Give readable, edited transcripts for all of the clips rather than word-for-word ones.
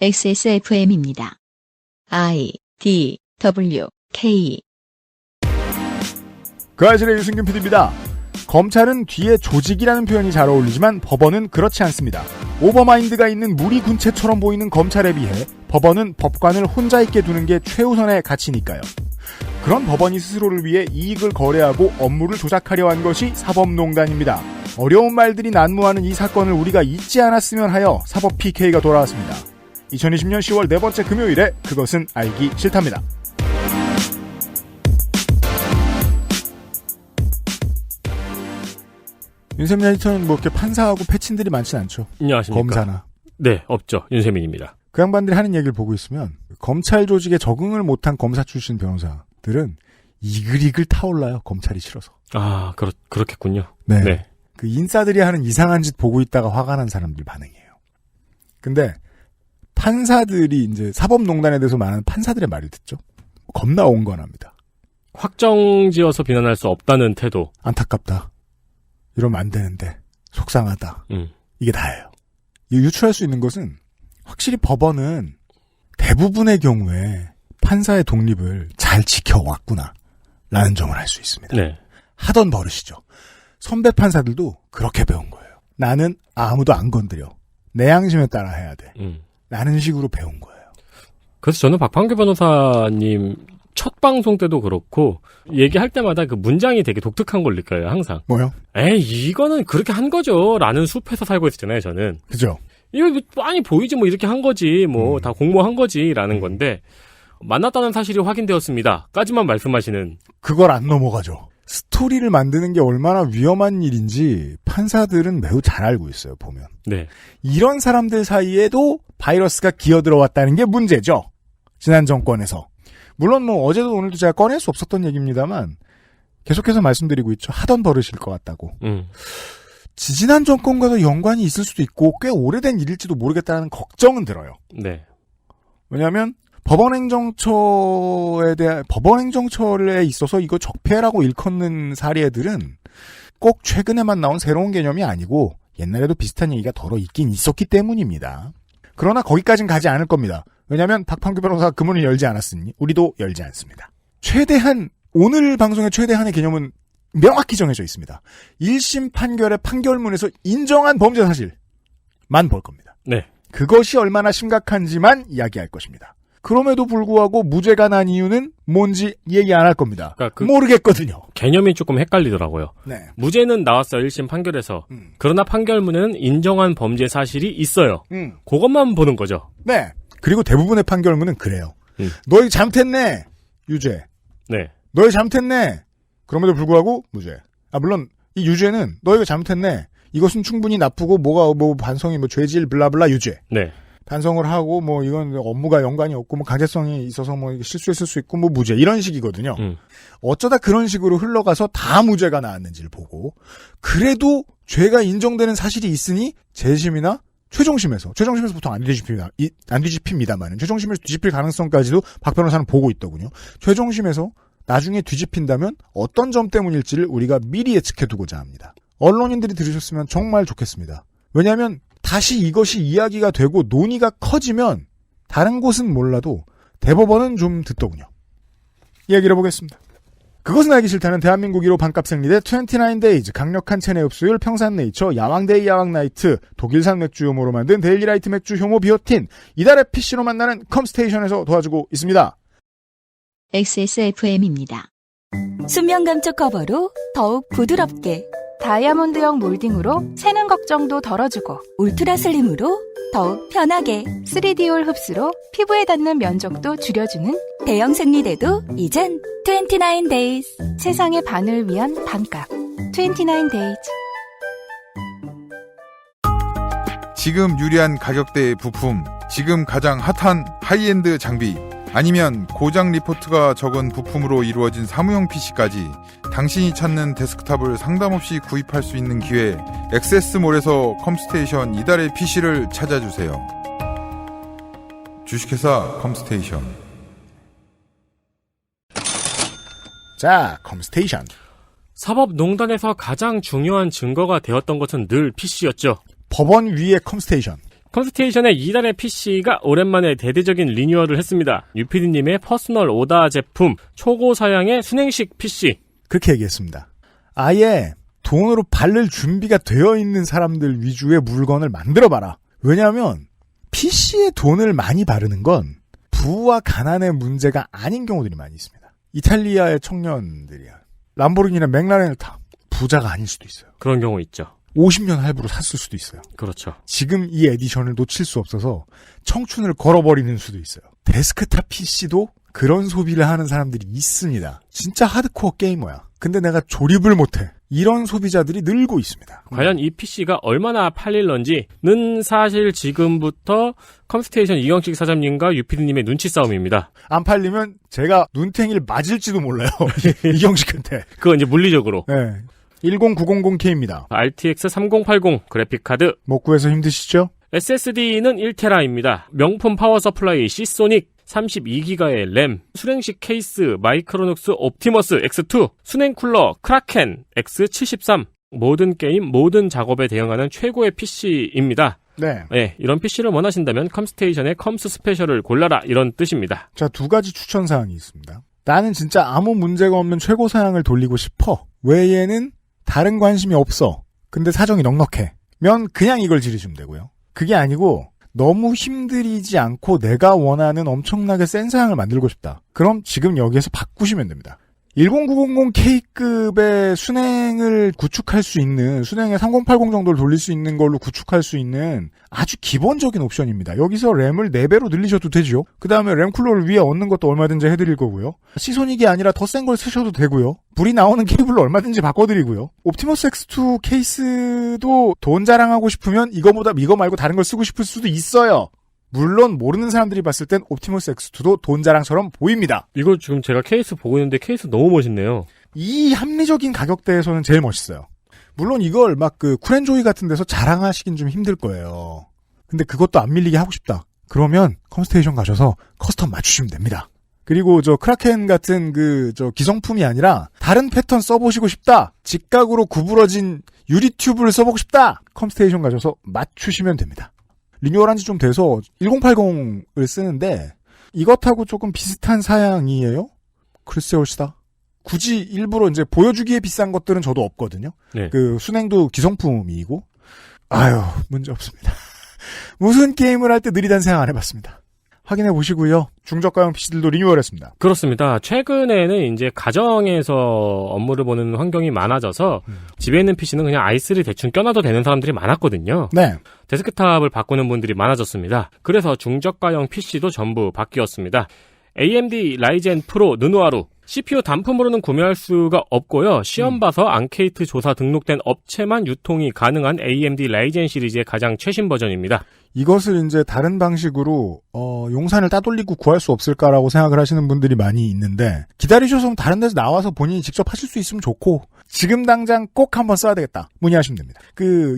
XSFM입니다. I, D, W, K. 그 아실의 유승균 PD입니다. 검찰은 뒤에 조직이라는 표현이 잘 어울리지만 법원은 그렇지 않습니다. 오버마인드가 있는 무리군체처럼 보이는 검찰에 비해 법원은 법관을 혼자 있게 두는 게 최우선의 가치니까요. 그런 법원이 스스로를 위해 이익을 거래하고 업무를 조작하려 한 것이 사법농단입니다. 어려운 말들이 난무하는 이 사건을 우리가 잊지 않았으면 하여 사법 PK가 돌아왔습니다. 2020년 10월 네 번째 금요일에 그것은 알기 싫답니다. 윤세민 에디터는 뭐 이렇게 판사하고 패친들이 많진 않죠. 안녕하십니까. 검사나. 네, 없죠. 윤세민입니다. 그 양반들이 하는 얘기를 보고 있으면 검찰 조직에 적응을 못한 검사 출신 변호사들은 이글이글 타올라요. 검찰이 싫어서. 아, 그렇겠군요. 네. 네. 그 인싸들이 하는 이상한 짓 보고 있다가 화가 난 사람들 반응이에요. 근데 판사들이 이제 사법농단에 대해서 말하는 판사들의 말을 듣죠. 겁나 온건합니다. 확정지어서 비난할 수 없다는 태도. 안타깝다. 이러면 안 되는데 속상하다. 이게 다예요. 유추할 수 있는 것은 확실히 법원은 대부분의 경우에 판사의 독립을 잘 지켜왔구나 라는 점을 알 수 있습니다. 네. 하던 버릇이죠. 선배 판사들도 그렇게 배운 거예요. 나는 아무도 안 건드려. 내 양심에 따라 해야 돼. 라는 식으로 배운 거예요. 그래서 저는 박판규 변호사님 첫 방송 때도 그렇고 얘기할 때마다 그 문장이 되게 독특한 걸 느껴요. 항상. 뭐요? 에이, 이거는 그렇게 한 거죠. 라는 숲에서 살고 있었잖아요. 저는. 그죠? 이거 뻔히 보이지 뭐 이렇게 한 거지. 뭐 다 공모한 거지. 라는 건데 만났다는 사실이 확인되었습니다. 까지만 말씀하시는. 그걸 안 넘어가죠. 스토리를 만드는 게 얼마나 위험한 일인지 판사들은 매우 잘 알고 있어요. 보면. 네. 이런 사람들 사이에도 바이러스가 기어들어왔다는 게 문제죠. 지난 정권에서. 물론 뭐 어제도 오늘도 제가 꺼낼 수 없었던 얘기입니다만 계속해서 말씀드리고 있죠. 하던 버릇일 것 같다고. 지지난 정권과도 연관이 있을 수도 있고 꽤 오래된 일일지도 모르겠다는 걱정은 들어요. 네. 왜냐하면 법원행정처에 있어서 이거 적폐라고 일컫는 사례들은 꼭 최근에만 나온 새로운 개념이 아니고 옛날에도 비슷한 얘기가 덜어 있긴 있었기 때문입니다. 그러나 거기까진 가지 않을 겁니다. 왜냐하면 박판규 변호사가 그 문을 열지 않았으니 우리도 열지 않습니다. 오늘 방송의 최대한의 개념은 명확히 정해져 있습니다. 1심 판결의 판결문에서 인정한 범죄 사실만 볼 겁니다. 네. 그것이 얼마나 심각한지만 이야기할 것입니다. 그럼에도 불구하고 무죄가 난 이유는 뭔지 얘기 안 할 겁니다. 그러니까 모르겠거든요. 개념이 조금 헷갈리더라고요. 네. 무죄는 나왔어요. 1심 판결에서. 그러나 판결문에는 인정한 범죄 사실이 있어요. 그것만 보는 거죠. 네. 그리고 대부분의 판결문은 그래요. 너희 잘못했네. 유죄. 네. 너희 잘못했네. 그럼에도 불구하고 무죄. 물론 이 유죄는 너희가 잘못했네. 이것은 충분히 나쁘고 반성이 죄질 블라블라 유죄. 네. 반성을 하고 이건 업무가 연관이 없고 강제성이 있어서 실수했을 수 있고 무죄 이런 식이거든요. 어쩌다 그런 식으로 흘러가서 다 무죄가 나왔는지를 보고 그래도 죄가 인정되는 사실이 있으니 재심이나 최종심에서 보통 안 뒤집힙니다만 최종심에서 뒤집힐 가능성까지도 박 변호사는 보고 있더군요. 최종심에서 나중에 뒤집힌다면 어떤 점 때문일지를 우리가 미리 예측해두고자 합니다. 언론인들이 들으셨으면 정말 좋겠습니다. 왜냐하면 다시 이것이 이야기가 되고 논의가 커지면 다른 곳은 몰라도 대법원은 좀 듣더군요. 이야기를 해보겠습니다. 그것은 알기 싫다는 대한민국 1호 반값 생리대 29데이즈, 강력한 체내 흡수율 평산네이처, 야왕데이 야왕나이트, 독일산 맥주 효모로 만든 데일리라이트 맥주 효모 비오틴, 이달의 PC로 만나는 컴스테이션에서 도와주고 있습니다. XSFM입니다. 수면 감촉 커버로 더욱 부드럽게, 다이아몬드형 몰딩으로 새는 걱정도 덜어주고, 울트라 슬림으로 더욱 편하게, 3D올 흡수로 피부에 닿는 면적도 줄여주는 대형 생리대도 이젠 29days. 세상의 반을 위한 반값 29days. 지금 유리한 가격대의 부품, 지금 가장 핫한 하이엔드 장비, 아니면 고장 리포트가 적은 부품으로 이루어진 사무용 PC까지 당신이 찾는 데스크탑을 상담 없이 구입할 수 있는 기회, 액세스몰에서 컴스테이션 이달의 PC를 찾아주세요. 주식회사 컴스테이션. 자, 컴스테이션. 사법농단에서 가장 중요한 증거가 되었던 것은 늘 PC였죠. 법원 위의 컴스테이션. 컴스테이션의 이달의 PC가 오랜만에 대대적인 리뉴얼을 했습니다. 유피디님의 퍼스널 오다 제품 초고 사양의 순행식 PC. 그렇게 얘기했습니다. 아예 돈으로 바를 준비가 되어 있는 사람들 위주의 물건을 만들어봐라. 왜냐하면 PC에 돈을 많이 바르는 건 부와 가난의 문제가 아닌 경우들이 많이 있습니다. 이탈리아의 청년들이야. 람보르기니나 맥라렌을 타. 부자가 아닐 수도 있어요. 그런 경우 있죠. 50년 할부로 샀을 수도 있어요. 그렇죠. 지금 이 에디션을 놓칠 수 없어서 청춘을 걸어버리는 수도 있어요. 데스크탑 PC도 그런 소비를 하는 사람들이 있습니다. 진짜 하드코어 게이머야. 근데 내가 조립을 못해. 이런 소비자들이 늘고 있습니다. 과연 이 PC가 얼마나 팔릴런지는 사실 지금부터 컴스테이션 이경식 사장님과 유피디님의 눈치 싸움입니다. 안 팔리면 제가 눈탱이를 맞을지도 몰라요. 이경식한테. 그건 이제 물리적으로. 네. 10900K입니다. RTX 3080 그래픽카드. 못 구해서 힘드시죠? SSD는 1TB입니다. 명품 파워 서플라이 시소닉 32기가의 램, 수냉식 케이스 마이크로닉스 옵티머스 X2, 수냉 쿨러 크라켄 X73. 모든 게임, 모든 작업에 대응하는 최고의 PC입니다. 네. 네, 이런 PC를 원하신다면 컴스테이션의 컴스 스페셜을 골라라 이런 뜻입니다. 자, 두 가지 추천사항이 있습니다. 나는 진짜 아무 문제가 없는 최고 사양을 돌리고 싶어. 외에는 다른 관심이 없어. 근데 사정이 넉넉해. 면 그냥 이걸 지르시면 되고요. 그게 아니고 너무 힘들이지 않고 내가 원하는 엄청나게 센 사양을 만들고 싶다. 그럼 지금 여기에서 바꾸시면 됩니다. 10900K급의 순행을 구축할 수 있는, 순행의 3080 정도를 돌릴 수 있는 걸로 구축할 수 있는 아주 기본적인 옵션입니다. 여기서 램을 4배로 늘리셔도 되죠. 그 다음에 램 쿨러를 위에 얹는 것도 얼마든지 해드릴 거고요. 시소닉이 아니라 더 센 걸 쓰셔도 되고요. 불이 나오는 케이블로 얼마든지 바꿔드리고요. 옵티머스 X2 케이스도 돈 자랑하고 싶으면 이거 말고 다른 걸 쓰고 싶을 수도 있어요. 물론 모르는 사람들이 봤을 땐 옵티머스 X2도 돈 자랑처럼 보입니다. 이거 지금 제가 케이스 보고 있는데 케이스 너무 멋있네요. 이 합리적인 가격대에서는 제일 멋있어요. 물론 이걸 막 쿨앤조이 같은 데서 자랑하시긴 좀 힘들 거예요. 근데 그것도 안 밀리게 하고 싶다. 그러면 컴스테이션 가셔서 커스텀 맞추시면 됩니다. 그리고 크라켄 같은 기성품이 아니라 다른 패턴 써보시고 싶다. 직각으로 구부러진 유리 튜브를 써보고 싶다. 컴스테이션 가셔서 맞추시면 됩니다. 리뉴얼한 지 좀 돼서 1080을 쓰는데 이것하고 조금 비슷한 사양이에요? 글쎄요, 시다. 굳이 일부러 이제 보여주기에 비싼 것들은 저도 없거든요. 네. 순행도 기성품이고. 아유, 문제 없습니다. 무슨 게임을 할 때 느리다는 생각 안 해봤습니다. 확인해 보시고요. 중저가형 PC들도 리뉴얼했습니다. 그렇습니다. 최근에는 이제 가정에서 업무를 보는 환경이 많아져서 집에 있는 PC는 그냥 i3 대충 껴놔도 되는 사람들이 많았거든요. 네. 데스크탑을 바꾸는 분들이 많아졌습니다. 그래서 중저가형 PC도 전부 바뀌었습니다. AMD 라이젠 프로 느누아루 CPU 단품으로는 구매할 수가 없고요. 시험 봐서 앙케이트 조사 등록된 업체만 유통이 가능한 AMD 라이젠 시리즈의 가장 최신 버전입니다. 이것을 이제 다른 방식으로 용산을 따돌리고 구할 수 없을까라고 생각을 하시는 분들이 많이 있는데 기다리셔서 다른 데서 나와서 본인이 직접 하실 수 있으면 좋고 지금 당장 꼭 한번 써야 되겠다. 문의하시면 됩니다.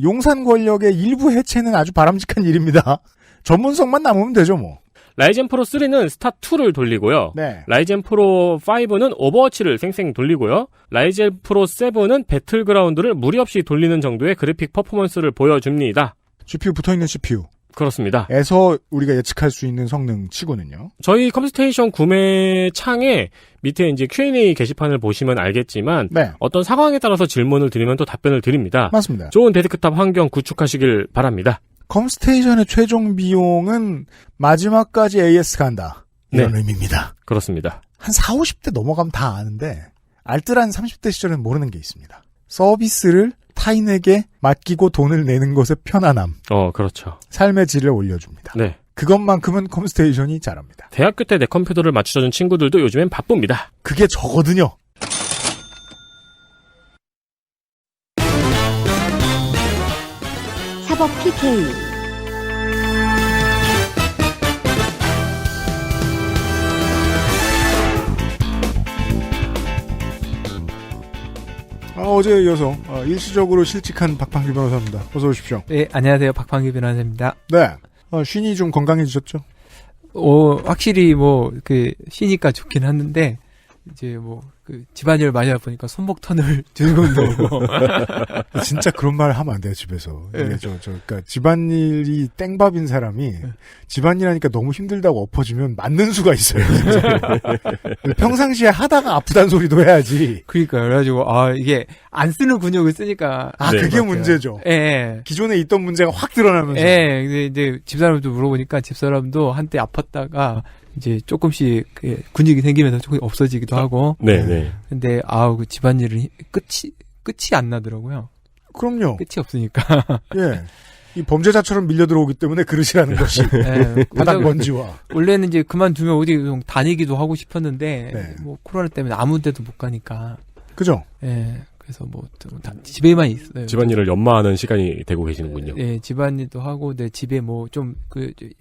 용산 권력의 일부 해체는 아주 바람직한 일입니다. 전문성만 남으면 되죠 뭐. 라이젠 프로 3는 스타2를 돌리고요. 네. 라이젠 프로 5는 오버워치를 쌩쌩 돌리고요. 라이젠 프로 7은 배틀그라운드를 무리 없이 돌리는 정도의 그래픽 퍼포먼스를 보여줍니다. GPU 붙어있는 CPU. 그렇습니다. 에서 우리가 예측할 수 있는 성능 치고는요. 저희 컴스테이션 구매 창에 밑에 이제 Q&A 게시판을 보시면 알겠지만 네. 어떤 상황에 따라서 질문을 드리면 또 답변을 드립니다. 맞습니다. 좋은 데스크탑 환경 구축하시길 바랍니다. 컴스테이션의 최종 비용은 마지막까지 AS 간다. 이런 의미입니다. 그렇습니다. 한 40, 50대 넘어가면 다 아는데 알뜰한 30대 시절은 모르는 게 있습니다. 서비스를 타인에게 맡기고 돈을 내는 것의 편안함. 그렇죠. 삶의 질을 올려줍니다. 네. 그것만큼은 컴스테이션이 잘합니다. 대학교 때 내 컴퓨터를 맞춰준 친구들도 요즘엔 바쁩니다. 그게 저거든요. 사법 PK 어제에 이어서 일시적으로 실직한 박판규 변호사입니다. 어서 오십시오. 네, 안녕하세요. 박판규 변호사입니다. 네. 쉰이 좀 건강해지셨죠? 확실히 쉬니까 좋긴 하는데, 이제 그 집안일을 많이 하다 보니까 손목턴을 들고도 오고. 진짜 그런 말 하면 안 돼요, 집에서. 네. 이게 그러니까 집안일이 땡밥인 사람이 집안일 하니까 너무 힘들다고 엎어지면 맞는 수가 있어요. 평상시에 하다가 아프단 소리도 해야지. 그러니까요. 그래가지고, 이게 안 쓰는 근육을 쓰니까. 네. 그게 문제죠. 예. 기존에 있던 문제가 확 드러나면서. 예. 근데 이제 집사람도 물어보니까 집사람도 한때 아팠다가 이제 조금씩 근육이 생기면서 조금 없어지기도 하고. 네. 근데 그 집안일은 끝이 안 나더라고요. 그럼요. 끝이 없으니까. 예. 이 범죄자처럼 밀려 들어오기 때문에 그러시라는 것이. 예. 바닥 먼지와. 원래는 이제 그만두면 어디 좀 다니기도 하고 싶었는데 네. 뭐 코로나 때문에 아무 데도 못 가니까. 그죠? 예. 그래서 뭐 다 집에만 있어요. 집안일을 연마하는 시간이 되고 계시는군요. 예, 집안일도 하고 내 집에 뭐 좀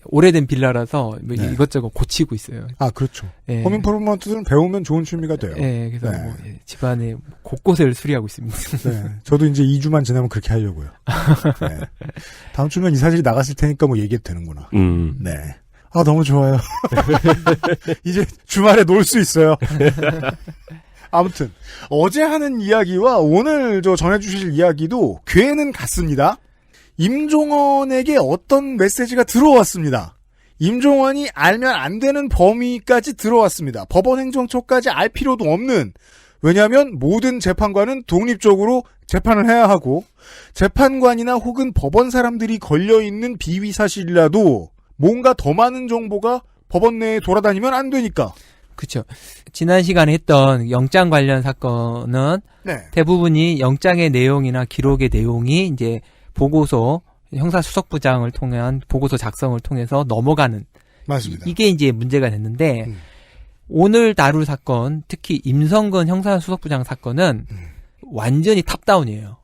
오래된 빌라라서 뭐 네. 이것저것 고치고 있어요. 그렇죠. 예. 홈 임프루먼트는 배우면 좋은 취미가 돼요. 예, 그래서 네. 뭐 집안에 곳곳을 수리하고 있습니다. 네. 저도 이제 2주만 지나면 그렇게 하려고요. 네. 다음 주면 이 사실이 나갔을 테니까 뭐 얘기해도 되는구나. 네. 너무 좋아요. 이제 주말에 놀 수 있어요. 아무튼 어제 하는 이야기와 오늘 전해주실 이야기도 괴는 같습니다. 임종원에게 어떤 메시지가 들어왔습니다. 임종원이 알면 안 되는 범위까지 들어왔습니다. 법원행정처까지 알 필요도 없는, 왜냐하면 모든 재판관은 독립적으로 재판을 해야 하고 재판관이나 혹은 법원 사람들이 걸려있는 비위 사실이라도 뭔가 더 많은 정보가 법원 내에 돌아다니면 안 되니까. 그렇죠. 지난 시간에 했던 영장 관련 사건은 네. 대부분이 영장의 내용이나 기록의 내용이 이제 보고서 형사수석부장을 통한 보고서 작성을 통해서 넘어가는. 맞습니다. 이게 이제 문제가 됐는데 오늘 다룰 사건, 특히 임성근 형사수석부장 사건은 완전히 탑다운이에요.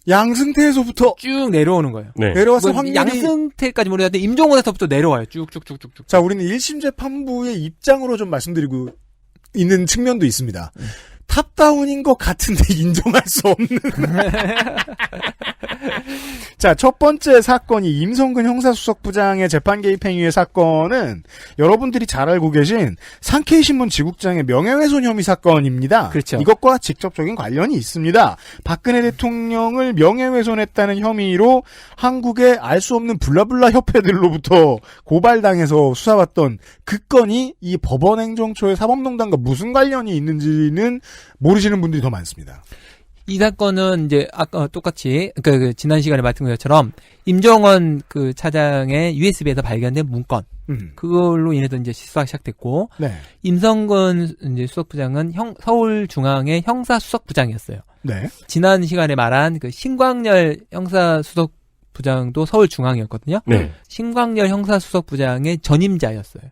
양승태에서부터 쭉 내려오는 거예요. 네. 내려와서 뭐 확률이 양승태까지 모르겠는데 임종원에서부터 내려와요. 쭉쭉쭉쭉쭉. 자, 우리는 1심 재판부의 입장으로 좀 말씀드리고 있는 측면도 있습니다. 탑다운인 것 같은데 인정할 수 없는. 자, 첫 번째 사건이 임성근 형사수석부장의 재판 개입 행위의 사건은 여러분들이 잘 알고 계신 상케이신문 지국장의 명예훼손 혐의 사건입니다. 그렇죠. 이것과 직접적인 관련이 있습니다. 박근혜 대통령을 명예훼손했다는 혐의로 한국의 알 수 없는 블라블라 협회들로부터 고발당해서 수사받던 그 건이 이 법원행정처의 사법농단과 무슨 관련이 있는지는 모르시는 분들이 더 많습니다. 이 사건은 이제 아까 똑같이 그 지난 시간에 말씀드린 것처럼 임종원 그 차장의 USB에서 발견된 문건 그걸로 인해서 이제 수사가 시작됐고 네. 임성근 이제 수석부장은 서울중앙의 형사수석부장이었어요. 네. 지난 시간에 말한 그 신광열 형사수석부장도 서울중앙이었거든요. 네. 신광열 형사수석부장의 전임자였어요.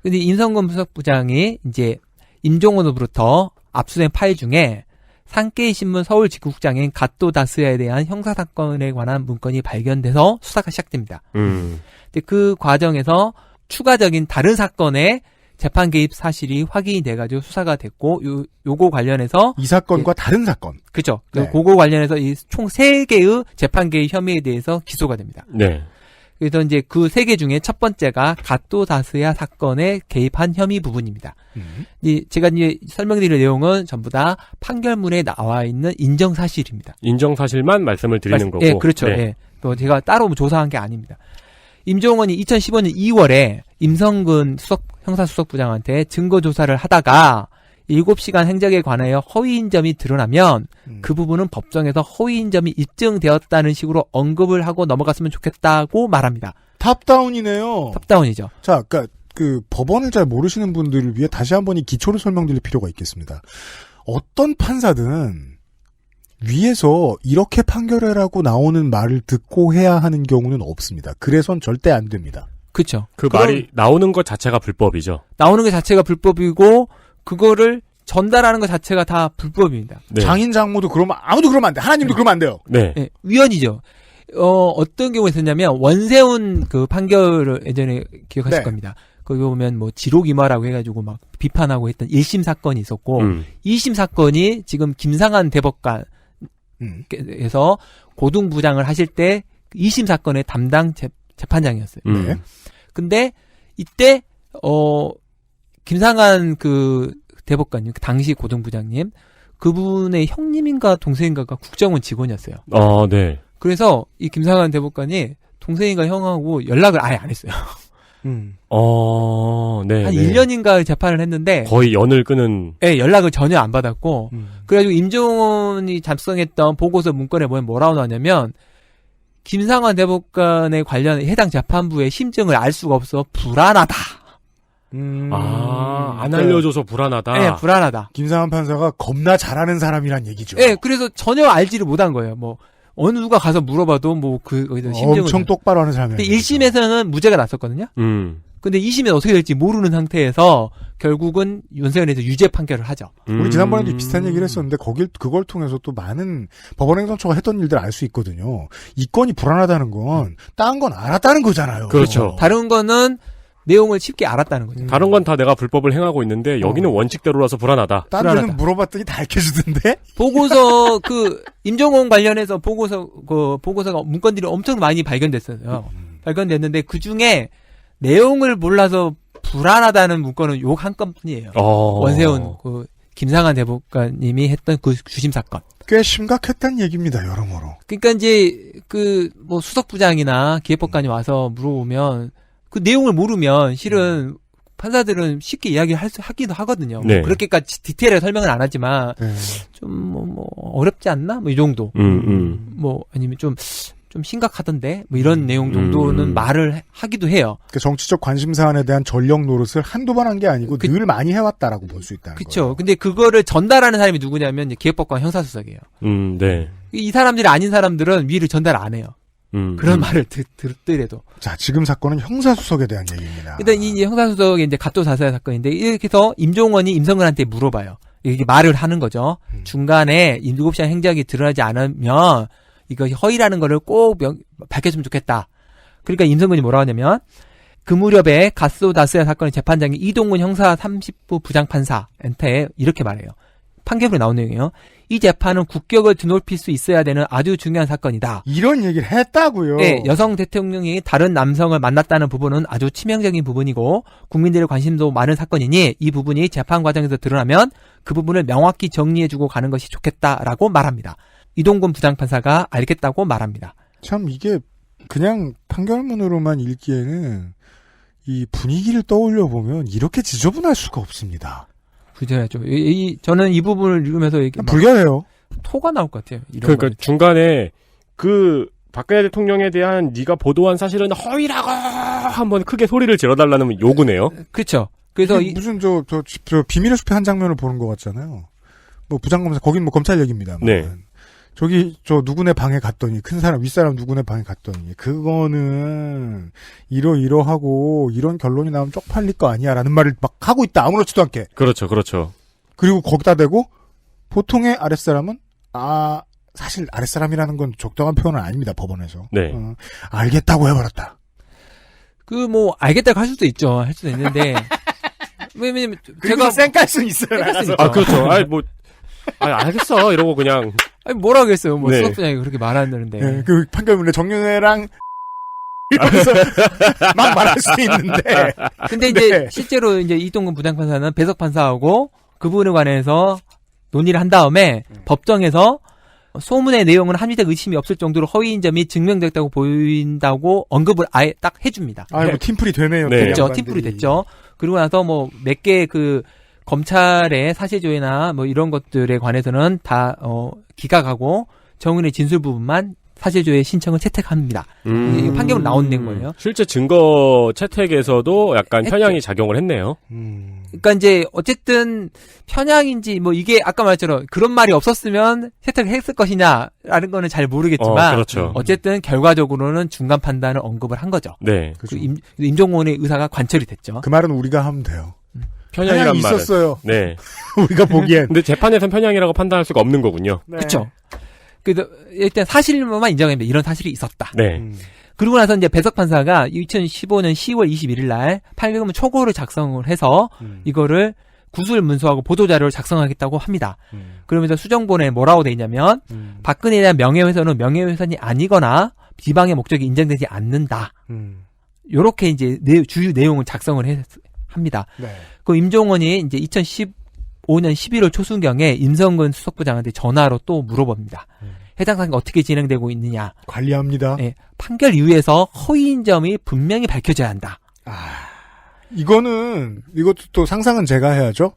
근데 임성근 수석부장이 이제 임종원으로부터 압수된 파일 중에 상케이 신문 서울지국장인 갓도 다스야에 대한 형사사건에 관한 문건이 발견돼서 수사가 시작됩니다. 근데 그 과정에서 추가적인 다른 사건의 재판 개입 사실이 확인이 돼가지고 수사가 됐고, 요거 관련해서. 이 사건과 다른 사건. 그죠. 네. 그거 관련해서 이 총 3개의 재판 개입 혐의에 대해서 기소가 됩니다. 네. 그래서 이제 그 3개 중에 첫 번째가 갓도 다스야 사건에 개입한 혐의 부분입니다. 제가 이제 설명드릴 내용은 전부 다 판결문에 나와 있는 인정사실입니다. 인정사실만 말씀을 드리는 거고. 예, 그렇죠. 네. 예. 또 제가 따로 조사한 게 아닙니다. 임종원이 2015년 2월에 임성근 형사수석부장한테 증거조사를 하다가 7시간 행적에 관하여 허위인 점이 드러나면 그 부분은 법정에서 허위인 점이 입증되었다는 식으로 언급을 하고 넘어갔으면 좋겠다고 말합니다. 탑다운이네요. 탑다운이죠. 자, 그러니까 그 법원을 잘 모르시는 분들을 위해 다시 한번 이 기초를 설명드릴 필요가 있겠습니다. 어떤 판사든 위에서 이렇게 판결해라고 나오는 말을 듣고 해야 하는 경우는 없습니다. 그래선 절대 안 됩니다. 그렇죠. 말이 나오는 것 자체가 불법이죠. 나오는 것 자체가 불법이고 그거를 전달하는 것 자체가 다 불법입니다. 네. 장인 장모도 그러면 아무도 그러면 안 돼. 하나님도 그러면 안 돼요. 네. 네. 위헌이죠. 어떤 경우에 있었냐면 원세훈 그 판결을 예전에 기억하실 겁니다. 거기 보면 뭐 지록임화라고 해가지고 막 비판하고 했던 1심 사건이 있었고 2심 사건이 지금 김상한 대법관에서 고등부장을 하실 때 2심 사건의 담당 재판장이었어요. 근데 이때 김상한 그 대법관님, 당시 고등부장님, 그분의 형님인가 동생인가가 국정원 직원이었어요. 네. 그래서 이 김상환 대법관이 동생인가 형하고 연락을 아예 안 했어요. 네. 한 네. 1년인가 재판을 했는데 거의 연을 끄는. 네, 연락을 전혀 안 받았고 그래가지고 임종원이 작성했던 보고서 문건에 보면 뭐라고 나왔냐면 김상환 대법관에 관련 해당 재판부의 심증을 알 수가 없어 불안하다. 안 알려줘서 불안하다. 네, 불안하다. 김상환 판사가 겁나 잘하는 사람이란 얘기죠. 네, 그래서 전혀 알지를 못한 거예요. 뭐 어느 누가 가서 물어봐도 뭐 거기서 심증을 엄청 똑바로 하는 사람이에요. 근데 1심에서는 무죄가 났었거든요. 근데 2심에는 어떻게 될지 모르는 상태에서 결국은 윤석열에서 유죄 판결을 하죠. 우리 지난번에도 비슷한 얘기를 했었는데 그걸 통해서 또 많은 법원행정처가 했던 일들 알 수 있거든요. 이 건이 불안하다는 건 딴 건 알았다는 거잖아요. 그렇죠. 다른 거는 내용을 쉽게 알았다는 거죠. 다른 건 다 내가 불법을 행하고 있는데 여기는 원칙대로라서 불안하다. 딴 데는 물어봤더니 다 알려주던데? 보고서 임종원 관련해서 보고서가 문건들이 엄청 많이 발견됐어요. 발견됐는데 그 중에 내용을 몰라서 불안하다는 문건은 요 한 건뿐이에요. 원세훈 김상환 대법관님이 했던 그 주심 사건. 꽤 심각했다는 얘기입니다, 여러모로. 그러니까 이제 뭐 수석부장이나 기획법관이 와서 물어보면 그 내용을 모르면 실은 판사들은 쉽게 하기도 하거든요. 네. 뭐 그렇게까지 디테일하게 설명은 안 하지만 좀 뭐 어렵지 않나? 뭐 이 정도. 뭐 아니면 좀 심각하던데 뭐 이런 내용 정도는 말을 하기도 해요. 그러니까 정치적 관심 사안에 대한 전력 노릇을 한두 번 한 게 아니고 늘 많이 해왔다라고 볼 수 있다는 거예요. 그렇죠. 근데 그거를 전달하는 사람이 누구냐면 이제 기획법관 형사수석이에요. 네. 이 사람들이 아닌 사람들은 위를 전달 안 해요. 그런 말을 듣더라도. 자, 지금 사건은 형사수석에 대한 얘기입니다. 일단 이 형사수석이 이제 가토사사의 사건인데 이렇게 해서 임종원이 임성근한테 물어봐요. 이게 말을 하는 거죠. 중간에 7시간 행적이 드러나지 않으면 이거 허위라는 거를 꼭 밝혀주면 좋겠다. 그러니까 임성근이 뭐라고 하냐면 그 무렵에 가소다스야 사건의 재판장인 이동근 형사 30부 부장판사한테 이렇게 말해요. 판결문에 나온 내용이에요. 이 재판은 국격을 드높일 수 있어야 되는 아주 중요한 사건이다. 이런 얘기를 했다고요? 네, 여성 대통령이 다른 남성을 만났다는 부분은 아주 치명적인 부분이고 국민들의 관심도 많은 사건이니 이 부분이 재판 과정에서 드러나면 그 부분을 명확히 정리해주고 가는 것이 좋겠다라고 말합니다. 이동근 부장판사가 알겠다고 말합니다. 참 이게 그냥 판결문으로만 읽기에는 이 분위기를 떠올려 보면 이렇게 지저분할 수가 없습니다. 그죠. 저는 이 부분을 읽으면서 불결해요. 토가 나올 것 같아요. 그러니까 중간에 박근혜 대통령에 대한 네가 보도한 사실은 허위라고 한번 크게 소리를 질러달라는 요구네요. 그렇죠. 그래서 무슨 저 비밀의 숲의 한 장면을 보는 것 같잖아요. 뭐 부장검사 거긴 뭐 검찰 얘기입니다만. 네. 저기 저 누구네 방에 갔더니 큰 사람 윗사람 누구네 방에 갔더니 그거는 이러하고 이런 결론이 나오면 쪽팔릴 거 아니야라는 말을 막 하고 있다. 아무렇지도 않게. 그렇죠. 그리고 거기다 대고 보통의 아랫사람은 사실 아랫사람이라는 건 적당한 표현은 아닙니다. 법원에서. 네. 알겠다고 해버렸다. 알겠다고 할 수도 있죠. 할 수도 있는데 왜냐면 제가 쌩깔 수는 있어요. 그렇죠. 알겠어 이러고 그냥. 뭐라 그랬어요. 네. 수석부장이 그렇게 말하는데. 네, 그 판결문에 정윤회랑 이러면서 막 말할 수 있는데. 근데 이제 실제로 이제 이동근 부장판사는 배석 판사하고 그 부분에 관해서 논의를 한 다음에 법정에서 소문의 내용은 합리적 의심이 없을 정도로 허위인 점이 증명됐다고 보인다고 언급을 아예 딱 해줍니다. 뭐 팀플이 되네요. 네. 됐죠. 팀플이 됐죠. 그리고 나서 몇 개 검찰의 사실조회나 이런 것들에 관해서는 다 기각하고 정은의 진술 부분만 사실조회 신청을 채택합니다. 이게 판결문 나온 거예요. 실제 증거 채택에서도 약간 편향이 작용을 했네요. 그러니까 이제 어쨌든 편향인지 이게 아까 말했처럼 그런 말이 없었으면 채택을 했을 것이냐라는 거는 잘 모르겠지만 그렇죠. 어쨌든 결과적으로는 중간 판단을 언급을 한 거죠. 네. 임종원의 의사가 관철이 됐죠. 그 말은 우리가 하면 돼요. 편향이란 말은 있었어요. 네. 우리가 보기엔. 근데 재판에서는 편향이라고 판단할 수가 없는 거군요. 네. 그렇죠. 그래서 일단 사실만 인정합니다. 이런 사실이 있었다. 네. 그리고 나서 이제 배석 판사가 2015년 10월 21일 날 판결문 초고를 작성을 해서 이거를 구술 문서하고 보도자료를 작성하겠다고 합니다. 그러면서 수정본에 뭐라고 돼 있냐면 박근혜에 대한 명예훼손은 명예훼손이 아니거나 비방의 목적이 인정되지 않는다. 요렇게 이제 주요 내용을 작성을 합니다. 네. 그 임종원이 이제 2015년 11월 초순경에 임성근 수석부장한테 전화로 또 물어봅니다. 해당 사건이 어떻게 진행되고 있느냐. 관리합니다. 네, 판결 이후에서 허위인 점이 분명히 밝혀져야 한다. 이것도 또 상상은 제가 해야죠.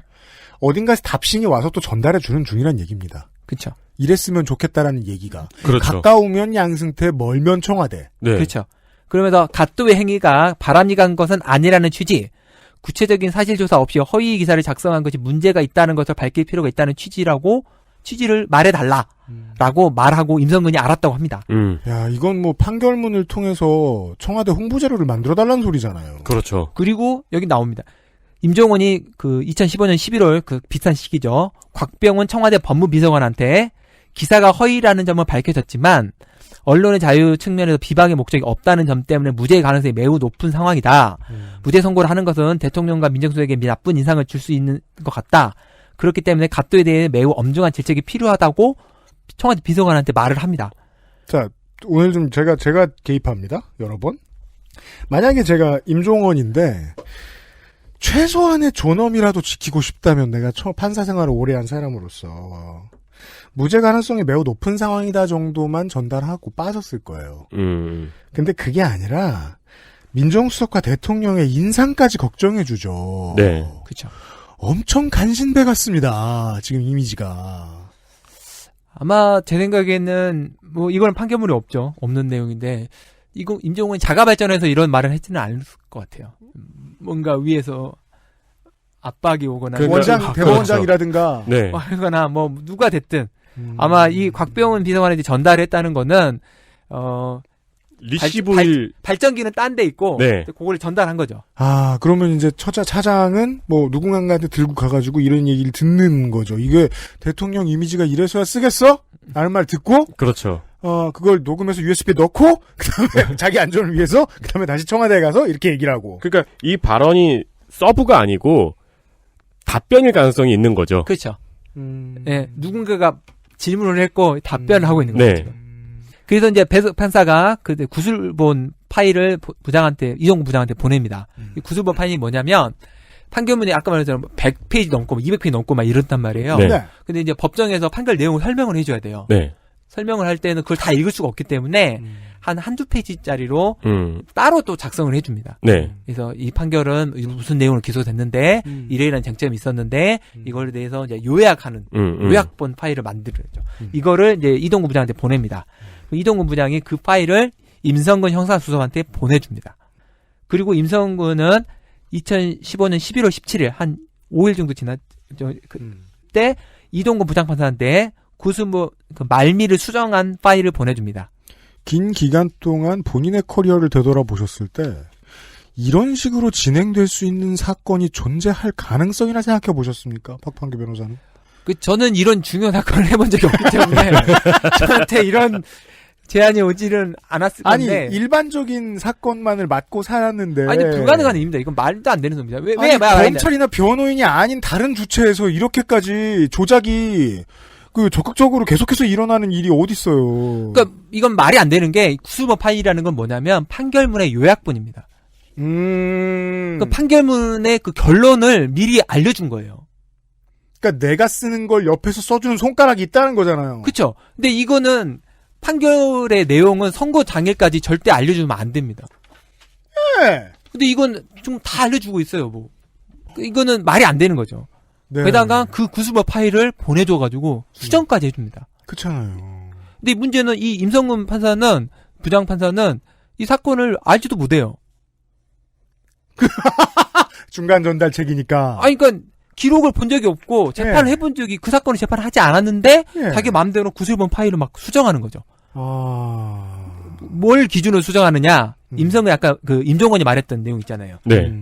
어딘가에서 답신이 와서 또 전달해주는 중이란 얘기입니다. 그렇죠. 이랬으면 좋겠다라는 얘기가. 그렇죠. 가까우면 양승태, 멀면 청와대. 네. 그렇죠. 그러면서 갓도의 행위가 바람이 간 것은 아니라는 취지, 구체적인 사실조사 없이 허위 기사를 작성한 것이 문제가 있다는 것을 밝힐 필요가 있다는 취지를 말해달라라고 말하고 임성근이 알았다고 합니다. 야, 이건 뭐 판결문을 통해서 청와대 홍보 자료를 만들어달라는 소리잖아요. 그렇죠. 그리고 여기 나옵니다. 임종원이 그 2015년 11월 그 비슷한 시기죠. 곽병훈 청와대 법무비서관한테 기사가 허위라는 점은 밝혀졌지만 언론의 자유 측면에서 비방의 목적이 없다는 점 때문에 무죄의 가능성이 매우 높은 상황이다. 무죄 선고를 하는 것은 대통령과 민정수석에게 나쁜 인상을 줄 수 있는 것 같다. 그렇기 때문에 갓도에 대해 매우 엄중한 질책이 필요하다고 청와대 비서관한테 말을 합니다. 자, 오늘 좀 제가 개입합니다. 여러 번. 만약에 제가 임종원인데 최소한의 존엄이라도 지키고 싶다면 내가 판사 생활을 오래 한 사람으로서 무죄 가능성이 매우 높은 상황이다 정도만 전달하고 빠졌을 거예요. 근데 그게 아니라 민정수석과 대통령의 인상까지 걱정해주죠. 네. 그렇죠. 엄청 간신배 같습니다. 지금 이미지가. 아마 제 생각에는 뭐 이거는 판결물이 없는 내용인데 이거 임종원이 자가 발전해서 이런 말을 했지는 않을 것 같아요. 뭔가 위에서 압박이 오거나 대법원장이라든가 네. 하거나 뭐 누가 됐든 아마 이 곽병훈 비서관한테 전달했다는 거는 리시브일 발전기는 딴 데 있고 네. 그걸 전달한 거죠. 아, 그러면 이제 차장은 뭐 누군가한테 들고 가가지고 이런 얘기를 듣는 거죠. 이게 대통령 이미지가 이래서야 쓰겠어? 라는 말 듣고 그렇죠. 그걸 녹음해서 USB에 넣고 그다음에 자기 안전을 위해서 그다음에 다시 청와대에 가서 이렇게 얘기를 하고. 그러니까 이 발언이 서브가 아니고 답변일 가능성이 있는 거죠. 그렇죠. 네, 누군가가 질문을 했고 답변을 하고 있는 거죠. 네. 그래서 이제 배석 판사가 그 구술본 파일을 이종구 부장한테 보냅니다. 이 구술본 파일이 뭐냐면 판결문이 아까 말했처럼 100페이지 넘고 200페이지 넘고 막 이렇단 말이에요. 네. 근데 이제 법정에서 판결 내용을 설명을 해줘야 돼요. 네. 설명을 할 때는 그걸 다 읽을 수가 없기 때문에 한두 페이지짜리로 따로 또 작성을 해줍니다. 네. 그래서 이 판결은 무슨 내용으로 기소됐는데 이래이런 쟁점이 있었는데 이거에 대해서 이제 요약하는 요약본 파일을 만들어야죠. 이거를 이제 이동구 부장한테 보냅니다. 이동구 부장이 그 파일을 임성근 형사수석한테 보내줍니다. 그리고 임성근은 2015년 11월 17일 한 5일 정도 지났죠. 그때 이동구 부장판사한테 구수부 그 말미를 수정한 파일을 보내줍니다. 긴 기간 동안 본인의 커리어를 되돌아보셨을 때 이런 식으로 진행될 수 있는 사건이 존재할 가능성이나 생각해 보셨습니까? 박판규 변호사는? 저는 이런 중요한 사건을 해본 적이 없기 때문에 저한테 이런 제안이 오지는 않았을 건데. 아니 일반적인 사건만을 맡고 살았는데. 아니 불가능한 일입니다. 이건 말도 안 되는 겁니다. 왜 검찰이나 변호인이 아닌 다른 주체에서 이렇게까지 조작이 적극적으로 계속해서 일어나는 일이 어디 있어요? 그러니까 이건 말이 안 되는 게 구술본 파일이라는 건 뭐냐면 판결문의 요약본입니다. 그러니까 판결문의 그 결론을 미리 알려준 거예요. 그러니까 내가 쓰는 걸 옆에서 써주는 손가락이 있다는 거잖아요. 그렇죠. 근데 이거는 판결의 내용은 선고 당일까지 절대 알려주면 안 됩니다. 네. 근데 이건 좀 다 알려주고 있어요, 뭐. 이거는 말이 안 되는 거죠. 네. 게다가 그 구술본 파일을 보내줘가지고 수정까지 해줍니다. 그렇잖아요. 근데 문제는 이 임성근 판사는, 부장판사는 이 사건을 알지도 못해요. 중간 전달책이니까. 아니, 그러니까 기록을 본 적이 없고 재판을 해본 적이 그 사건을 재판을 하지 않았는데 자기 마음대로 구술본 파일을 막 수정하는 거죠. 뭘 기준으로 수정하느냐? 임성근이 아까 그 임종원이 말했던 내용 있잖아요. 네.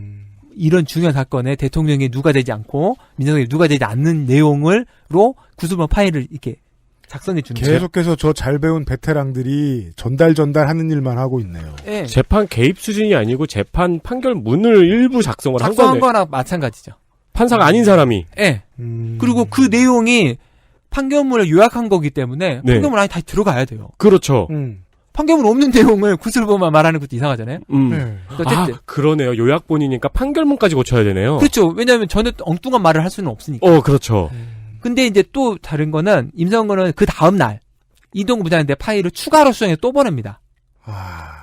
이런 중요한 사건에 대통령이 누가 되지 않고 민정수석이 누가 되지 않는 내용으로 구술본 파일을 이렇게 작성해 주는 거예요. 계속해서 저 잘 배운 베테랑들이 전달하는 일만 하고 있네요. 네. 재판 개입 수준이 아니고 재판 판결문을 일부 작성을 한 작성한 거네. 거나 마찬가지죠. 판사가 아닌 사람이. 네. 그리고 그 내용이 판결문을 요약한 거기 때문에 판결문 안에 다시 들어가야 돼요. 그렇죠. 판결문 없는 내용을 구술보만 말하는 것도 이상하잖아요. 네. 어쨌든. 그러네요. 요약본이니까 판결문까지 고쳐야 되네요. 그렇죠. 왜냐하면 저는 엉뚱한 말을 할 수는 없으니까. 그렇죠. 근데 이제 또 다른 거는 임성근은 그 다음 날 이동국 부장한테 파일을 추가로 수정해 또 보냅니다.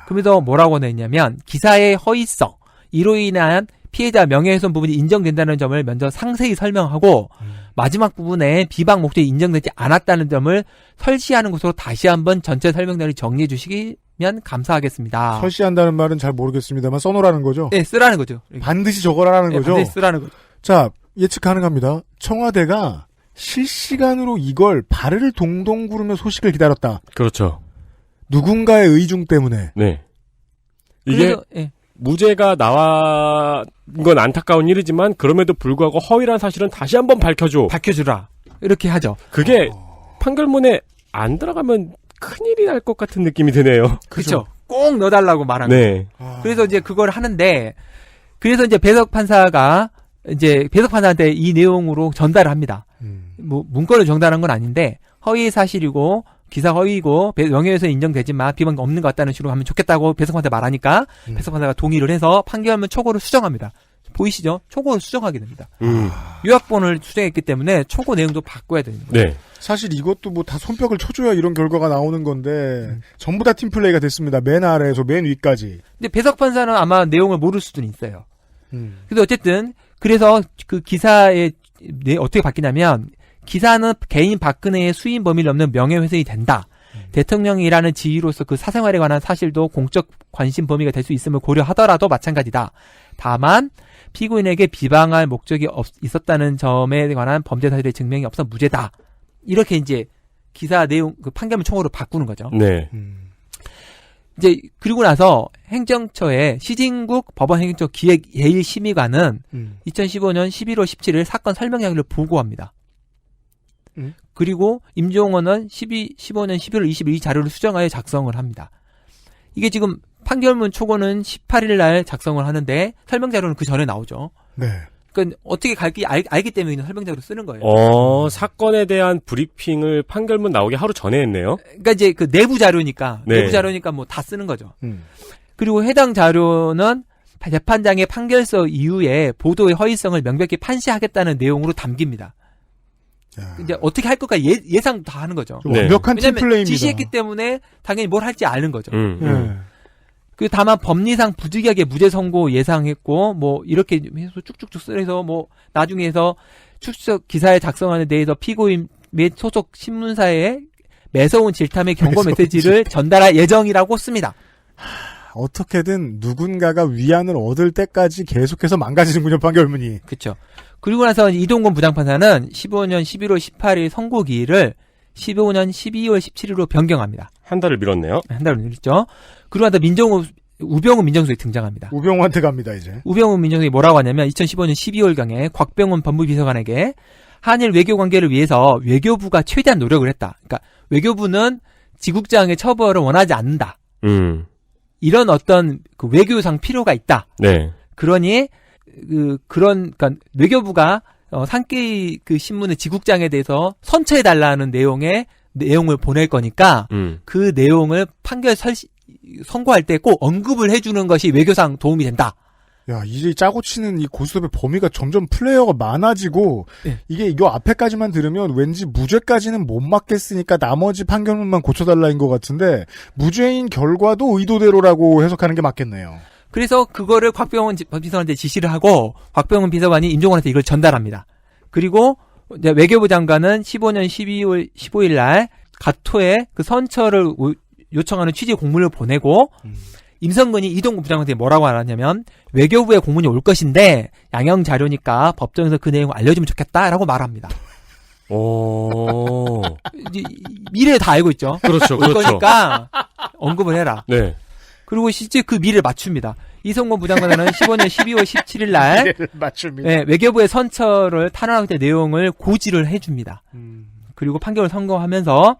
그러면서 뭐라고 냈냐면 기사의 허위성, 이로 인한 피해자 명예훼손 부분이 인정된다는 점을 먼저 상세히 설명하고 마지막 부분에 비방 목적이 인정되지 않았다는 점을 설시하는 것으로 다시 한번 전체 설명내용을 정리해 주시면 감사하겠습니다. 설시한다는 말은 잘 모르겠습니다만 써놓으라는 거죠? 네, 쓰라는 거죠. 반드시 적어라는 네, 거죠? 반드시 쓰라는 거죠. 자, 예측 가능합니다. 청와대가 실시간으로 이걸 발을 동동 구르며 소식을 기다렸다. 그렇죠. 누군가의 의중 때문에. 네. 이게 그래서, 예. 무죄가 나온 건 안타까운 일이지만 그럼에도 불구하고 허위란 사실은 다시 한번 밝혀주라. 이렇게 하죠. 그게 판결문에 안 들어가면 큰일이 날 것 같은 느낌이 드네요. 그렇죠. 꼭 넣어달라고 말하는 네. 그래서 이제 그걸 하는데, 그래서 이제 배석 판사가 이제 배석 판사한테 이 내용으로 전달을 합니다. 뭐 문건을 전달한 건 아닌데 허위 사실이고 기사 허위고 명예훼손 인정되지만 비방 없는 것 같다는 식으로 하면 좋겠다고 배석 판사한테 말하니까 배석 판사가 동의를 해서 판결문 초고를 수정합니다. 보이시죠? 초고를 수정하게 됩니다. 요약본을 수정했기 때문에 초고 내용도 바꿔야 되는 거예요. 네. 사실 이것도 뭐 다 손뼉을 쳐줘야 이런 결과가 나오는 건데 전부 다 팀플레이가 됐습니다. 맨 아래에서 맨 위까지. 근데 배석 판사는 아마 내용을 모를 수도 있어요. 근데 어쨌든 그래서 그 기사에 어떻게 바뀌냐면 기사는 개인 박근혜의 수임 범위를 넘는 명예훼손이 된다. 대통령이라는 지위로서 그 사생활에 관한 사실도 공적 관심 범위가 될 수 있음을 고려하더라도 마찬가지다. 다만 피고인에게 비방할 목적이 있었다는 점에 관한 범죄 사실의 증명이 없어 무죄다. 이렇게 이제 기사 내용 그 판결문 총으로 바꾸는 거죠. 네. 이제 그리고 나서 행정처의 시진국 법원행정처 기획예일심의관은 2015년 11월 17일 사건 설명약을 보고합니다. 그리고 임종원은 15년 11월 22일 자료를 수정하여 작성을 합니다. 이게 지금 판결문 초고는 18일 날 작성을 하는데 설명자료는 그 전에 나오죠. 네. 그러니까 어떻게 갈지 알기 때문에 설명자료를 쓰는 거예요. 사건에 대한 브리핑을 판결문 나오기 하루 전에 했네요. 그러니까 이제 그 내부 자료니까 네. 내부 자료니까 뭐 다 쓰는 거죠. 그리고 해당 자료는 재판장의 판결서 이후에 보도의 허위성을 명백히 판시하겠다는 내용으로 담깁니다. 이제 어떻게 할 것까 예상 다 하는 거죠. 네. 완벽한 왜냐면 팀플레이입니다. 지시했기 때문에 당연히 뭘 할지 아는 거죠. 네. 그 다만 법리상 부득이하게 무죄 선고 예상했고 뭐 이렇게 해서 쭉쭉쭉 쓰래서 뭐 나중에 해서 출석 기사에 작성하는 데에서 피고인 및 소속 신문사에 매서운 질탐의 경고 메시지를 전달할 예정이라고 씁니다. 어떻게든 누군가가 위안을 얻을 때까지 계속해서 망가지는군요, 판결문이. 그렇죠. 그리고 나서 이동건 부장판사는 15년 11월 18일 선고기일을 15년 12월 17일로 변경합니다. 한 달을 미뤘네요. 한 달을 미뤘죠. 그리고 나서 우병우 민정수석이 등장합니다. 우병우한테 갑니다, 이제. 우병우 민정수석이 뭐라고 하냐면 2015년 12월경에 곽병훈 법무비서관에게 한일 외교관계를 위해서 외교부가 최대한 노력을 했다. 그러니까 외교부는 지국장의 처벌을 원하지 않는다. 이런 어떤 그 외교상 필요가 있다. 네. 그러니 그러니까 외교부가 산케이 그 신문의 지국장에 대해서 선처해 달라는 내용을 보낼 거니까 그 내용을 판결 선고할 때 꼭 언급을 해주는 것이 외교상 도움이 된다. 야, 이제 짜고 치는 이 고스톱의 범위가 점점 플레이어가 많아지고, 네. 이게 요 앞에까지만 들으면 왠지 무죄까지는 못 맞겠으니까 나머지 판결문만 고쳐달라인 것 같은데, 무죄인 결과도 의도대로라고 해석하는 게 맞겠네요. 그래서 그거를 곽병훈 비서관한테 지시를 하고, 곽병훈 비서관이 임종원한테 이걸 전달합니다. 그리고 이제 외교부 장관은 15년 12월 15일 날 가토에 그 선처를 요청하는 취재 공문을 보내고, 임성근이 이동국 부장한테 뭐라고 하냐면 외교부에 공문이 올 것인데 양형 자료니까 법정에서 그 내용을 알려주면 좋겠다라고 말합니다. 미래를 다 알고 있죠. 그렇죠. 올 거니까 언급을 해라. 네. 그리고 실제 그 미래를 맞춥니다. 이성건 부장관은 15년 12월 17일 날 맞춥니다. 네, 외교부의 선처를 탄원하기 때 내용을 고지를 해줍니다. 그리고 판결을 선고하면서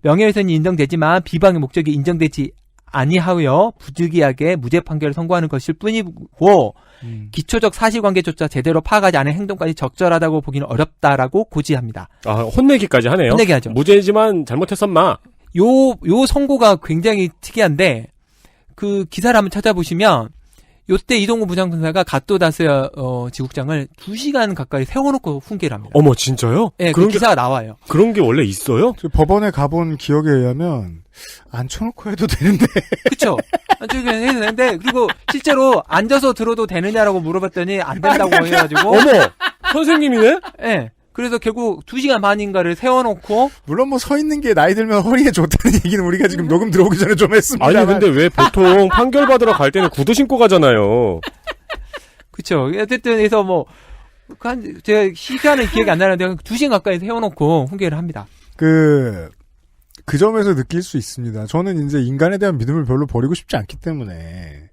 명예훼손이 인정되지만 비방의 목적이 인정되지 아니하여 부득이하게 무죄 판결을 선고하는 것일 뿐이고 기초적 사실관계조차 제대로 파악하지 않은 행동까지 적절하다고 보기는 어렵다라고 고지합니다. 아, 혼내기까지 하네요. 혼내기 하죠. 무죄지만 잘못했었마. 요 선고가 굉장히 특이한데, 그 기사를 한번 찾아보시면, 요때 이동근 부장판사가 갓도 다스야 지국장을 2시간 가까이 세워놓고 훈계를 합니다. 어머, 진짜요? 네, 그런 그 기사가 나와요. 그런 게 원래 있어요? 법원에 가본 기억에 의하면 앉혀놓고 해도 되는데. 그쵸? 앉혀놓고 해도 되는데, 그리고 실제로 앉아서 들어도 되느냐라고 물어봤더니 안 된다고 해가지고. 어머! 선생님이네? 네. 그래서 결국 2시간 반인가를 세워놓고. 물론 뭐 서 있는 게 나이 들면 허리에 좋다는 얘기는 우리가 지금 녹음 들어오기 전에 좀 했습니다. 아니, 근데 왜 보통 판결 받으러 갈 때는 구두 신고 가잖아요. 그쵸. 어쨌든, 그래서 뭐, 제가 시간은 기억이 안 나는데, 2시간 가까이 세워놓고 훈계를 합니다. 그 점에서 느낄 수 있습니다. 저는 이제 인간에 대한 믿음을 별로 버리고 싶지 않기 때문에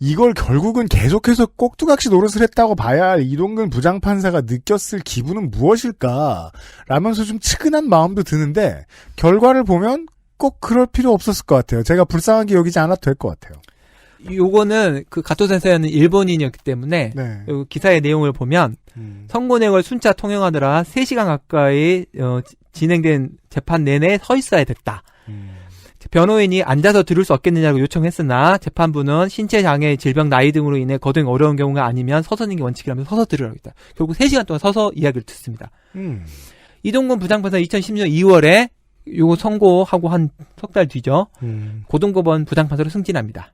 이걸 결국은 계속해서 꼭두각시 노릇을 했다고 봐야 할 이동근 부장판사가 느꼈을 기분은 무엇일까 라면서 좀 측은한 마음도 드는데 결과를 보면 꼭 그럴 필요 없었을 것 같아요. 제가 불쌍하게 여기지 않아도 될 것 같아요. 요거는 그 가토 센세는 일본인이었기 때문에 네. 기사의 내용을 보면 선고 내용을 순차 통역하느라 3시간 가까이 진행된 재판 내내 서 있어야 됐다. 변호인이 앉아서 들을 수 없겠느냐고 요청했으나 재판부는 신체 장애, 질병, 나이 등으로 인해 거동 어려운 경우가 아니면 서서 있는 게 원칙이라면서 서서 들으라고 했다. 결국 3시간 동안 서서 이야기를 듣습니다. 이동근 부장판사 2010년 2월에 요거 선고하고 한 석 달 뒤죠. 고등법원 부장판사로 승진합니다.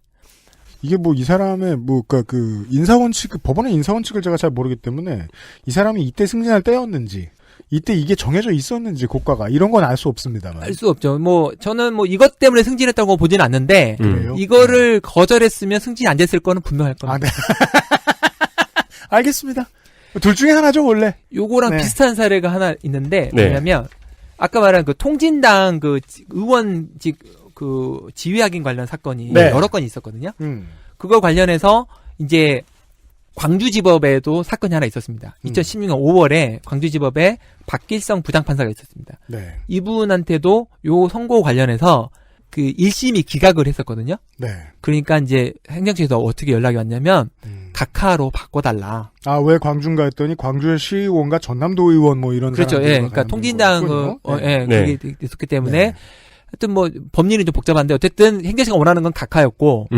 이게 뭐 이 사람의 뭐 그러니까 그 인사원칙 법원의 인사원칙을 제가 잘 모르기 때문에 이 사람이 이때 승진할 때였는지 이때 이게 정해져 있었는지 고가가 이런 건 알 수 없습니다만. 알 수 없죠. 뭐 저는 뭐 이것 때문에 승진했다고 보지는 않는데 이거를 거절했으면 승진이 안 됐을 거는 분명할 겁니다. 아, 네. 알겠습니다. 둘 중에 하나죠 원래. 요거랑 네. 비슷한 사례가 하나 있는데 네. 뭐냐면 아까 말한 그 통진당 그 의원직 그 지휘학인 관련 사건이 네. 여러 건이 있었거든요. 그거 관련해서 이제 광주지법에도 사건이 하나 있었습니다. 2016년 5월에 광주지법에 박길성 부장판사가 있었습니다. 네. 이분한테도 요 선고 관련해서 그 1심이 기각을 했었거든요. 네. 그러니까 이제 행정처에서 어떻게 연락이 왔냐면 각하로 바꿔달라. 아, 왜 광주인가 했더니 광주의 시의원과 전남도 의원 뭐 이런 그렇죠. 예. 그러니까 통진당 그게 있었기 때문에 네. 하여튼 뭐 법리는 좀 복잡한데 어쨌든 행정처가 원하는 건 각하였고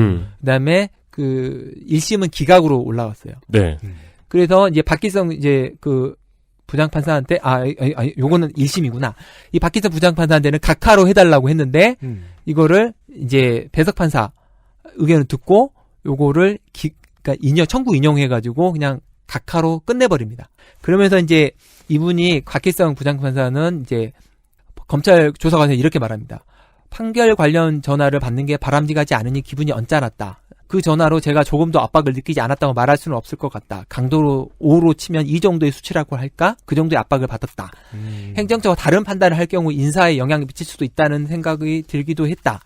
그다음에 그 1심은 기각으로 올라왔어요. 네. 그래서 이제 박기성 이제 그 부장판사한테 요거는 1심이구나. 이 박기성 부장판사한테는 각하로 해달라고 했는데 이거를 이제 배석판사 의견을 듣고 요거를 그러니까 청구 인용해가지고 그냥 각하로 끝내버립니다. 그러면서 이제 이분이 박기성 부장판사는 이제 검찰 조사관에 이렇게 말합니다. 판결 관련 전화를 받는 게 바람직하지 않으니 기분이 언짢았다. 그 전화로 제가 조금 더 압박을 느끼지 않았다고 말할 수는 없을 것 같다. 강도로 5로 치면 이 정도의 수치라고 할까? 그 정도의 압박을 받았다. 행정처가 다른 판단을 할 경우 인사에 영향을 미칠 수도 있다는 생각이 들기도 했다.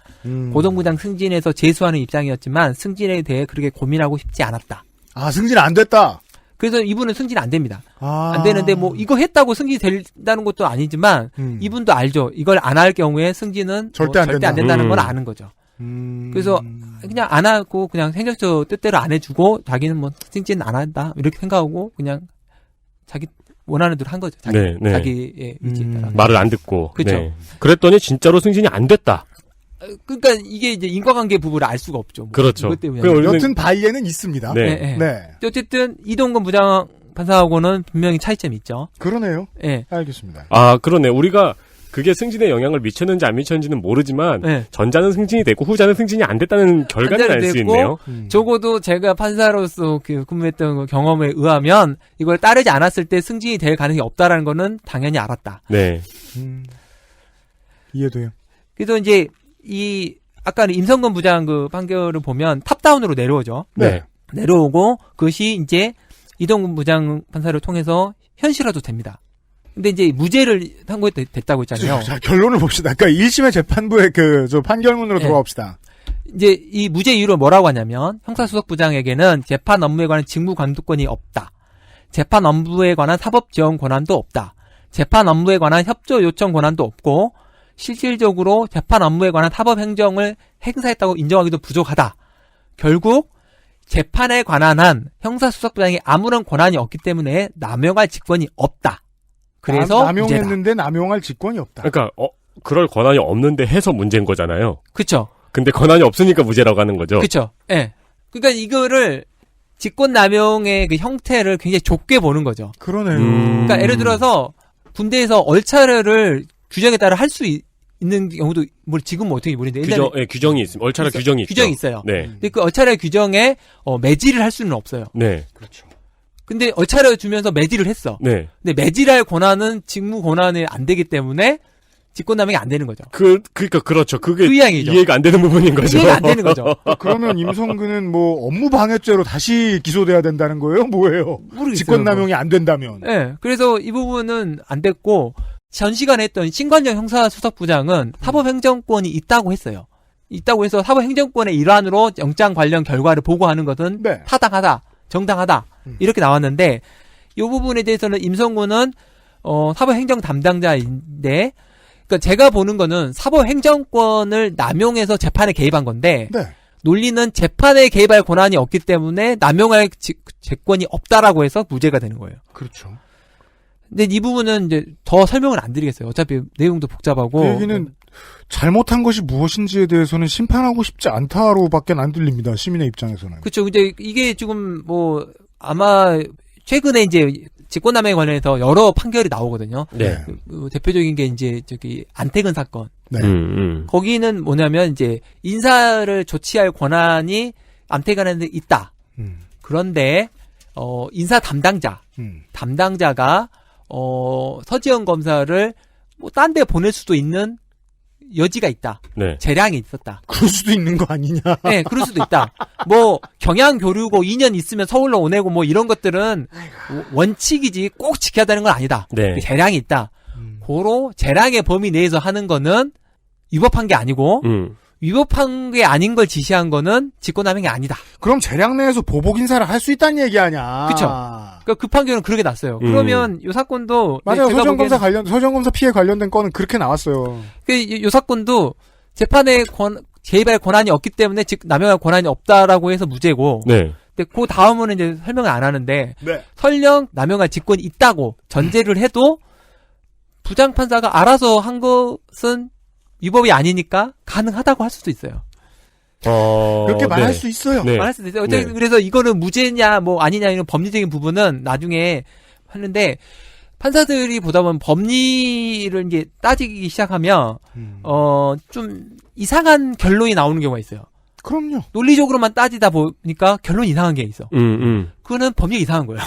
고등부장 승진에서 재수하는 입장이었지만 승진에 대해 그렇게 고민하고 싶지 않았다. 아, 승진 안 됐다. 그래서 이분은 승진 안 됩니다. 안 되는데 뭐 이거 했다고 승진이 된다는 것도 아니지만 이분도 알죠. 이걸 안 할 경우에 승진은 절대 안 된다는 걸 아는 거죠. 그래서 그냥 안 하고 그냥 행정처 뜻대로 안 해주고 자기는 뭐 승진 안 한다 이렇게 생각하고 그냥 자기 원하는 대로 한 거죠. 자기의 의지에 따라. 말을 안 듣고. 그렇죠. 네. 그랬더니 진짜로 승진이 안 됐다. 그러니까 이게 이제 인과관계 부분을 알 수가 없죠. 뭐. 그렇죠. 그것 때문에. 여튼 바이에는 있습니다. 네. 네. 어쨌든 이동근 부장판사하고는 분명히 차이점이 있죠. 그러네요. 네. 알겠습니다. 아, 그러네. 우리가 그게 승진에 영향을 미쳤는지 안 미쳤는지는 모르지만 전자는 승진이 됐고 후자는 승진이 안 됐다는 결과는 알 수 있네요. 적어도 제가 판사로서 근무했던 그 경험에 의하면 이걸 따르지 않았을 때 승진이 될 가능성이 없다라는 거는 당연히 알았다. 네. 이해돼요. 그래서 이제 아까 임성근 부장 그 판결을 보면 탑다운으로 내려오죠. 네. 내려오고 그것이 이제 이동근 부장 판사를 통해서 현실화도 됩니다. 근데 이제 무죄를 선고됐다고 했잖아요. 자, 결론을 봅시다. 그러니까 1심의 재판부의 판결문으로 돌아가 봅시다. 이제 이 무죄 이유를 뭐라고 하냐면 형사수석부장에게는 재판 업무에 관한 직무 감독권이 없다. 재판 업무에 관한 사법 지원 권한도 없다. 재판 업무에 관한 협조 요청 권한도 없고 실질적으로 재판 업무에 관한 사법 행정을 행사했다고 인정하기도 부족하다. 결국 재판에 관한 한 형사수석부장이 아무런 권한이 없기 때문에 남용할 직권이 없다. 그래서 남용했는데 남용할 직권이 없다. 그러니까 그럴 권한이 없는데 해서 문제인 거잖아요. 그쵸. 근데 권한이 없으니까 무죄라고 하는 거죠. 그쵸. 예. 그러니까 이거를 직권남용의 그 형태를 굉장히 좁게 보는 거죠. 그러네요. 그러니까 예를 들어서 군대에서 얼차려를 규정에 따라 할 수 있는 경우도 뭐 지금 뭐 어떻게 모르는데 규정이 있습니다. 얼차려 규정이 있죠. 규정이 있어요. 네. 근데 그 얼차려 규정에 매질을 할 수는 없어요. 네. 그렇죠. 근데 얼차려 주면서 매질을 했어. 네. 근데 매질할 권한은 직무 권한이 안 되기 때문에 직권남용이 안 되는 거죠. 그러니까 그렇죠. 그게 그 이야기죠. 이해가 안 되는 부분인 거죠. 이해가 안 되는 거죠. 그러면 임성근은 뭐 업무 방해죄로 다시 기소돼야 된다는 거예요? 뭐예요? 모르겠어요. 직권남용이 안 된다면. 네, 그래서 이 부분은 안 됐고 전 시간에 했던 신관영 형사수석부장은 사법행정권이 있다고 했어요. 있다고 해서 사법행정권의 일환으로 영장 관련 결과를 보고하는 것은 네. 타당하다, 정당하다 이렇게 나왔는데 이 부분에 대해서는 임성근은 사법행정 담당자인데 그러니까 제가 보는 거는 사법행정권을 남용해서 재판에 개입한 건데 네. 논리는 재판에 개입할 권한이 없기 때문에 남용할 재권이 없다라고 해서 무죄가 되는 거예요. 그렇죠. 근데 이 부분은 이제 더 설명을 안 드리겠어요. 어차피 내용도 복잡하고. 그 얘기는 잘못한 것이 무엇인지에 대해서는 심판하고 싶지 않다로밖에 안 들립니다. 시민의 입장에서는. 그렇죠. 근데 이게 지금 뭐 아마 최근에 이제 직권남용에 관련해서 여러 판결이 나오거든요. 네. 대표적인 게 이제 저기 안태근 사건. 네. 거기는 뭐냐면 이제 인사를 조치할 권한이 안태근한테 있다. 그런데 인사 담당자가 서지현 검사를 뭐 딴 데 보낼 수도 있는 여지가 있다. 네. 재량이 있었다. 그럴 수도 있는 거 아니냐. 네, 그럴 수도 있다. 뭐 경양 교류고 2년 있으면 서울로 오내고 뭐 이런 것들은 원칙이지 꼭 지켜야 되는 건 아니다. 네. 재량이 있다. 고로 재량의 범위 내에서 하는 거는 위법한 게 아니고 위법한 게 아닌 걸 지시한 거는 직권남용이 아니다. 그럼 재량 내에서 보복 인사를 할 수 있다는 얘기 아니야. 그쵸. 그러니까 그 판결은 그렇게 났어요. 그러면 이 사건도 맞아요. 제가 서지현 검사 피해 관련된 건은 그렇게 나왔어요. 이 사건도 재판에 개입할 권한이 없기 때문에 남용할 권한이 없다라고 해서 무죄고. 네. 근데 그 다음은 이제 설명을 안 하는데 네. 설령 남용할 직권이 있다고 전제를 해도 부장판사가 알아서 한 것은 위법이 아니니까 가능하다고 할 수도 있어요. 그렇게 말할 네. 수 있어요. 네. 말할 수도 있어요. 네. 그래서 이거는 무죄냐 뭐 아니냐 이런 법리적인 부분은 나중에 하는데 판사들이 보다 보면 법리를 이제 따지기 시작하면 좀 이상한 결론이 나오는 경우가 있어요. 그럼요. 논리적으로만 따지다 보니까 결론이 이상한 게 있어. 그거는 법리가 이상한 거예요.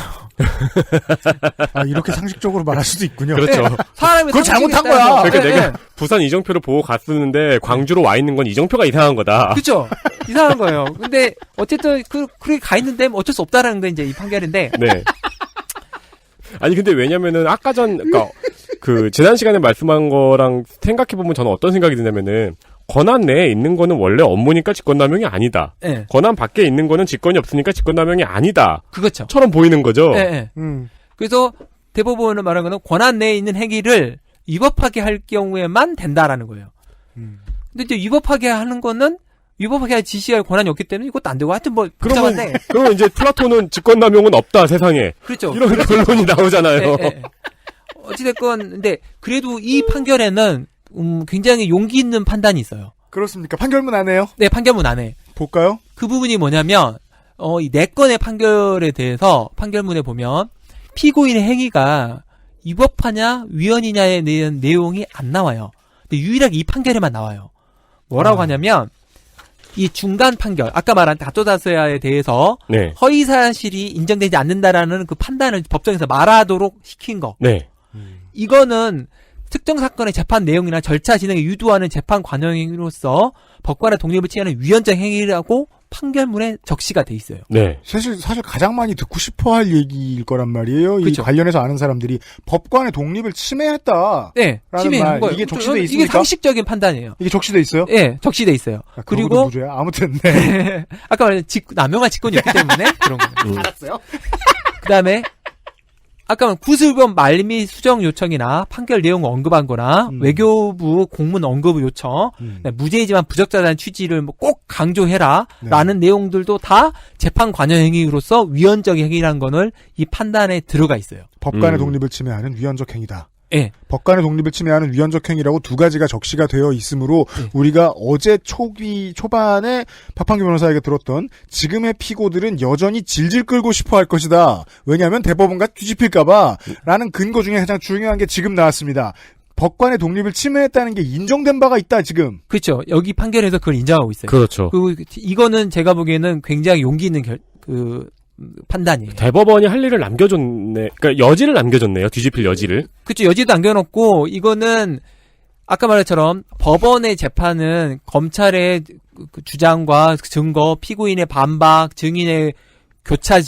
이렇게 상식적으로 말할 수도 있군요. 그렇죠. 네. 사람이 그건 잘못한 거야. 그러니까 네, 내가 네. 부산 이정표를 보고 갔었는데 광주로 와 있는 건 이정표가 이상한 거다. 그렇죠. 이상한 거예요. 근데 어쨌든 그렇게 가 있는데 어쩔 수 없다라는 게 이제 이 판결인데. 네. 아니 근데 왜냐면은 아까 그러니까 그 지난 시간에 말씀한 거랑 생각해 보면 저는 어떤 생각이 드냐면은 권한 내에 있는 거는 원래 업무니까 직권남용이 아니다. 네. 권한 밖에 있는 거는 직권이 없으니까 직권남용이 아니다. 그렇죠. 처럼 보이는 거죠. 네, 네. 그래서 대법원은 말하는 거는 권한 내에 있는 행위를 위법하게 할 경우에만 된다라는 거예요. 근데 이제 위법하게 하는 거는 위법하게 지시할 권한이 없기 때문에 이것도 안 되고 하여튼 뭐 복잡한데. 그러면 이제 플라톤은 직권남용은 없다 세상에. 그렇죠. 이런 결론이 나오잖아요. 네, 네. 어찌됐건 근데 그래도 이 판결에는 굉장히 용기 있는 판단이 있어요. 그렇습니까? 판결문 안에요? 네, 판결문 안에. 볼까요? 그 부분이 뭐냐면 이 4건의 판결에 대해서 판결문에 보면 피고인의 행위가 위법하냐 위헌이냐에 대한 내용이 안 나와요. 근데 유일하게 이 판결에만 나와요. 뭐라고 하냐면 이 중간 판결, 아까 말한 다토다스야에 대해서 네. 허위 사실이 인정되지 않는다라는 그 판단을 법정에서 말하도록 시킨 거. 네. 이거는 특정 사건의 재판 내용이나 절차 진행에 유도하는 재판 관행으로서 법관의 독립을 침해하는 위헌적 행위라고 판결문에 적시가 돼 있어요. 네. 사실 가장 많이 듣고 싶어 할 얘기일 거란 말이에요. 그쵸. 이 관련해서 아는 사람들이 법관의 독립을 침해했다. 네, 라는 침해한 말. 거예요. 이게 적시돼 있습니까? 이게 상식적인 판단이에요. 이게 적시돼 있어요? 네, 적시돼 있어요. 그리고 무죄야. 아무튼 네. 아까 말한 남용한 직권이 없기 때문에 그런 거예요. 알았어요. 그다음에 아까 말한 구술범 말미 수정 요청이나 판결 내용을 언급한 거나 외교부 공문 언급 요청, 무죄이지만 부적절한 취지를 뭐 꼭 강조해라 라는 내용들도 다 재판 관여 행위로서 위헌적 행위라는 거는 이 판단에 들어가 있어요. 법관의 독립을 침해하는 위헌적 행위다. 예. 법관의 독립을 침해하는 위헌적 행위라고 두 가지가 적시가 되어 있으므로 우리가 어제 초반에 박판규 변호사에게 들었던 지금의 피고들은 여전히 질질 끌고 싶어 할 것이다. 왜냐하면 대법원과 뒤집힐까봐 라는 근거 중에 가장 중요한 게 지금 나왔습니다. 법관의 독립을 침해했다는 게 인정된 바가 있다, 지금. 그렇죠. 여기 판결에서 그걸 인정하고 있어요. 그렇죠. 그리고 이거는 제가 보기에는 굉장히 용기 있는 판단이에요. 대법원이 할 일을 남겨줬네. 그러니까 여지를 남겨줬네요. 뒤집힐 여지를. 그렇죠. 여지도 남겨놓고 이거는 아까 말했처럼 법원의 재판은 검찰의 그 주장과 증거, 피고인의 반박, 증인의 교차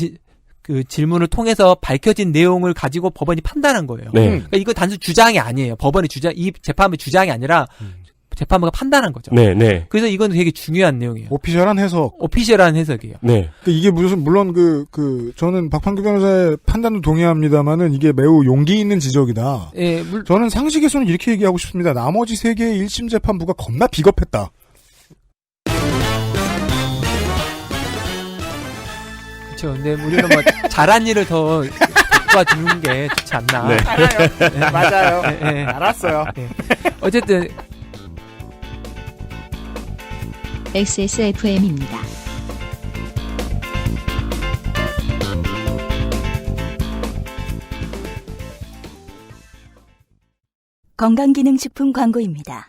질문을 통해서 밝혀진 내용을 가지고 법원이 판단한 거예요. 네. 그러니까 이거 단순 주장이 아니에요. 법원의 이 재판부의 주장이 아니라 재판부가 판단한 거죠. 네, 네. 그래서 이건 되게 중요한 내용이에요. 오피셜한 해석. 오피셜한 해석이에요. 네. 이게 물론 저는 박판규 변호사의 판단도 동의합니다만은 이게 매우 용기 있는 지적이다. 예, 저는 상식에서는 이렇게 얘기하고 싶습니다. 나머지 세 개의 1심 재판부가 겁나 비겁했다. 그렇죠. 근데 우리는 뭐 잘한 일을 더 도와주는 게 좋지 않나. 네. 알아요. 네. 맞아요. 네. 알았어요. 네. 어쨌든 XSFM입니다. 건강기능식품 광고입니다.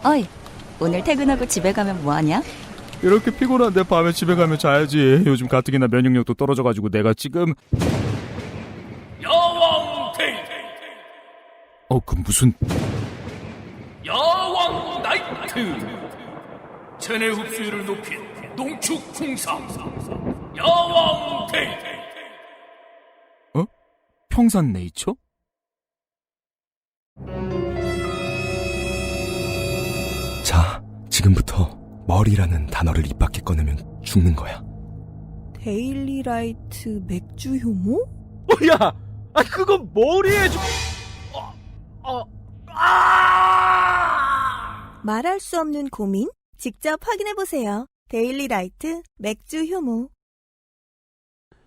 어이, 오늘 퇴근하고 집에 가면 뭐하냐? 이렇게 피곤한데 밤에 집에 가면 자야지. 요즘 가뜩이나 면역력도 떨어져가지고 내가 지금 야왕 데이. 그 무슨 야왕 나이트. 체내 흡수율을 높인 농축 풍상. 야왕 데이. 평산네이처? 자, 지금부터 머리라는 단어를 입 밖에 꺼내면 죽는 거야. 데일리라이트 맥주 효모? 야, 그건 머리에 좀. 말할 수 없는 고민? 직접 확인해보세요. 데일리라이트 맥주 효모.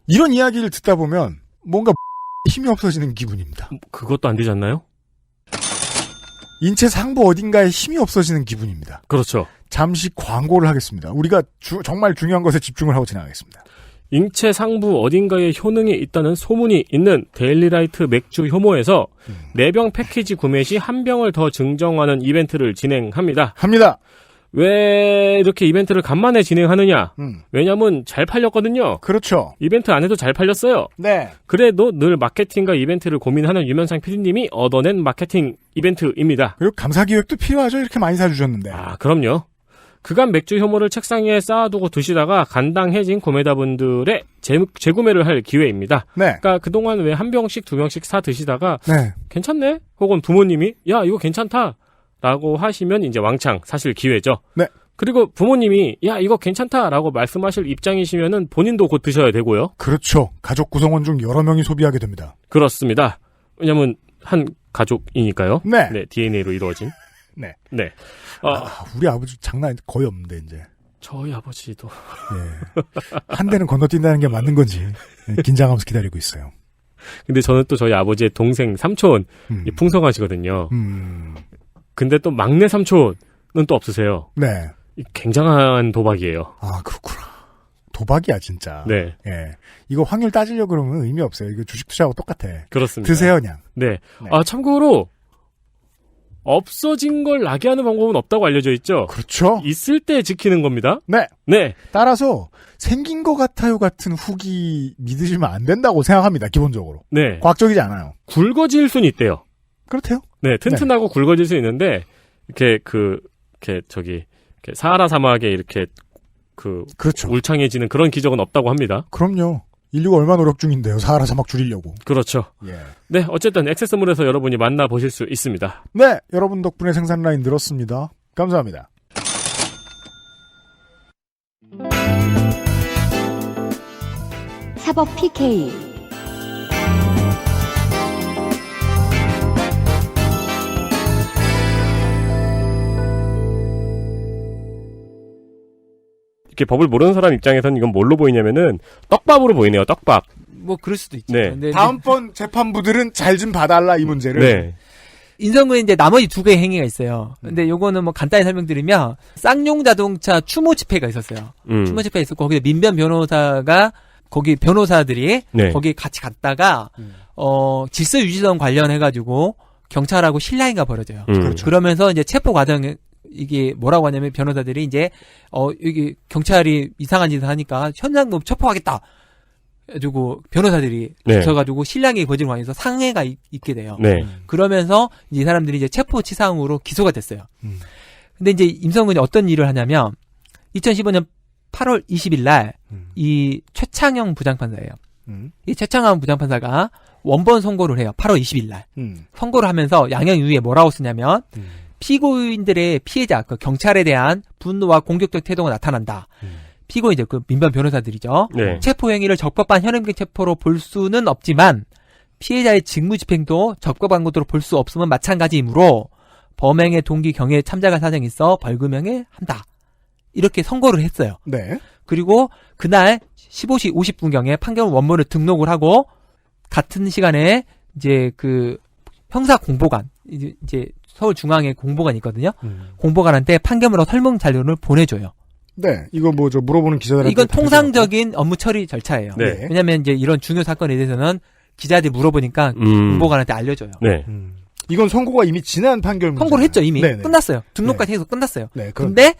이런 이야기를 듣다 보면 뭔가 힘이 없어지는 기분입니다. 그것도 안 되지 않나요? 인체 상부 어딘가에 힘이 없어지는 기분입니다. 그렇죠. 잠시 광고를 하겠습니다. 우리가 정말 중요한 것에 집중을 하고 진행하겠습니다. 인체 상부 어딘가에 효능이 있다는 소문이 있는 데일리라이트 맥주 효모에서 4병 패키지 구매 시 1병을 더 증정하는 이벤트를 진행합니다. 합니다. 왜 이렇게 이벤트를 간만에 진행하느냐? 왜냐면 잘 팔렸거든요. 그렇죠. 이벤트 안 해도 잘 팔렸어요. 네. 그래도 늘 마케팅과 이벤트를 고민하는 유면상 PD님이 얻어낸 마케팅 이벤트입니다. 그리고 감사기획도 필요하죠. 이렇게 많이 사주셨는데. 그럼요. 그간 맥주 효모를 책상 위에 쌓아두고 드시다가 간당해진 구매자분들의 재구매를 할 기회입니다. 네. 그러니까 그동안 왜 1병씩 2병씩 사 드시다가 네. 괜찮네? 혹은 부모님이 야 이거 괜찮다 라고 하시면 이제 왕창 사실 기회죠. 네. 그리고 부모님이 야 이거 괜찮다 라고 말씀하실 입장이시면은 본인도 곧 드셔야 되고요. 그렇죠. 가족 구성원 중 여러 명이 소비하게 됩니다. 그렇습니다. 왜냐면 한 가족이니까요. 네. 네, DNA로 이루어진. 네. 네. 우리 아버지 장난 거의 없는데 이제. 저희 아버지도. 예. 한 대는 건너뛴다는 게 맞는 건지 긴장하면서 기다리고 있어요. 근데 저는 또 저희 아버지의 동생 삼촌이 풍성하시거든요. 근데 또 막내 삼촌은 또 없으세요. 네. 굉장한 도박이에요. 그렇구나. 도박이야 진짜. 네. 예. 이거 확률 따지려고 그러면 의미 없어요. 이거 주식 투자하고 똑같아. 그렇습니다. 드세요 그냥. 네. 참고로 없어진 걸 나게 하는 방법은 없다고 알려져 있죠. 그렇죠. 있을 때 지키는 겁니다. 네. 네. 따라서 생긴 것 같아요 같은 후기 믿으시면 안 된다고 생각합니다. 기본적으로. 네. 과학적이지 않아요. 굵어질 수는 있대요. 그렇대요. 네, 튼튼하고 굵어질 수 있는데 이렇게 사하라 사막에 이렇게 그렇죠. 울창해지는 그런 기적은 없다고 합니다. 그럼요. 인류가 얼마나 노력 중인데요. 사하라 사막 줄이려고. 그렇죠. 예. 네, 어쨌든 액세스몰에서 여러분이 만나보실 수 있습니다. 네, 여러분 덕분에 생산 라인 늘었습니다. 감사합니다. 사법 PK 이렇게 법을 모르는 사람 입장에서는 이건 뭘로 보이냐면은 떡밥으로 보이네요. 떡밥. 뭐 그럴 수도 있죠. 네. 근데 다음번 재판부들은 잘 좀 봐달라 이 문제를. 네. 인성은 이제 나머지 두 개의 행위가 있어요. 근데 요거는 뭐 간단히 설명드리면 쌍용 자동차 추모 집회가 있었어요. 추모 집회가 있었고 거기에 민변 변호사가 거기 변호사들이 네. 거기 같이 갔다가 질서 유지선 관련해가지고 경찰하고 실랑이가 벌어져요. 그렇죠. 그러면서 이제 체포 과정에 이게 뭐라고 하냐면 변호사들이 이제 여기 경찰이 이상한 짓을 하니까 현장금 체포하겠다. 가지고 변호사들이 네. 붙여가지고 실랑이 거짓을 하면서 상해가 있게 돼요. 네. 그러면서 이제 이 사람들이 이제 체포치상으로 기소가 됐어요. 근데 이제 임성근이 어떤 일을 하냐면 2015년 8월 20일 날 이 최창영 부장판사예요. 이 최창영 부장판사가 원본 선고를 해요. 8월 20일 날. 선고를 하면서 양형 이유에 뭐라고 쓰냐면 피고인들의 피해자, 그 경찰에 대한 분노와 공격적 태도가 나타난다. 피고인들, 그 민변 변호사들이죠. 네. 체포 행위를 적법한 현행범 체포로 볼 수는 없지만 피해자의 직무집행도 적법한 것으로 볼 수 없음은 마찬가지이므로 범행의 동기 경위에 참작한 사정이 있어 벌금형에 한다. 이렇게 선고를 했어요. 네. 그리고 그날 15시 50분경에 판결 원문을 등록을 하고 같은 시간에 이제 그 형사 공보관, 이제 서울중앙에 공보관이 있거든요. 공보관한테 판결문과 설문 자료를 보내줘요. 네, 이거 뭐 저 물어보는 기자들한테 이건 통상적인 업무 처리 절차예요. 네. 왜냐하면 이제 이런 중요 사건에 대해서는 기자들이 물어보니까 공보관한테 알려줘요. 네. 이건 선고가 이미 지난 판결문. 선고를 했죠 이미. 네네. 끝났어요. 등록까지 해서 끝났어요. 네, 근데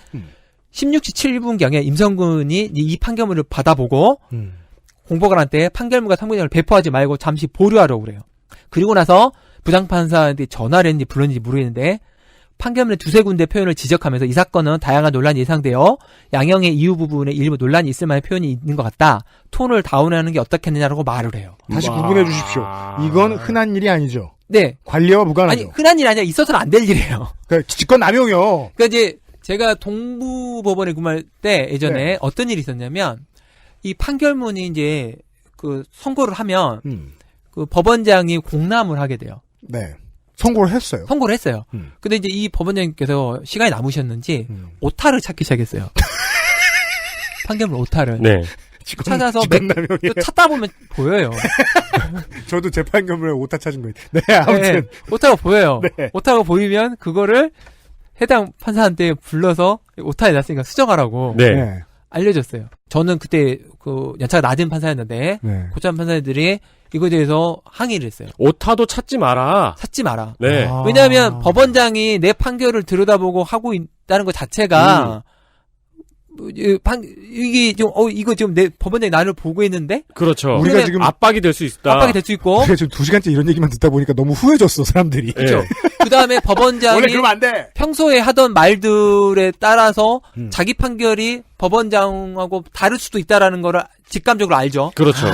16시 7분경에 임성근이 이 판결문을 받아보고 공보관한테 판결문과 선고장을 배포하지 말고 잠시 보류하라고 그래요. 그리고 나서 부장판사한테 전화를 했는지 불렀는지 모르겠는데 판결문의 두세 군데 표현을 지적하면서 이 사건은 다양한 논란이 예상되어 양형의 이유 부분에 일부 논란이 있을 만한 표현이 있는 것 같다. 톤을 다운하는 게 어떻겠느냐라고 말을 해요. 다시 구분해 주십시오. 이건 흔한 일이 아니죠. 네. 관리와 무관하죠. 아니 흔한 일이 아니라 있어서는 안 될 일이에요. 그러니까 직권 남용이요. 그러니까 이제 제가 동부법원에 근무할 때 예전에 어떤 일이 있었냐면 이 판결문이 이제 그 선고를 하면 그 법원장이 공람을 하게 돼요. 네. 선고를 했어요. 선고를 했어요. 근데 이제 이 법원장님께서 시간이 남으셨는지 오타를 찾기 시작했어요. 판결문 오타를. 네. 찾아서 또 찾다 보면 보여요. 저도 제 판결문에 오타 찾은 거예요. 네, 아무튼 네, 오타가 보여요. 네. 오타가 보이면 그거를 해당 판사한테 불러서 오타에 났으니까 수정하라고 네. 알려줬어요. 저는 그때 그 연차가 낮은 판사였는데 고참 판사들이 이거에 대해서 항의를 했어요. 오타도 찾지 마라. 찾지 마라. 네. 왜냐하면 법원장이 내 판결을 들여다보고 하고 있다는 것 자체가 이게 좀 이거 지금 내 법원장이 나를 보고 있는데 그렇죠. 우리가 지금 압박이 될 수 있다. 압박이 될 수 있고. 우리가 지금 2시간째 이런 얘기만 듣다 보니까 너무 후회졌어 사람들이. 그렇죠. 그다음에 법원장이 원래 그러면 안 돼. 평소에 하던 말들에 따라서 자기 판결이 법원장하고 다를 수도 있다라는 거를 직감적으로 알죠. 그렇죠.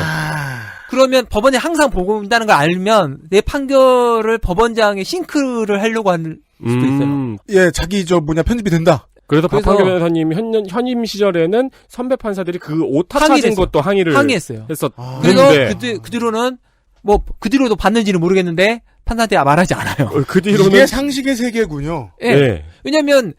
그러면 법원이 항상 보고 있다는 걸 알면 내 판결을 법원장에 싱크를 하려고 할 수도 있어요. 예, 자기 편집이 된다. 그래서 박판규 변호사님 현임 시절에는 선배 판사들이 그 오타 찾은 것도 항의했어요. 그래서 그 뒤로는 뭐 그 뒤로도 봤는지는 모르겠는데 판사한테 말하지 않아요. 그 뒤로는 이게 상식의 세계군요. 예. 네. 왜냐면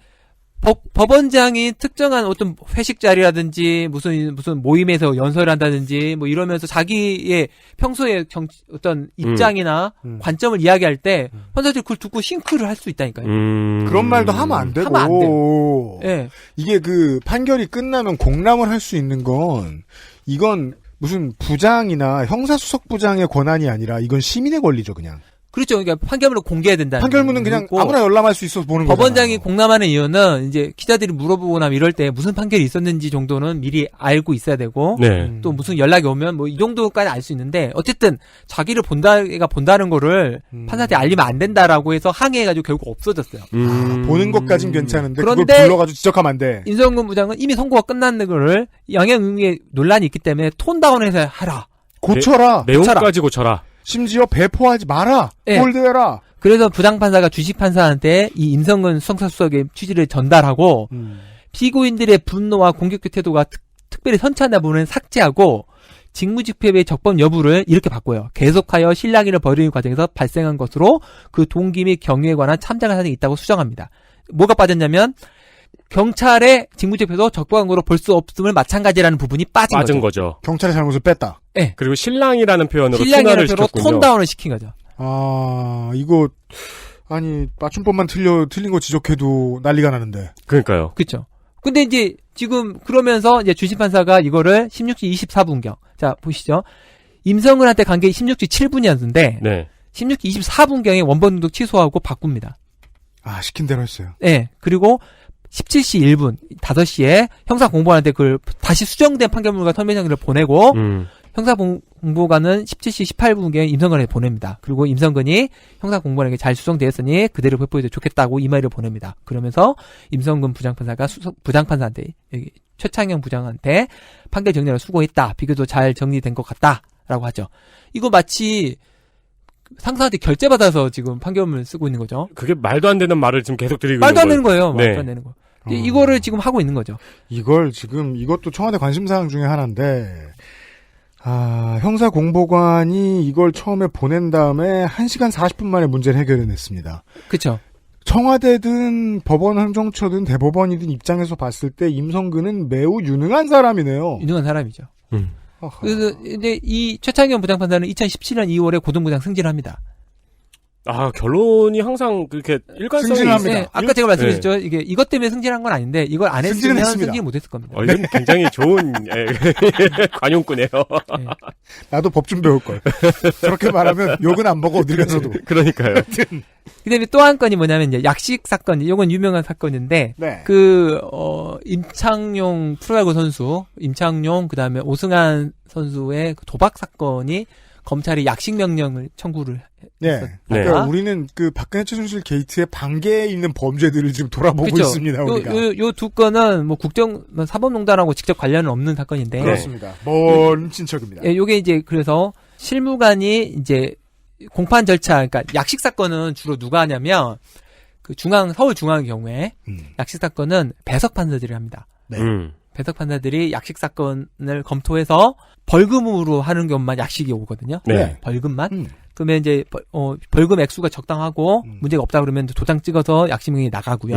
법원장이 특정한 어떤 회식 자리라든지 무슨 모임에서 연설을 한다든지 뭐 이러면서 자기의 평소에 어떤 입장이나 관점을 이야기할 때 판사들이 그걸 듣고 싱크를 할 수 있다니까요. 그런 말도 하면 안 되고. 하면 안 돼요. 네. 이게 그 판결이 끝나면 공람을 할 수 있는 건 이건 무슨 부장이나 형사수석부장의 권한이 아니라 이건 시민의 권리죠, 그냥. 그렇죠. 그러니까 판결문을 공개해야 된다는 판결문은 그냥 아무나 열람할 수 있어서 보는 거잖아요. 법원장이 공람하는 이유는 이제 기자들이 물어보고 나면 이럴 때 무슨 판결이 있었는지 정도는 미리 알고 있어야 되고 또 무슨 연락이 오면 뭐 이 정도까지 알 수 있는데 어쨌든 자기를 본다는 거를 판사한테 알리면 안 된다라고 해서 항의해가지고 결국 없어졌어요. 보는 것까진 괜찮은데 그런데 그걸 불러가지고 지적하면 안 돼. 인성근 부장은 이미 선고가 끝난 거를 양형의 논란이 있기 때문에 톤 다운해서 하라. 고쳐라. 내용까지 고쳐라. 심지어 배포하지 마라. 네. 홀드해라. 그래서 부장판사가 주식판사한테 이 임성근 수석의 취지를 전달하고 피고인들의 분노와 공격적 태도가 특별히 선차한 부분은 삭제하고 직무집행의 적법 여부를 이렇게 바꿔요. 계속하여 실랑이를 벌이는 과정에서 발생한 것으로 그 동기 및 경위에 관한 참작한 사정이 있다고 수정합니다. 뭐가 빠졌냐면 경찰의 직무집에서 적부항으로 볼 수 없음을 마찬가지라는 부분이 빠진 거죠. 경찰의 잘못을 뺐다. 네. 그리고 신랑이라는 표현으로 신랑이라는 표현으로 톤다운을 시킨 거죠. 이거 아니 맞춤법만 틀린 거 지적해도 난리가 나는데. 그러니까요. 그렇죠. 근데 이제 지금 그러면서 이제 주심 판사가 이거를 16시 24분경. 자, 보시죠. 임성근한테 간 게 16시 7분이었는데 네. 16시 24분경에 원본 등록 취소하고 바꿉니다. 시킨 대로 했어요. 네. 그리고 17시 1분, 5시에 형사공보관한테 그걸 다시 수정된 판결문과 설명서를 보내고 형사공보관은 17시 18분경에 임성근에게 보냅니다. 그리고 임성근이 형사공보관에게 잘 수정되었으니 그대로 회포해도 좋겠다고 이메일을 보냅니다. 그러면서 임성근 부장판사가 부장판사한테 여기 최창영 부장한테 판결 정리를 수고했다. 비교도 잘 정리된 것 같다라고 하죠. 이거 마치 상사한테 결제받아서 지금 판결문을 쓰고 있는 거죠. 그게 말도 안 되는 말을 지금 계속 드리고 말도 안 있는 되는 거예요. 네. 말도 안 되는 거. 이거를 지금 하고 있는 거죠. 이걸 지금 이것도 청와대 관심사항 중에 하나인데 형사공보관이 이걸 처음에 보낸 다음에 1시간 40분 만에 문제를 해결해냈습니다. 그렇죠. 청와대든 법원 행정처든 대법원이든 입장에서 봤을 때 임성근은 매우 유능한 사람이네요. 유능한 사람이죠. 그래서 이제 이 최창현 부장판사는 2017년 2월에 고등부장 승진합니다. 결론이 항상 그렇게 일관성이 승진합니다. 네, 아까 제가 말씀드렸죠. 이게 이것 때문에 승진한 건 아닌데 이걸 안 했으면 승진을 못했을 겁니다. 이건 굉장히 좋은 관용구네요. 네. 나도 법 좀 배울 걸. 저렇게 말하면 욕은 안 먹어 어디 가서도. 그러니까요. 그다음에 또 한 건이 뭐냐면 이제 약식 사건. 이건 유명한 사건인데 네. 임창용 프로야구 선수, 임창용 그다음에 오승환 선수의 도박 사건이 검찰이 약식 명령을 청구를 했었어요. 그러니까 우리는 그 박근혜 최순실 게이트의 반개에 있는 범죄들을 지금 돌아보고 그렇죠. 있습니다. 우리가. 요 두 건은 뭐 사법농단하고 직접 관련은 없는 사건인데. 그렇습니다. 먼 친척입니다. 예, 요게 이제 그래서 실무관이 이제 공판 절차, 그러니까 약식 사건은 주로 누가 하냐면 그 서울 중앙의 경우에 약식 사건은 배석 판사들이 합니다. 네. 배석 판사들이 약식 사건을 검토해서 벌금으로 하는 경우만 약식이 오거든요. 네. 벌금만. 그러면 이제 벌금 액수가 적당하고 문제가 없다 그러면 도장 찍어서 약식명이 나가고요.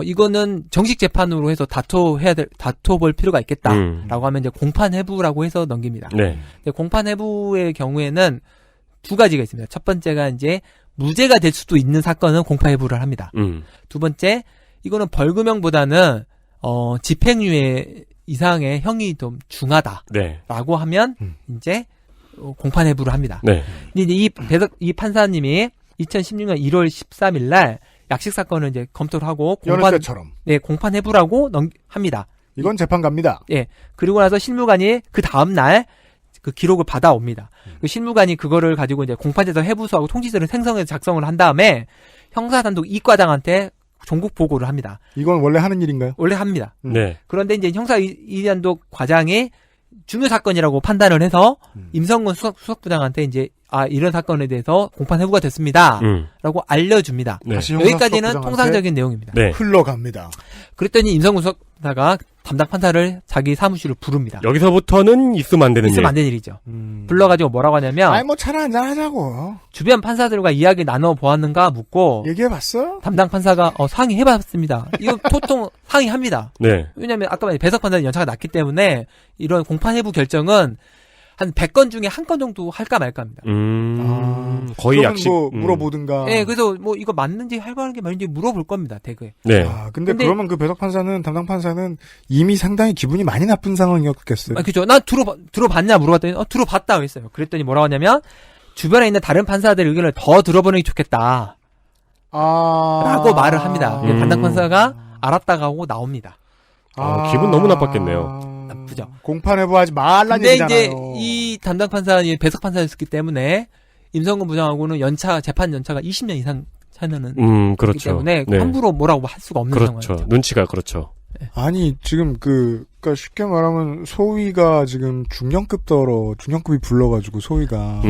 이거는 정식 재판으로 해서 다퉈볼 필요가 있겠다라고 하면 이제 공판 해부라고 해서 넘깁니다. 네. 근데 공판 해부의 경우에는 두 가지가 있습니다. 첫 번째가 이제 무죄가 될 수도 있는 사건은 공판 해부를 합니다. 두 번째, 이거는 벌금형보다는 집행유예 이상의 형이 좀 중하다라고 하면 이제 공판 해부를 합니다. 네. 근데 이 판사님이 2016년 1월 13일 날 약식 사건을 이제 검토를 하고 여느 때처럼 공판 해부라고 합니다. 이건 재판 갑니다. 예. 그리고 나서 실무관이 그 다음 날 그 기록을 받아옵니다. 그 실무관이 그거를 가지고 이제 공판에서 해부서하고 통지서를 생성해서 작성을 한 다음에 형사단독 이과장한테 종국 보고를 합니다. 이건 원래 하는 일인가요? 원래 합니다. 네. 그런데 이제 형사 이단독 과장이 중요 사건이라고 판단을 해서 임성근 수석부장한테 이제 이런 사건에 대해서 공판 해부가 됐습니다. 라고 알려줍니다. 네. 여기까지는 통상적인 내용입니다. 네. 흘러갑니다. 그랬더니 임성근 수석사가 담당 판사를 자기 사무실로 부릅니다. 여기서부터는 있으면 안 되는 일이죠. 불러가지고 뭐라고 하냐면 뭐 차나 한잔 하자고. 주변 판사들과 이야기 나눠보았는가 묻고 얘기해봤어? 담당 판사가 상의해봤습니다. 이거 보통 상의합니다. 네. 왜냐하면 아까 말한 배석 판사는 연차가 낮기 때문에 이런 공판 해부 결정은 한 100건 중에 한 건 정도 할까 말까입니다. 거의 약식. 뭐 물어보든가. 네, 그래서 뭐 이거 맞는지 할만한 게 맞는지 물어볼 겁니다, 대개. 네. 근데 그러면 그 배석 판사는 담당 판사는 이미 상당히 기분이 많이 나쁜 상황이었겠어요. 그죠. 나 들어봤냐 물어봤더니 들어봤다 했어요. 그랬더니 뭐라고 하냐면 주변에 있는 다른 판사들의 의견을 더 들어보는 게 좋겠다. 라고 말을 합니다. 담당 판사가 알았다가 하고 나옵니다. 기분 너무 나빴겠네요. 나쁘죠. 공판 해부하지 말란 근데 얘기잖아요. 이제 이 담당 판사는 배석 판사였기 때문에 임성근 부장하고는 재판 연차가 20년 이상 차이나는 그렇죠. 때문에 네. 함부로 뭐라고 할 수가 없는 상황이죠. 눈치가 그렇죠. 아니 지금 그러니까 쉽게 말하면 소위가 지금 중령급이 불러가지고 소위가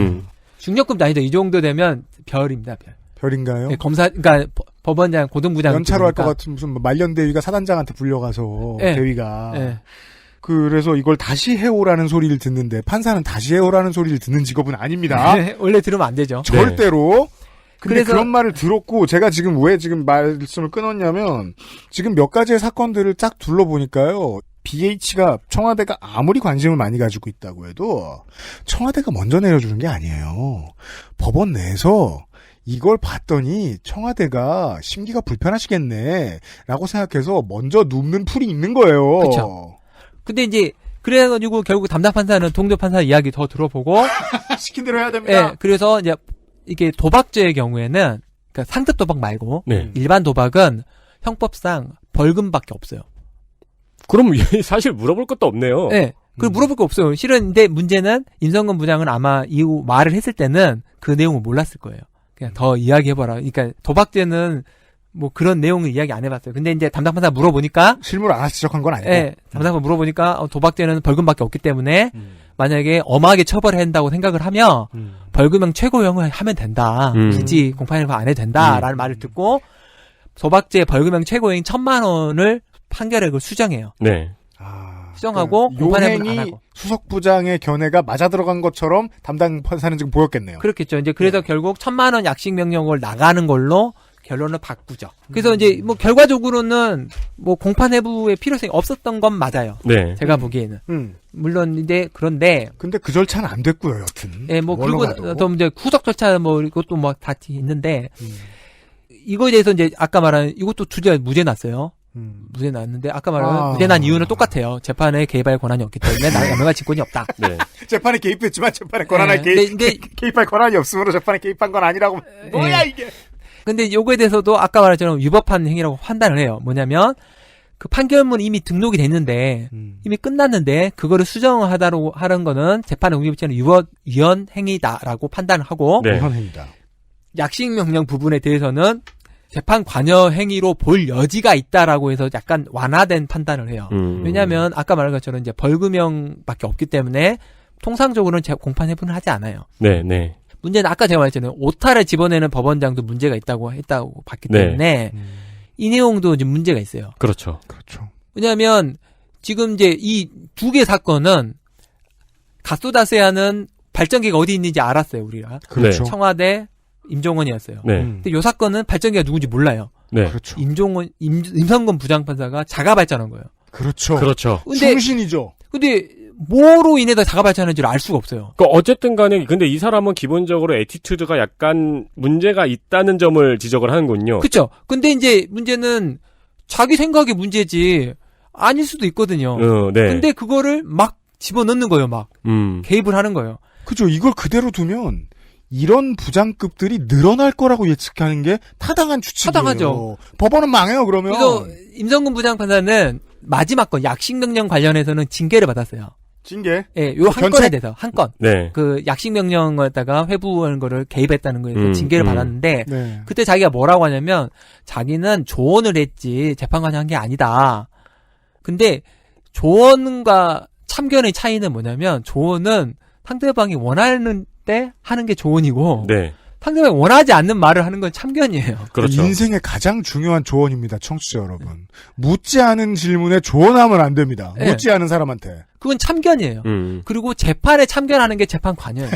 중령급 아니죠. 이 정도 되면 별입니다. 별인가요? 네, 그러니까 법원장, 고등부장 연차로 할 것 같은 무슨 말년대위가 사단장한테 불려가서 네. 대위가 네. 그래서 이걸 다시 해오라는 소리를 듣는데 판사는 다시 해오라는 소리를 듣는 직업은 아닙니다. 네, 원래 들으면 안 되죠. 절대로. 근데 그런 말을 들었고 제가 지금 왜 지금 말씀을 끊었냐면 지금 몇 가지의 사건들을 쫙 둘러보니까요. BH가 청와대가 아무리 관심을 많이 가지고 있다고 해도 청와대가 먼저 내려주는 게 아니에요. 법원 내에서 이걸 봤더니 청와대가 심기가 불편하시겠네라고 생각해서 먼저 눕는 풀이 있는 거예요. 그렇죠. 근데 이제 그래가지고 결국 담당 판사는 동료 판사 이야기 더 들어보고 시킨 대로 해야 됩니다. 네, 그래서 이제 이게 도박죄의 경우에는 그러니까 상습 도박 말고 네. 일반 도박은 형법상 벌금밖에 없어요. 그럼 사실 물어볼 것도 없네요. 네. 그리고 물어볼 거 없어요. 실은 근데 문제는 임성근 부장은 아마 이후 말을 했을 때는 그 내용을 몰랐을 거예요. 그냥 더 이야기해봐라. 그러니까 도박죄는 뭐 그런 내용을 이야기 안 해봤어요. 근데 이제 담당 판사 물어보니까 실무를 안 지적한 건 아니고. 네, 담당 판사 물어보니까 도박죄는 벌금밖에 없기 때문에 만약에 엄하게 처벌해야 한다고 생각을 하면 벌금형 최고형을 하면 된다. 굳이 공판에서 안 해도 된다라는 말을 듣고 도박죄 벌금형 최고형인 1,000만 원을 판결액을 수정해요. 네. 수정하고 공판에는 안 하고. 수석부장의 견해가 맞아 들어간 것처럼 담당 판사는 지금 보였겠네요. 그렇겠죠. 이제 그래서 결국 1,000만 원 약식 명령을 나가는 걸로 결론을 바꾸죠. 그래서 이제 뭐 결과적으로는 뭐 공판 해부의 필요성이 없었던 건 맞아요. 네. 제가 보기에는. 물론 이제 그런데 근데 그 절차는 안 됐고요, 여튼. 예, 뭐 그리고 또 이제 후속 절차 뭐 이것도 뭐 다 있는데 이거에 대해서 이제 아까 말한 이것도 무죄 났어요. 무죄 났는데 아까 말한 무죄 난 이유는 똑같아요. 재판에 개입할 권한이 없기 때문에 남용할 직권이 없다. 네. 재판에 개입했지만 재판에 권한에 개입할 권한이 없으므로 재판에 개입한 건 아니라고. 뭐야 이게? 근데 요거에 대해서도 아까 말했처럼 위법한 행위라고 판단을 해요. 뭐냐면 그 판결문 이미 등록이 됐는데 이미 끝났는데 그거를 수정하다로 하는 거는 재판에 옮기지는 위헌 행위다라고 판단을 하고 위헌 행위다. 약식 명령 부분에 대해서는 재판 관여 행위로 볼 여지가 있다라고 해서 약간 완화된 판단을 해요. 왜냐하면 아까 말한 것처럼 이제 벌금형밖에 없기 때문에 통상적으로는 공판 해부는 하지 않아요. 네, 네. 문제는 아까 제가 말했잖아요. 오타를 집어내는 법원장도 문제가 있다고 봤기 때문에 이 내용도 좀 문제가 있어요. 그렇죠. 그렇죠. 왜냐하면 지금 이제 이 두 개 사건은 가소다세아는 발전기가 어디 있는지 알았어요, 우리가. 그렇죠. 청와대 임종원이었어요. 네. 근데 요 사건은 발전기가 누군지 몰라요. 네. 그렇죠. 임성근 부장판사가 자가 발전한 거예요. 그렇죠. 그렇죠. 충신이죠. 근데 뭐로 인해서 자가 발전한지를 알 수가 없어요. 어쨌든 간에 근데 이 사람은 기본적으로 에티튜드가 약간 문제가 있다는 점을 지적을 하는군요. 그렇죠. 근데 이제 문제는 자기 생각이 문제지 아닐 수도 있거든요. 네. 근데 그거를 막 집어넣는 거예요, 막. 개입을 하는 거예요. 그죠. 이걸 그대로 두면 이런 부장급들이 늘어날 거라고 예측하는 게 타당한 추측이에요. 타당하죠. 법원은 망해요, 그러면. 그래서 임성근 부장판사는 마지막 건 약식명령 관련해서는 징계를 받았어요. 징계? 예, 요 한 건에 대해서, 한 건. 네. 그 약식명령에다가 회부하는 거를 개입했다는 거에서 징계를 받았는데, 네. 그때 자기가 뭐라고 하냐면, 자기는 조언을 했지, 재판관이 한 게 아니다. 근데, 조언과 참견의 차이는 뭐냐면, 조언은 상대방이 원하는 때 하는 게 조언이고, 네. 상대방이 원하지 않는 말을 하는 건 참견이에요. 그렇죠. 인생의 가장 중요한 조언입니다, 청취자 여러분. 묻지 않은 질문에 조언하면 안 됩니다. 네. 묻지 않은 사람한테. 그건 참견이에요. 그리고 재판에 참견하는 게 재판 관여예요.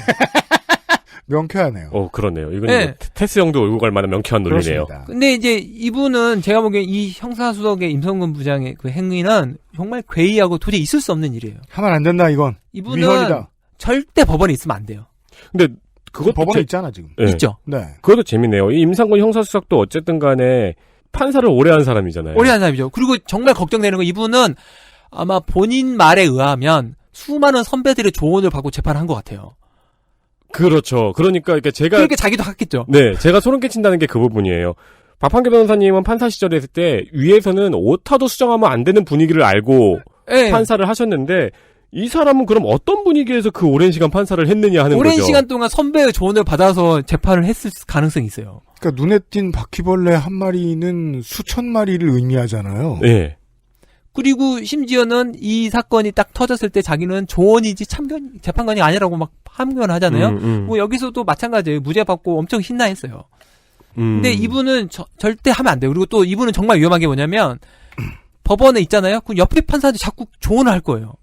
명쾌하네요. 그러네요. 이건 네. 뭐 테스형도 오고 갈 만한 명쾌한 논리네요. 그렇습니다. 근데 이제 이분은 제가 보기엔 이 형사수석의 임성근 부장의 그 행위는 정말 괴이하고 도저히 있을 수 없는 일이에요. 하면 안 된다, 이건. 이분은 위헌이다. 절대 법원에 있으면 안 돼요. 근데 그것도 법원에 있잖아, 지금. 네. 있죠. 네. 그것도 재밌네요. 이 임상근 형사수석도 어쨌든 간에 판사를 오래 한 사람이잖아요. 오래 한 사람이죠. 그리고 정말 걱정되는 건 이분은 아마 본인 말에 의하면 수많은 선배들의 조언을 받고 재판을 한 것 같아요. 그렇죠. 그러니까 제가 그렇게 자기도 했겠죠. 네, 제가 소름 끼친다는 게 그 부분이에요. 박판규 변호사님은 판사 시절에 있을 때 위에서는 오타도 수정하면 안 되는 분위기를 알고 네. 판사를 하셨는데 이 사람은 그럼 어떤 분위기에서 그 오랜 시간 판사를 했느냐 하는 오랜 거죠. 시간 동안 선배의 조언을 받아서 재판을 했을 가능성이 있어요. 그러니까 눈에 띈 바퀴벌레 한 마리는 수천 마리를 의미하잖아요. 네. 그리고 심지어는 이 사건이 딱 터졌을 때 자기는 조언이지 재판관이 아니라고 막 함견을 하잖아요. 뭐 여기서도 마찬가지예요. 무죄 받고 엄청 신나했어요. 근데 이분은 절대 하면 안 돼요. 그리고 또 이분은 정말 위험한 게 뭐냐면 법원에 있잖아요. 그 옆에 판사한테 자꾸 조언을 할 거예요.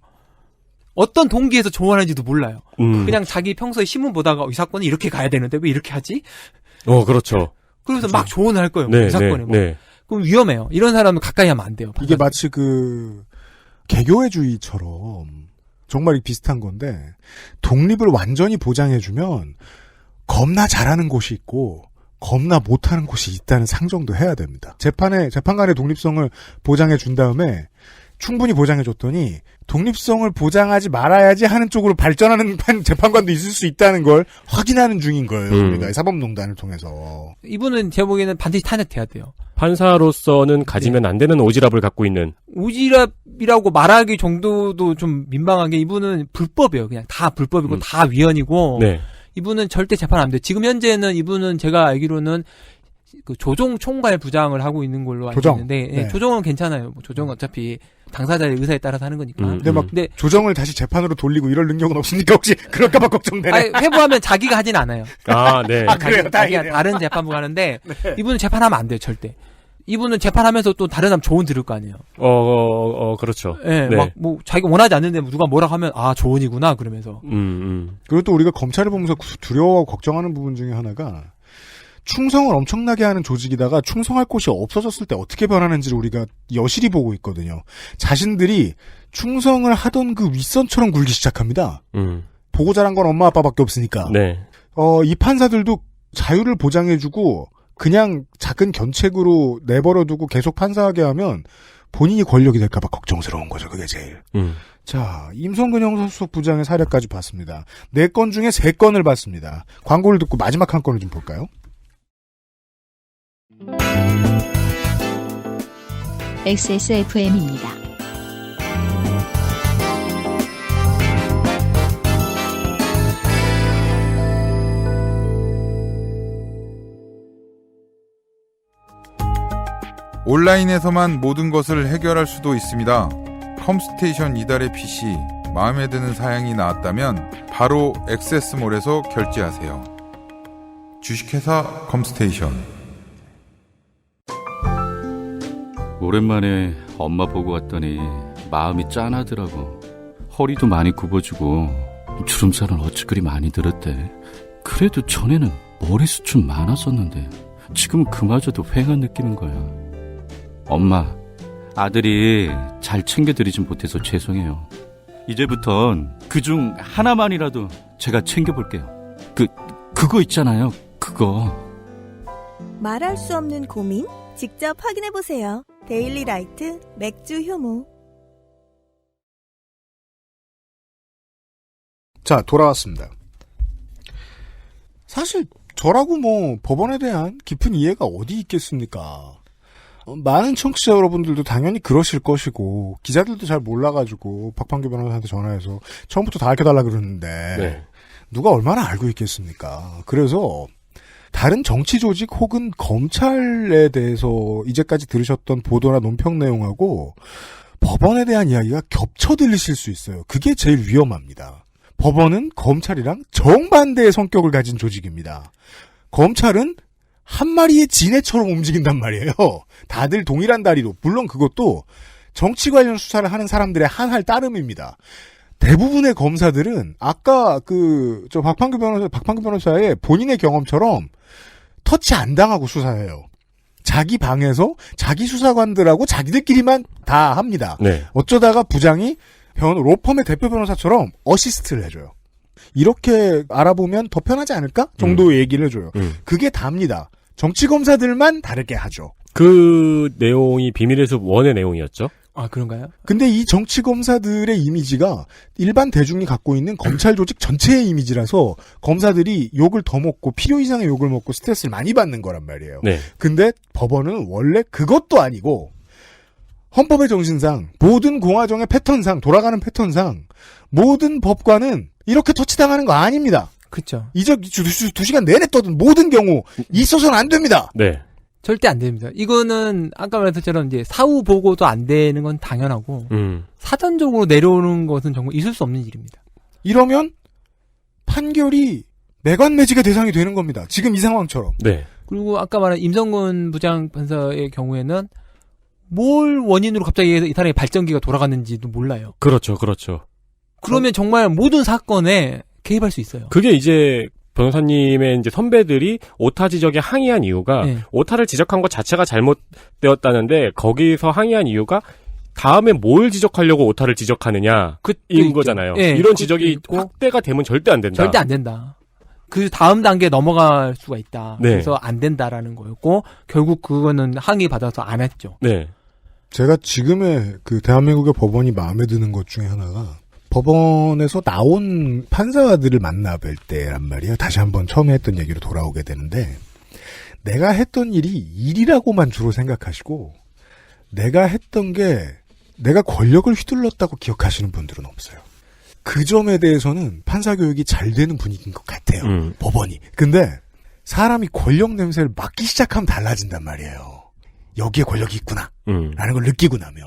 어떤 동기에서 조언하는지도 몰라요. 그냥 자기 평소에 신문 보다가 이 사건은 이렇게 가야 되는데 왜 이렇게 하지? 그렇죠. 그래서 막 조언을 할 거예요. 네, 그 사건에. 네. 그럼 위험해요. 이런 사람은 가까이 하면 안 돼요. 이게 마치 그 개교회주의처럼 정말 비슷한 건데 독립을 완전히 보장해주면 겁나 잘하는 곳이 있고 겁나 못하는 곳이 있다는 상정도 해야 됩니다. 재판관의 독립성을 보장해준 다음에 충분히 보장해줬더니 독립성을 보장하지 말아야지 하는 쪽으로 발전하는 재판관도 있을 수 있다는 걸 확인하는 중인 거예요. 우리가 사법농단을 통해서. 이분은 제 보기에는 반드시 탄핵돼야 돼요. 판사로서는 가지면 안 되는 오지랖을 갖고 있는. 오지랖이라고 말하기 정도도 좀 민망한 게 이분은 불법이에요. 그냥 다 불법이고 다 위헌이고 네. 이분은 절대 재판 안 돼요. 지금 현재는 이분은 제가 알기로는 그 조정 총괄 부장을 하고 있는 걸로 알고 있는데 네. 조정은 괜찮아요. 뭐 조정은 어차피 당사자의 의사에 따라서 하는 거니까. 근데 조정을 다시 재판으로 돌리고 이럴 능력은 없으니까 혹시 그럴까봐 걱정되네. 아니, 회부하면 자기가 하진 않아요. 아, 네. 그래요. 자기가 다른 재판부 가는데 네. 이분은 재판하면 안 돼요, 절대. 이분은 재판하면서 또 다른 사람 조언 들을 거 아니에요. 그렇죠. 네, 막 뭐 자기가 원하지 않는데 누가 뭐라고 하면 조언이구나 그러면서. 그리고 또 우리가 검찰을 보면서 두려워하고 걱정하는 부분 중에 하나가 충성을 엄청나게 하는 조직이다가 충성할 곳이 없어졌을 때 어떻게 변하는지를 우리가 여실히 보고 있거든요. 자신들이 충성을 하던 그 윗선처럼 굴기 시작합니다. 보고 자란 건 엄마 아빠밖에 없으니까. 네. 이 판사들도 자유를 보장해주고 그냥 작은 견책으로 내버려두고 계속 판사하게 하면 본인이 권력이 될까봐 걱정스러운 거죠. 그게 제일. 자, 임성근 형사수석 부장의 사례까지 봤습니다. 4건 중에 3건을 봤습니다. 광고를 듣고 마지막 한 건을 좀 볼까요? XSFM입니다. 온라인에서만 모든 것을 해결할 수도 있습니다. 컴스테이션 이달의 PC 마음에 드는 사양이 나왔다면 바로 액세스몰에서 결제하세요. 주식회사 컴스테이션. 오랜만에 엄마 보고 왔더니 마음이 짠하더라고. 허리도 많이 굽어지고 주름살은 어찌 그리 많이 들었대. 그래도 전에는 머리숱은 많았었는데 지금은 그마저도 휑한 느낌인 거야. 엄마, 아들이 잘 챙겨드리진 못해서 죄송해요. 이제부턴 그중 하나만이라도 제가 챙겨볼게요. 그거 있잖아요. 그거. 말할 수 없는 고민? 직접 확인해보세요. 데일리라이트 맥주 효모. 자, 돌아왔습니다. 사실 저라고 뭐 법원에 대한 깊은 이해가 어디 있겠습니까? 많은 청취자 여러분들도 당연히 그러실 것이고 기자들도 잘 몰라가지고 박판규 변호사한테 전화해서 처음부터 다 알려달라 그러는데 네. 누가 얼마나 알고 있겠습니까? 그래서 다른 정치 조직 혹은 검찰에 대해서 이제까지 들으셨던 보도나 논평 내용하고 법원에 대한 이야기가 겹쳐 들리실 수 있어요. 그게 제일 위험합니다. 법원은 검찰이랑 정반대의 성격을 가진 조직입니다. 검찰은 한 마리의 지네처럼 움직인단 말이에요. 다들 동일한 다리로. 물론 그것도 정치 관련 수사를 하는 사람들의 한할 따름입니다. 대부분의 검사들은 아까 박판규 변호사의 본인의 경험처럼 터치 안 당하고 수사해요. 자기 방에서 자기 수사관들하고 자기들끼리만 다 합니다. 네. 어쩌다가 부장이 로펌의 대표 변호사처럼 어시스트를 해줘요. 이렇게 알아보면 더 편하지 않을까? 정도의 얘기를 해줘요. 그게 답니다. 정치검사들만 다르게 하죠. 그 내용이 비밀의 숲 1의 내용이었죠? 아, 그런가요? 근데 이 정치검사들의 이미지가 일반 대중이 갖고 있는 검찰 조직 전체의 이미지라서 검사들이 욕을 더 먹고 필요 이상의 욕을 먹고 스트레스를 많이 받는 거란 말이에요. 네. 근데 법원은 원래 그것도 아니고 헌법의 정신상 모든 공화정의 패턴상 돌아가는 패턴상 모든 법관은 이렇게 터치당하는 거 아닙니다. 그렇죠. 이제 2시간 내내 떠든 모든 경우 있어서는 안 됩니다. 네. 절대 안 됩니다. 이거는 아까 말한 것처럼 이제 사후 보고도 안 되는 건 당연하고 사전적으로 내려오는 것은 정말 있을 수 없는 일입니다. 이러면 판결이 매관매직의 대상이 되는 겁니다. 지금 이 상황처럼. 네. 그리고 아까 말한 임성근 부장 판사의 경우에는 뭘 원인으로 갑자기 이 사람의 발전기가 돌아갔는지도 몰라요. 그렇죠, 그렇죠. 그러면 정말 모든 사건에 개입할 수 있어요. 그게 이제 변호사님의 이제 선배들이 오타 지적에 항의한 이유가 네. 오타를 지적한 것 자체가 잘못되었다는데 거기서 항의한 이유가 다음에 뭘 지적하려고 오타를 지적하느냐 인 거잖아요. 네, 이런 지적이 확대가 되면 절대 안 된다. 절대 안 된다. 그 다음 단계에 넘어갈 수가 있다. 네. 그래서 안 된다라는 거였고 결국 그거는 항의 받아서 안 했죠. 네. 제가 지금의 그 대한민국의 법원이 마음에 드는 것 중에 하나가 법원에서 나온 판사들을 만나뵐 때란 말이에요. 다시 한번 처음에 했던 얘기로 돌아오게 되는데 내가 했던 일이 일이라고만 주로 생각하시고 내가 했던 게 내가 권력을 휘둘렀다고 기억하시는 분들은 없어요. 그 점에 대해서는 판사 교육이 잘 되는 분위기인 것 같아요. 법원이. 근데 사람이 권력 냄새를 맡기 시작하면 달라진단 말이에요. 여기에 권력이 있구나 라는 걸 느끼고 나면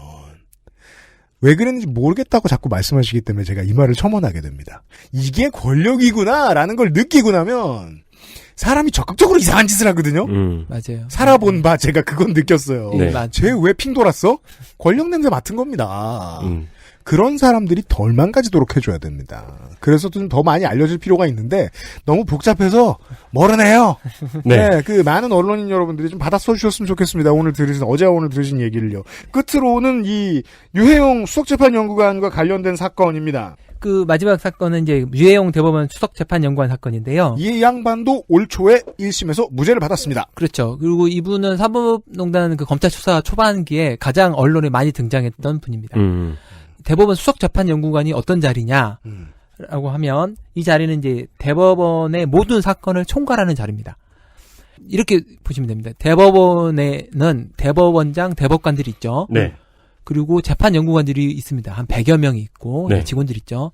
왜 그랬는지 모르겠다고 자꾸 말씀하시기 때문에 제가 이 말을 첨언하게 됩니다. 이게 권력이구나 라는 걸 느끼고 나면 사람이 적극적으로 이상한 짓을 하거든요. 맞아요. 살아본 바 제가 그건 느꼈어요. 네. 쟤 왜 핑 돌았어? 권력 냄새 맡은 겁니다. 그런 사람들이 덜 망가지도록 해줘야 됩니다. 그래서 좀 더 많이 알려질 필요가 있는데 너무 복잡해서 멀어내요. 네. 네, 그 많은 언론인 여러분들이 좀 받아 써주셨으면 좋겠습니다. 오늘 들으신 얘기를요. 끝으로는 이 유해용 수석재판연구관과 관련된 사건입니다. 그 마지막 사건은 이제 유해용 대법원 수석재판연구관 사건인데요. 이 양반도 올 초에 1심에서 무죄를 받았습니다. 그렇죠. 그리고 이분은 사법농단 그 검찰 수사 초반기에 가장 언론에 많이 등장했던 분입니다. 대법원 수석재판연구관이 어떤 자리냐라고 하면 이 자리는 이제 대법원의 모든 사건을 총괄하는 자리입니다. 이렇게 보시면 됩니다. 대법원에는 대법원장, 대법관들이 있죠. 네. 그리고 재판연구관들이 있습니다. 한 100여 명이 있고 네. 직원들이 있죠.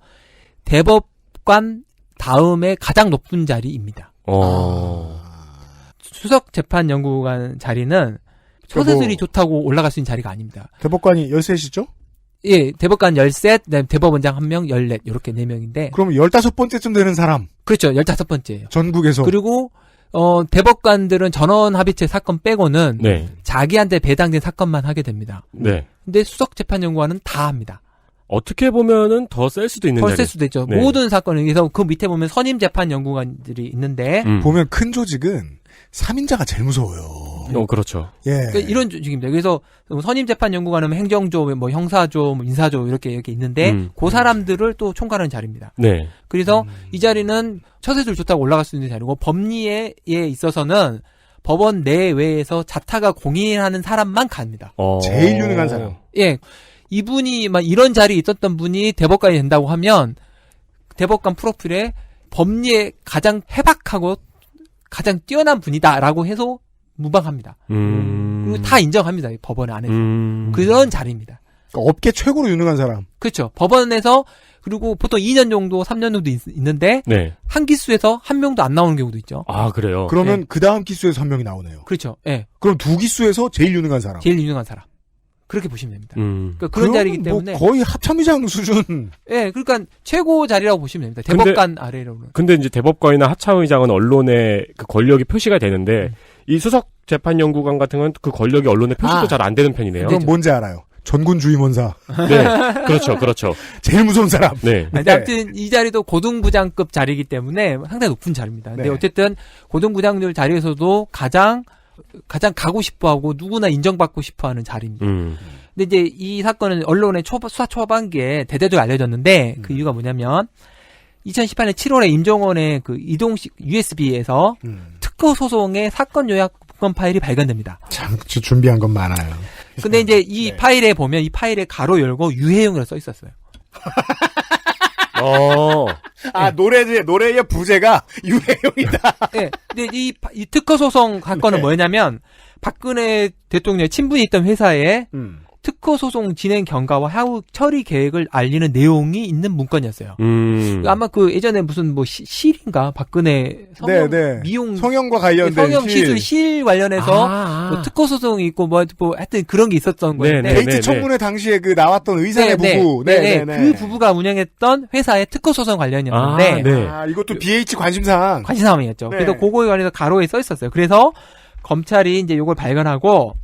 대법관 다음에 가장 높은 자리입니다. 수석재판연구관 자리는 처세술이 좋다고 올라갈 수 있는 자리가 아닙니다. 대법관이 13이죠? 예, 대법관 13, 대법원장 1명, 14, 이렇게 4명인데. 그럼 15번째쯤 되는 사람. 그렇죠, 15번째예요. 전국에서. 그리고, 대법관들은 전원 합의체 사건 빼고는 네. 자기한테 배당된 사건만 하게 됩니다. 네. 근데 수석재판연구관은 다 합니다. 어떻게 보면은 더 셀 수도 있는 더 자리. 셀 수도 있죠. 네. 모든 사건을. 그래서 그 밑에 보면 선임재판연구관들이 있는데. 보면 큰 조직은 3인자가 제일 무서워요. 그렇죠. 예. 그러니까 이런 조직입니다. 그래서 선임재판연구관은 행정조, 뭐 형사조, 뭐 인사조 이렇게 있는데 그 사람들을 또 총괄하는 자리입니다. 네. 그래서 이 자리는 처세술 좋다고 올라갈 수 있는 자리고 법리에 있어서는 법원 내외에서 자타가 공인하는 사람만 갑니다. 제일 유능한 사람. 예. 이분이 막 이런 자리에 있었던 분이 대법관이 된다고 하면 대법관 프로필에 법리에 가장 해박하고 가장 뛰어난 분이다라고 해서 무방합니다. 그리고 다 인정합니다. 이 법원 안에서. 그런 자리입니다. 그러니까 업계 최고로 유능한 사람. 그렇죠. 법원에서 그리고 보통 2년 정도, 3년 정도 있는데 네. 한 기수에서 한 명도 안 나오는 경우도 있죠. 아, 그래요? 그러면 그 다음 기수에서 한 명이 나오네요. 그렇죠. 예. 그럼 두 기수에서 제일 유능한 사람. 제일 유능한 사람. 그렇게 보시면 됩니다. 그러니까 그런 자리이기 때문에. 뭐 거의 합참의장 수준. 예, 그러니까 최고 자리라고 보시면 됩니다. 대법관 아래로는. 근데 이제 대법관이나 하차의장은 언론에 그 권력이 표시가 되는데 이 수석 재판연구관 같은 건 그 권력이 언론에 표시도 잘 안 되는 편이네요. 그럼 뭔지 알아요. 전군주임원사. 네, 그렇죠. 제일 무서운 사람. 네. 근데 아무튼 이 자리도 고등부장급 자리이기 때문에 상당히 높은 자리입니다. 근데 네. 어쨌든 고등부장들 자리에서도 가장 가고 싶어하고 누구나 인정받고 싶어하는 자리입니다. 근데 이제 이 사건은 언론의 수사 초반기에 대대적으로 알려졌는데 그 이유가 뭐냐면 2018년 7월에 임종원의 그 이동식 USB에서 특허 소송의 사건 요약 복권 파일이 발견됩니다. 참 준비한 건 많아요. 근데 이제 이 파일에 보면 이 파일에 가로 열고 유해용이라고 써 있었어요. 아, 노래의 부제가 유해용이다. 네. 근데 이 특허 소송 사건은 뭐냐면 박근혜 대통령의 친분이 있던 회사에 특허 소송 진행 경과와 향후 처리 계획을 알리는 내용이 있는 문건이었어요. 아마 그 예전에 무슨 뭐 실인가 박근혜 성형 미용 성형과 관련된 성형 시술 실 관련해서 뭐 특허 소송이 있고 뭐 하여튼 그런 게 있었던 건데 데이트 청문회 당시에 그 나왔던 의사의 부부 그 부부가 운영했던 회사의 특허 소송 관련이었는데 이것도 BH 관심사항이었죠. 그래서 그거에 관해서 가로에 써 있었어요. 그래서 검찰이 이제 이걸 발견하고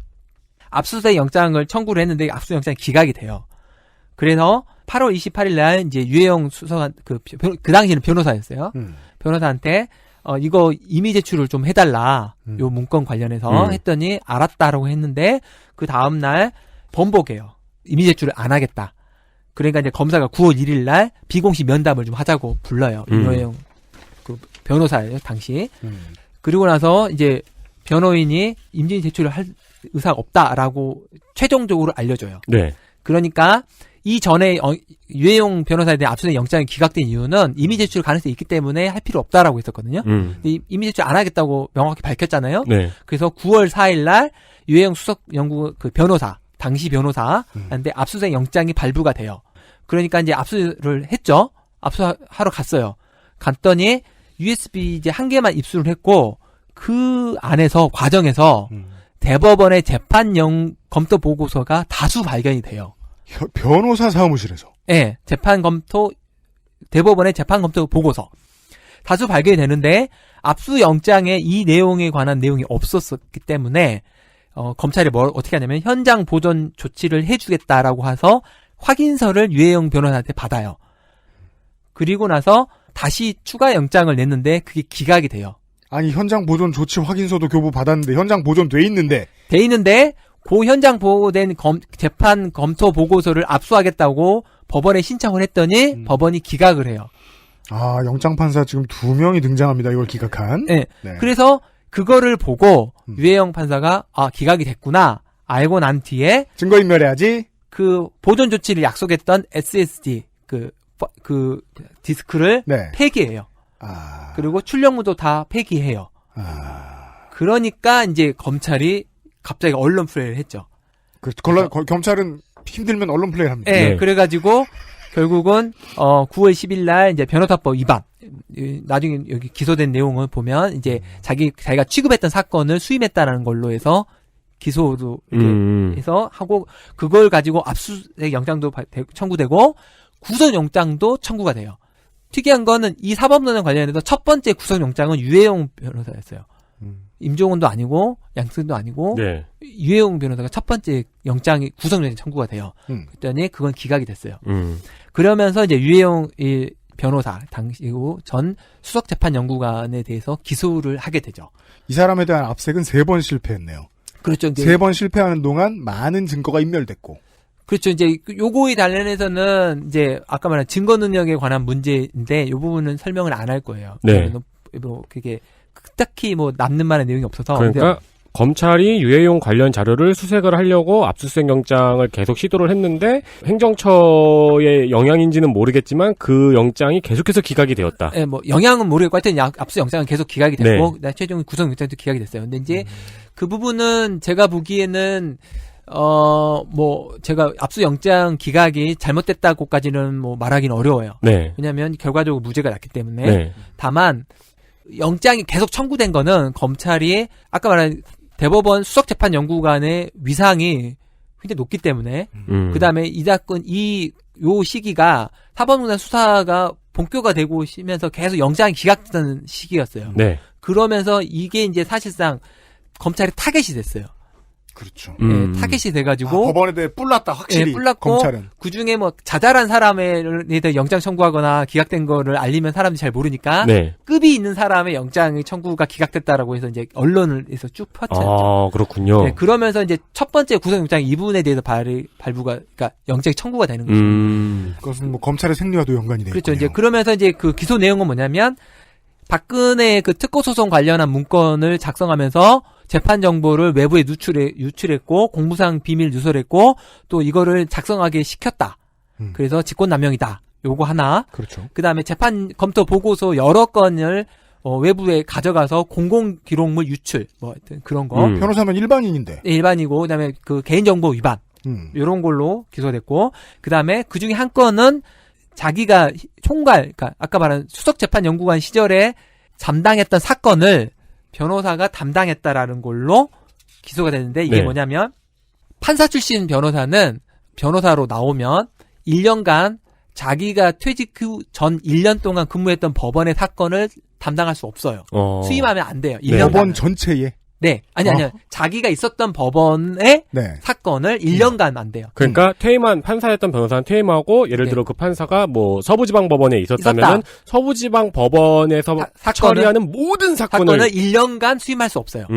압수수색 영장을 청구를 했는데 압수수색 영장이 기각이 돼요. 그래서 8월 28일 날 이제 유해용 수석한 그 당시에는 변호사였어요. 변호사한테 이거 이미 제출을 좀 해달라. 요 문건 관련해서 했더니 알았다라고 했는데 그 다음날 번복해요. 이미 제출을 안 하겠다. 그러니까 이제 검사가 9월 1일 날 비공식 면담을 좀 하자고 불러요. 유해용 그 변호사예요, 당시. 그리고 나서 이제 변호인이 임진 제출을 할 의사가 없다라고 최종적으로 알려줘요. 네. 그러니까 이 전에 유해용 변호사에 대한 압수수색 영장이 기각된 이유는 이미 제출 가능성이 있기 때문에 할 필요 없다라고 했었거든요. 이미 제출 안 하겠다고 명확히 밝혔잖아요. 네. 그래서 9월 4일 날 유해용 수석 연구 그 변호사, 당시 변호사한테 압수수색 영장이 발부가 돼요. 그러니까 이제 압수를 했죠. 압수하러 갔어요. 갔더니 USB 이제 한 개만 입수를 했고 그 안에서 과정에서 대법원의 재판 검토 보고서가 다수 발견이 돼요. 변호사 사무실에서. 네, 대법원의 재판 검토 보고서 다수 발견이 되는데 압수 영장에 이 내용에 관한 내용이 없었기 때문에 검찰이 어떻게 하냐면 현장 보존 조치를 해주겠다라고 해서 확인서를 유해용 변호사한테 받아요. 그리고 나서 다시 추가 영장을 냈는데 그게 기각이 돼요. 아니 현장 보존 조치 확인서도 교부 받았는데 현장 보존돼 있는데 그 현장 보고된 재판 검토 보고서를 압수하겠다고 법원에 신청을 했더니 법원이 기각을 해요. 아, 영장판사 지금 2명이 등장합니다. 이걸 기각한. 네. 그래서 그거를 보고 유해용 판사가 기각이 됐구나 알고 난 뒤에 증거인멸해야지. 그 보존 조치를 약속했던 SSD 그 디스크를 폐기해요. 그리고 출력물도 다 폐기해요. 그러니까 이제 검찰이 갑자기 언론 플레이를 했죠. 검찰은 힘들면 언론 플레이를 합니다. 네. 그래가지고 결국은 9월 10일 날 이제 변호사법 위반. 나중에 여기 기소된 내용을 보면 이제 자기가 취급했던 사건을 수임했다라는 걸로 해서 기소도 해서 하고 그걸 가지고 압수수색 영장도 청구되고 구속영장도 청구가 돼요. 특이한 거는 이 사법농단 관련해서 첫 번째 구속영장은 유해용 변호사였어요. 임종원도 아니고 양승도 아니고 유해용 변호사가 첫 번째 영장이 구속영장 청구가 돼요. 그랬더니 그건 기각이 됐어요. 그러면서 이제 유해용 변호사 당시고 전 수석재판연구관에 대해서 기소를 하게 되죠. 이 사람에 대한 압색은 3번 실패했네요. 그렇죠. 3번 실패하는 동안 많은 증거가 인멸됐고. 그렇죠. 이제 요거에 관련해서는 이제 아까 말한 증거 능력에 관한 문제인데 요 부분은 설명을 안 할 거예요. 네. 뭐 그게 딱히 뭐 남는 만한 내용이 없어서. 그러니까 검찰이 유해용 관련 자료를 수색을 하려고 압수수색 영장을 계속 시도를 했는데 행정처의 영향인지는 모르겠지만 그 영장이 계속해서 기각이 되었다. 네, 뭐 영향은 모르겠고 하여튼 압수 영장은 계속 기각이 됐고 최종 구속 영장도 기각이 됐어요. 근데 이제 그 부분은 제가 보기에는 뭐 제가 압수 영장 기각이 잘못됐다고까지는 뭐 말하기는 어려워요. 왜냐하면 결과적으로 무죄가 났기 때문에. 다만 영장이 계속 청구된 거는 검찰이 아까 말한 대법원 수석재판연구관의 위상이 굉장히 높기 때문에 그 다음에 이 사건 요 시기가 사법농단 수사가 본격화 되고 시면서 계속 영장이 기각되는 시기였어요. 그러면서 이게 이제 사실상 검찰의 타겟이 됐어요. 그렇죠. 타겟이 돼가지고 법원에 대해 뿔났다 확실히. 뿔났고 검찰은. 그 중에 뭐 자잘한 사람에 대해 영장 청구하거나 기각된 거를 알리면 사람들이 잘 모르니까 급이 있는 사람의 영장 청구가 기각됐다라고 해서 이제 언론에서 쭉 펼쳤죠. 그렇군요. 그러면서 이제 첫 번째 구속영장 이 부분에 대해서 발부가 그러니까 영장이 청구가 되는 거죠. 그것은 뭐 검찰의 생리와도 연관이 되죠. 그렇죠. 이제 그러면서 이제 그 기소 내용은 뭐냐면 박근혜 그 특고 소송 관련한 문건을 작성하면서 재판 정보를 외부에 유출했고 공무상 비밀 누설했고 또 이거를 작성하게 시켰다. 그래서 직권남용이다. 요거 하나. 그렇죠. 그다음에 재판 검토 보고서 여러 건을 외부에 가져가서 공공 기록물 유출 뭐 하여튼 그런 거. 변호사면 일반인인데. 네, 일반이고 그다음에 그 개인정보 위반. 요런 걸로 기소됐고 그다음에 그 중에 한 건은 자기가 총괄 그러니까 아까 말한 수석재판연구관 시절에 담당했던 사건을 변호사가 담당했다라는 걸로 기소가 됐는데 이게 뭐냐면 판사 출신 변호사는 변호사로 나오면 1년간 자기가 퇴직 후 전 1년 동안 근무했던 법원의 사건을 담당할 수 없어요. 수임하면 안 돼요. 1년간. 법원 전체에? 네. 아니요. 자기가 있었던 법원의 네. 사건을 1년간 안 돼요. 그러니까 퇴임한 판사였던 변호사는 퇴임하고 예를 들어 그 판사가 뭐 서부지방법원에 있었다면은 서부지방법원에서 처리하는 모든 사건을 1년간 수임할 수 없어요.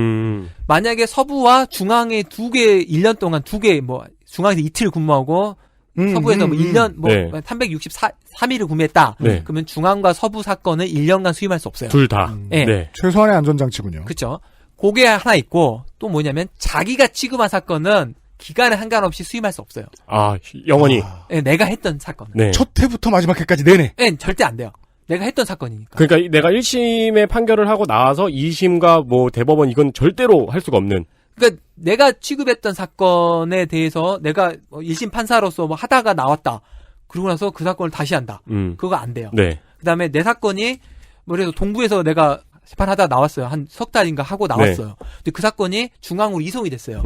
만약에 서부와 중앙에 1년 동안 뭐 중앙에서 이틀 근무하고 서부에서 뭐 1년 뭐 363일을 근무했다. 네. 그러면 중앙과 서부 사건을 1년간 수임할 수 없어요. 둘 다. 네. 최소한의 안전장치군요. 그렇죠. 그게 하나 있고 또 뭐냐면 자기가 취급한 사건은 기간에 상관없이 수임할 수 없어요. 아, 영원히. 네, 내가 했던 사건. 네. 첫 회부터 마지막 회까지 내내. 네, 절대 안 돼요. 내가 했던 사건이니까. 그러니까 내가 1심에 판결을 하고 나와서 2심과 뭐 대법원 이건 절대로 할 수가 없는. 그러니까 내가 취급했던 사건에 대해서 내가 1심 판사로서 뭐 하다가 나왔다. 그러고 나서 그 사건을 다시 한다. 그거 안 돼요. 네. 그다음에 내 사건이 뭐 그래서 동부에서 내가 재판하다 나왔어요. 한 석 달인가 하고 나왔어요. 네. 근데 그 사건이 중앙으로 이송이 됐어요.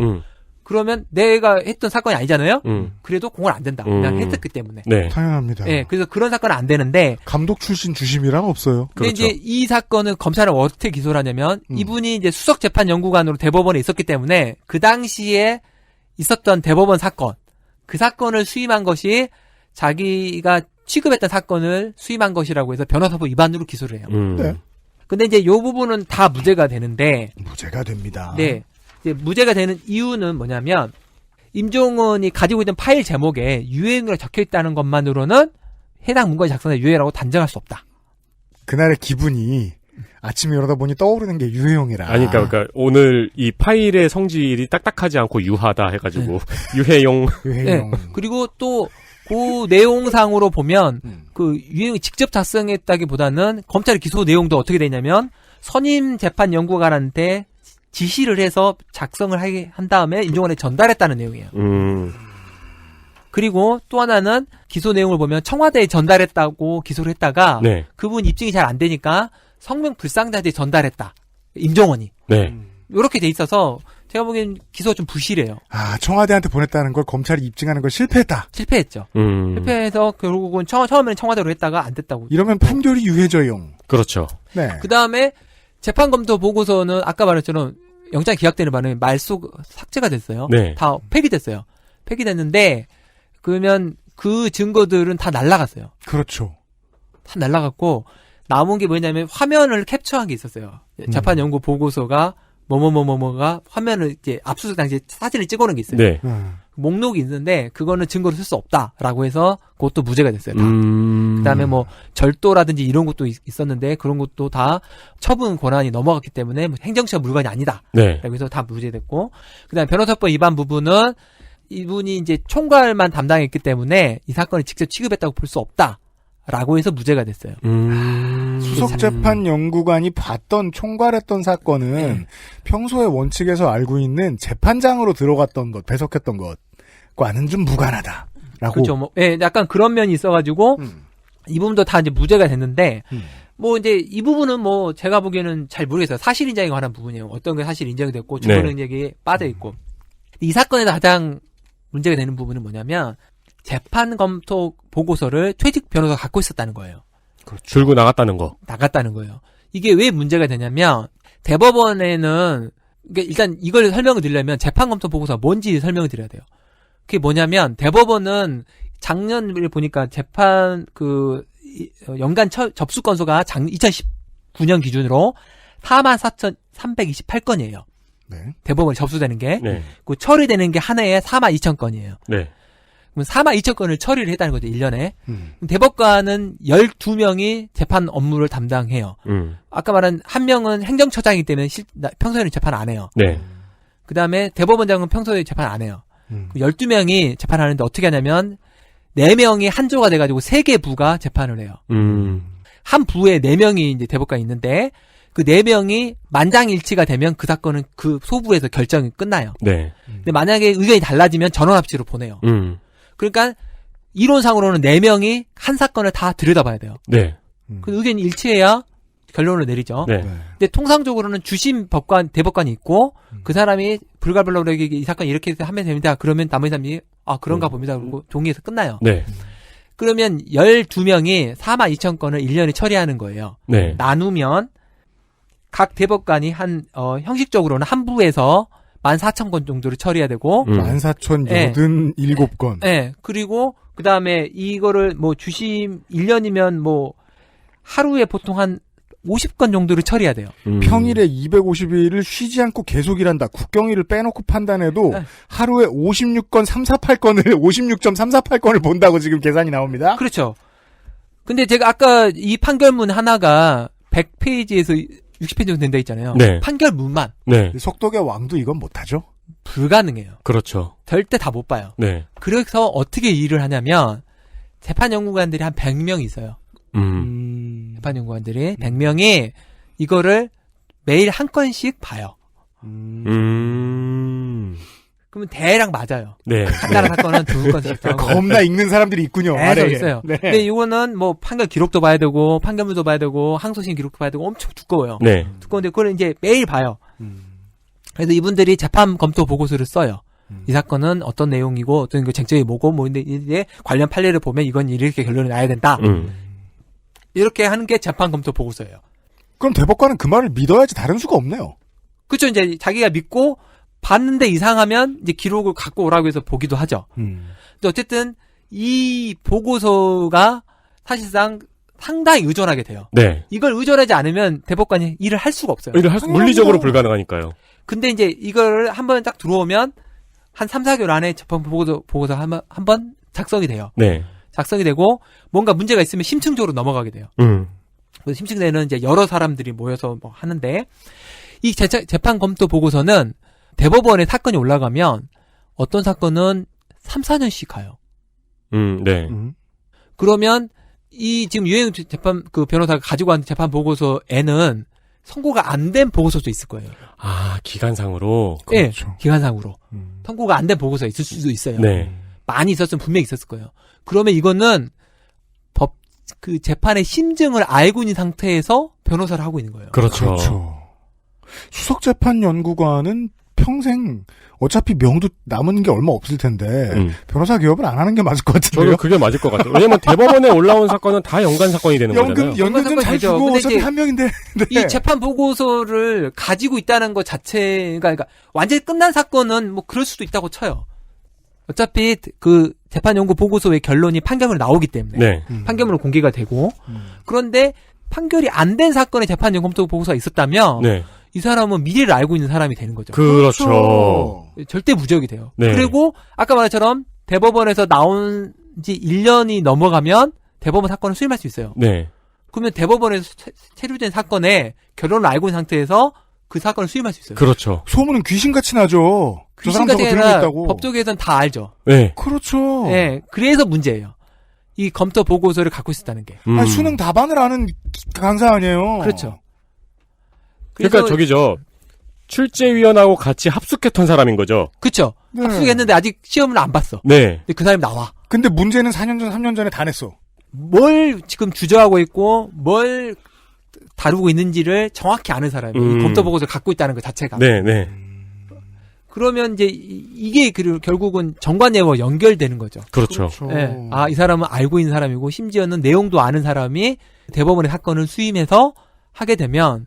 그러면 내가 했던 사건이 아니잖아요. 그래도 공을 안 된다. 그냥 했었기 때문에. 네. 당연합니다. 네, 그래서 그런 사건은 안 되는데 감독 출신 주심이란 없어요. 근데 그렇죠. 이제 이 사건은 검찰은 어떻게 기소를 하냐면 이분이 이제 수석 재판 연구관으로 대법원에 있었기 때문에 그 당시에 있었던 대법원 사건 그 사건을 수임한 것이 자기가 취급했던 사건을 수임한 것이라고 해서 변호사법 위반으로 기소를 해요. 네. 근데 이제 요 부분은 다 무죄가 되는데 무죄가 됩니다. 네. 이제 무죄가 되는 이유는 뭐냐면 임종원이 가지고 있는 파일 제목에 유해인으로 적혀 있다는 것만으로는 해당 문건이 작성된 유해라고 단정할 수 없다. 그날의 기분이 아침에 일어나다 보니 떠오르는 게 유해용이라. 아니, 그러니까 오늘 이 파일의 성질이 딱딱하지 않고 유하다 해가지고 유해용. 유해용. 네. 그리고 또 그 내용상으로 보면 그 유해용이 직접 작성했다기보다는 검찰의 기소 내용도 어떻게 되냐면 선임 재판 연구관한테 지시를 해서 작성을 하게 한 다음에 임종원에 전달했다는 내용이에요. 그리고 또 하나는 기소 내용을 보면 청와대에 전달했다고 기소를 했다가 네. 그분 입증이 잘 안 되니까 성명 불상자한테 전달했다. 임종원이. 네. 이렇게 돼 있어서 제가 보기엔 기소가 좀 부실해요. 아, 청와대한테 보냈다는 걸 검찰이 입증하는 걸 실패했다. 실패했죠. 실패해서 결국은 처음에는 청와대로 했다가 안 됐다고. 이러면 판결이 유해져용. 그렇죠. 네. 그 다음에 재판검토 보고서는 아까 말했처럼 영장 기각되는 바람에 말소 삭제가 됐어요. 네. 다 폐기됐어요. 폐기됐는데 그러면 그 증거들은 다 날라갔어요. 그렇죠. 다 날라갔고 남은 게 뭐냐면 화면을 캡처한 게 있었어요. 재판 연구 보고서가 뭐가 화면을 이제 압수수색 당시에 사진을 찍어놓은 게 있어요. 네. 목록이 있는데 그거는 증거로 쓸 수 없다라고 해서 그것도 무죄가 됐어요. 다. 그다음에 뭐 절도라든지 이런 것도 있었는데 그런 것도 다 처분 권한이 넘어갔기 때문에 행정처 물건이 아니다. 네. 라고 해서 다 무죄됐고 그다음에 변호사법 위반 부분은 이분이 이제 총괄만 담당했기 때문에 이 사건을 직접 취급했다고 볼 수 없다. 라고 해서 무죄가 됐어요. 수석재판 연구관이 봤던 총괄했던 사건은 평소에 원칙에서 알고 있는 재판장으로 들어갔던 것, 배석했던 것과는 좀 무관하다. 라고. 그렇죠. 뭐, 예, 약간 그런 면이 있어가지고 이 부분도 다 이제 무죄가 됐는데 뭐 이제 이 부분은 뭐 제가 보기에는 잘 모르겠어요. 사실 인정에 관한 부분이에요. 어떤 게 사실 인정이 됐고 주거 능력이 빠져 있고 이 사건에서 가장 문제가 되는 부분은 뭐냐면. 재판 검토 보고서를 퇴직 변호사가 갖고 있었다는 거예요. 그렇죠. 들고 나갔다는 거. 나갔다는 거예요. 이게 왜 문제가 되냐면 대법원에는 그러니까 일단 이걸 설명을 드리려면 재판 검토 보고서가 뭔지 설명을 드려야 돼요. 그게 뭐냐면 대법원은 작년을 보니까 재판 그 연간 접수 건수가 2019년 기준으로 44,328건이에요. 네. 대법원 접수되는 게. 네. 그 처리되는 게 한 해에 42,000건이에요. 네. 그럼 42,000건을 처리를 했다는 거죠, 1년에. 대법관은 12명이 재판 업무를 담당해요. 아까 말한 한 명은 행정처장이기 때문에 평소에는 재판 안 해요. 네. 그 다음에 대법원장은 평소에 재판 안 해요. 12명이 재판하는데 어떻게 하냐면 4명이 한 조가 돼가지고 3개 부가 재판을 해요. 한 부에 4명이 이제 대법관이 있는데 그 4명이 만장일치가 되면 그 사건은 그 소부에서 결정이 끝나요. 네. 근데 만약에 의견이 달라지면 전원합치로 보내요. 그러니까 이론상으로는 4명이 한 사건을 다 들여다봐야 돼요. 네. 그 의견이 일치해야 결론을 내리죠. 네. 근데 통상적으로는 주심 대법관이 있고 그 사람이 불가불로에게 이 사건 이렇게 하면 됩니다. 그러면 나머지 사람이 아 그런가 봅니다. 그리고 종이에서 끝나요. 네. 그러면 12명이 42,000건을 1년에 처리하는 거예요. 네. 나누면 각 대법관이 형식적으로는 한 부에서 14,000건 정도를 처리해야 되고 14,087건. 네. 그리고 그다음에 이거를 뭐 주심 1년이면 뭐 하루에 보통 한 50건 정도를 처리해야 돼요. 평일에 250일을 쉬지 않고 계속 일한다. 국경일을 빼놓고 판단해도 하루에 56건 348건을 56.348건을 본다고 지금 계산이 나옵니다. 그렇죠. 근데 제가 아까 이 판결문 하나가 100페이지에서 60페이지 정도 된다 했잖아요. 네. 판결문만. 네. 속독의 왕도 이건 못하죠? 불가능해요. 그렇죠. 절대 다 못 봐요. 네. 그래서 어떻게 일을 하냐면 재판연구관들이 한 100명 있어요. 재판연구관들이 100명이 이거를 매일 한 건씩 봐요. 그러면 대략 맞아요. 네. 간단한 사건은 2건씩 하고. 겁나 읽는 사람들이 있군요. 계속 있어요. 네. 근데 이거는 뭐 판결 기록도 봐야 되고 판결문도 봐야 되고 항소심 기록도 봐야 되고 엄청 두꺼워요. 네. 두꺼운데 그걸 이제 매일 봐요. 그래서 이분들이 재판 검토 보고서를 써요. 이 사건은 어떤 내용이고 어떤 그 쟁점이 뭐고 뭐 이제 관련 판례를 보면 이건 이렇게 결론이 나야 된다. 이렇게 하는 게 재판 검토 보고서예요. 그럼 대법관은 그 말을 믿어야지 다른 수가 없네요. 그렇죠. 이제 자기가 믿고 봤는데 이상하면 이제 기록을 갖고 오라고 해서 보기도 하죠. 근데 어쨌든 이 보고서가 사실상 상당히 의존하게 돼요. 네. 이걸 의존하지 않으면 대법관이 일을 할 수가 없어요. 물리적으로 불가능하니까요. 근데 이제 이걸 한번 딱 들어오면 한 3, 4개월 안에 재판 보고서 한번 작성이 돼요. 네. 작성이 되고 뭔가 문제가 있으면 심층적으로 넘어가게 돼요. 그래서 심층대는 이제 여러 사람들이 모여서 뭐 하는데 이 재판 검토 보고서는 대법원에 사건이 올라가면 어떤 사건은 3, 4년씩 가요. 네. 그러면 이 지금 유행 재판 그 변호사가 가지고 간 재판 보고서에는 선고가 안 된 보고서도 있을 거예요. 아, 기간상으로? 네, 그렇죠. 기간상으로. 선고가 안 된 보고서 있을 수도 있어요. 네. 많이 있었으면 분명히 있었을 거예요. 그러면 이거는 그 재판의 심증을 알고 있는 상태에서 변호사를 하고 있는 거예요. 그렇죠. 수석재판연구관은 평생 어차피 명도 남은 게 얼마 없을 텐데 변호사 개업을 안 하는 게 맞을 것 같은데요. 저도 그게 맞을 것 같아요. 왜냐면 대법원에 올라온 사건은 다 연관 사건이 되는 거잖아요. 연금 잘 주고 어차피 한 명인데. 네. 이 재판 보고서를 가지고 있다는 것 자체가 그러니까 완전히 끝난 사건은 뭐 그럴 수도 있다고 쳐요. 어차피 그 재판 연구 보고서의 결론이 판결문에 나오기 때문에 네. 판결문으로 공개가 되고 그런데 판결이 안 된 사건의 재판 연구 보고서가 있었다면 네. 이 사람은 미래를 알고 있는 사람이 되는 거죠. 그렇죠. 절대 무죄이 돼요. 네. 그리고 아까 말했처럼 대법원에서 나온 지 1년이 넘어가면 대법원 사건을 수임할 수 있어요. 네. 그러면 대법원에서 체류된 사건의 결론을 알고 있는 상태에서 그 사건을 수임할 수 있어요. 그렇죠. 소문은 귀신같이 나죠. 저 사람 저거 들고 있다고. 법조계에서는 다 알죠. 네. 그렇죠. 네. 그래서 문제예요. 이 검토 보고서를 갖고 있었다는 게. 아니, 수능 답안을 아는 강사 아니에요. 그렇죠. 그러니까 저기죠. 출제위원하고 같이 합숙했던 사람인 거죠. 그렇죠. 네. 합숙했는데 아직 시험을 안 봤어. 네. 근데 그 사람이 나와. 근데 문제는 4년 전, 3년 전에 다 냈어. 뭘 지금 주저하고 있고 뭘 다루고 있는지를 정확히 아는 사람이 이 검토 보고서를 갖고 있다는 것 자체가. 네, 네. 그러면 이제 이게 결국은 정관예우와 연결되는 거죠. 그렇죠. 네. 아, 이 사람은 알고 있는 사람이고 심지어는 내용도 아는 사람이 대법원의 사건을 수임해서 하게 되면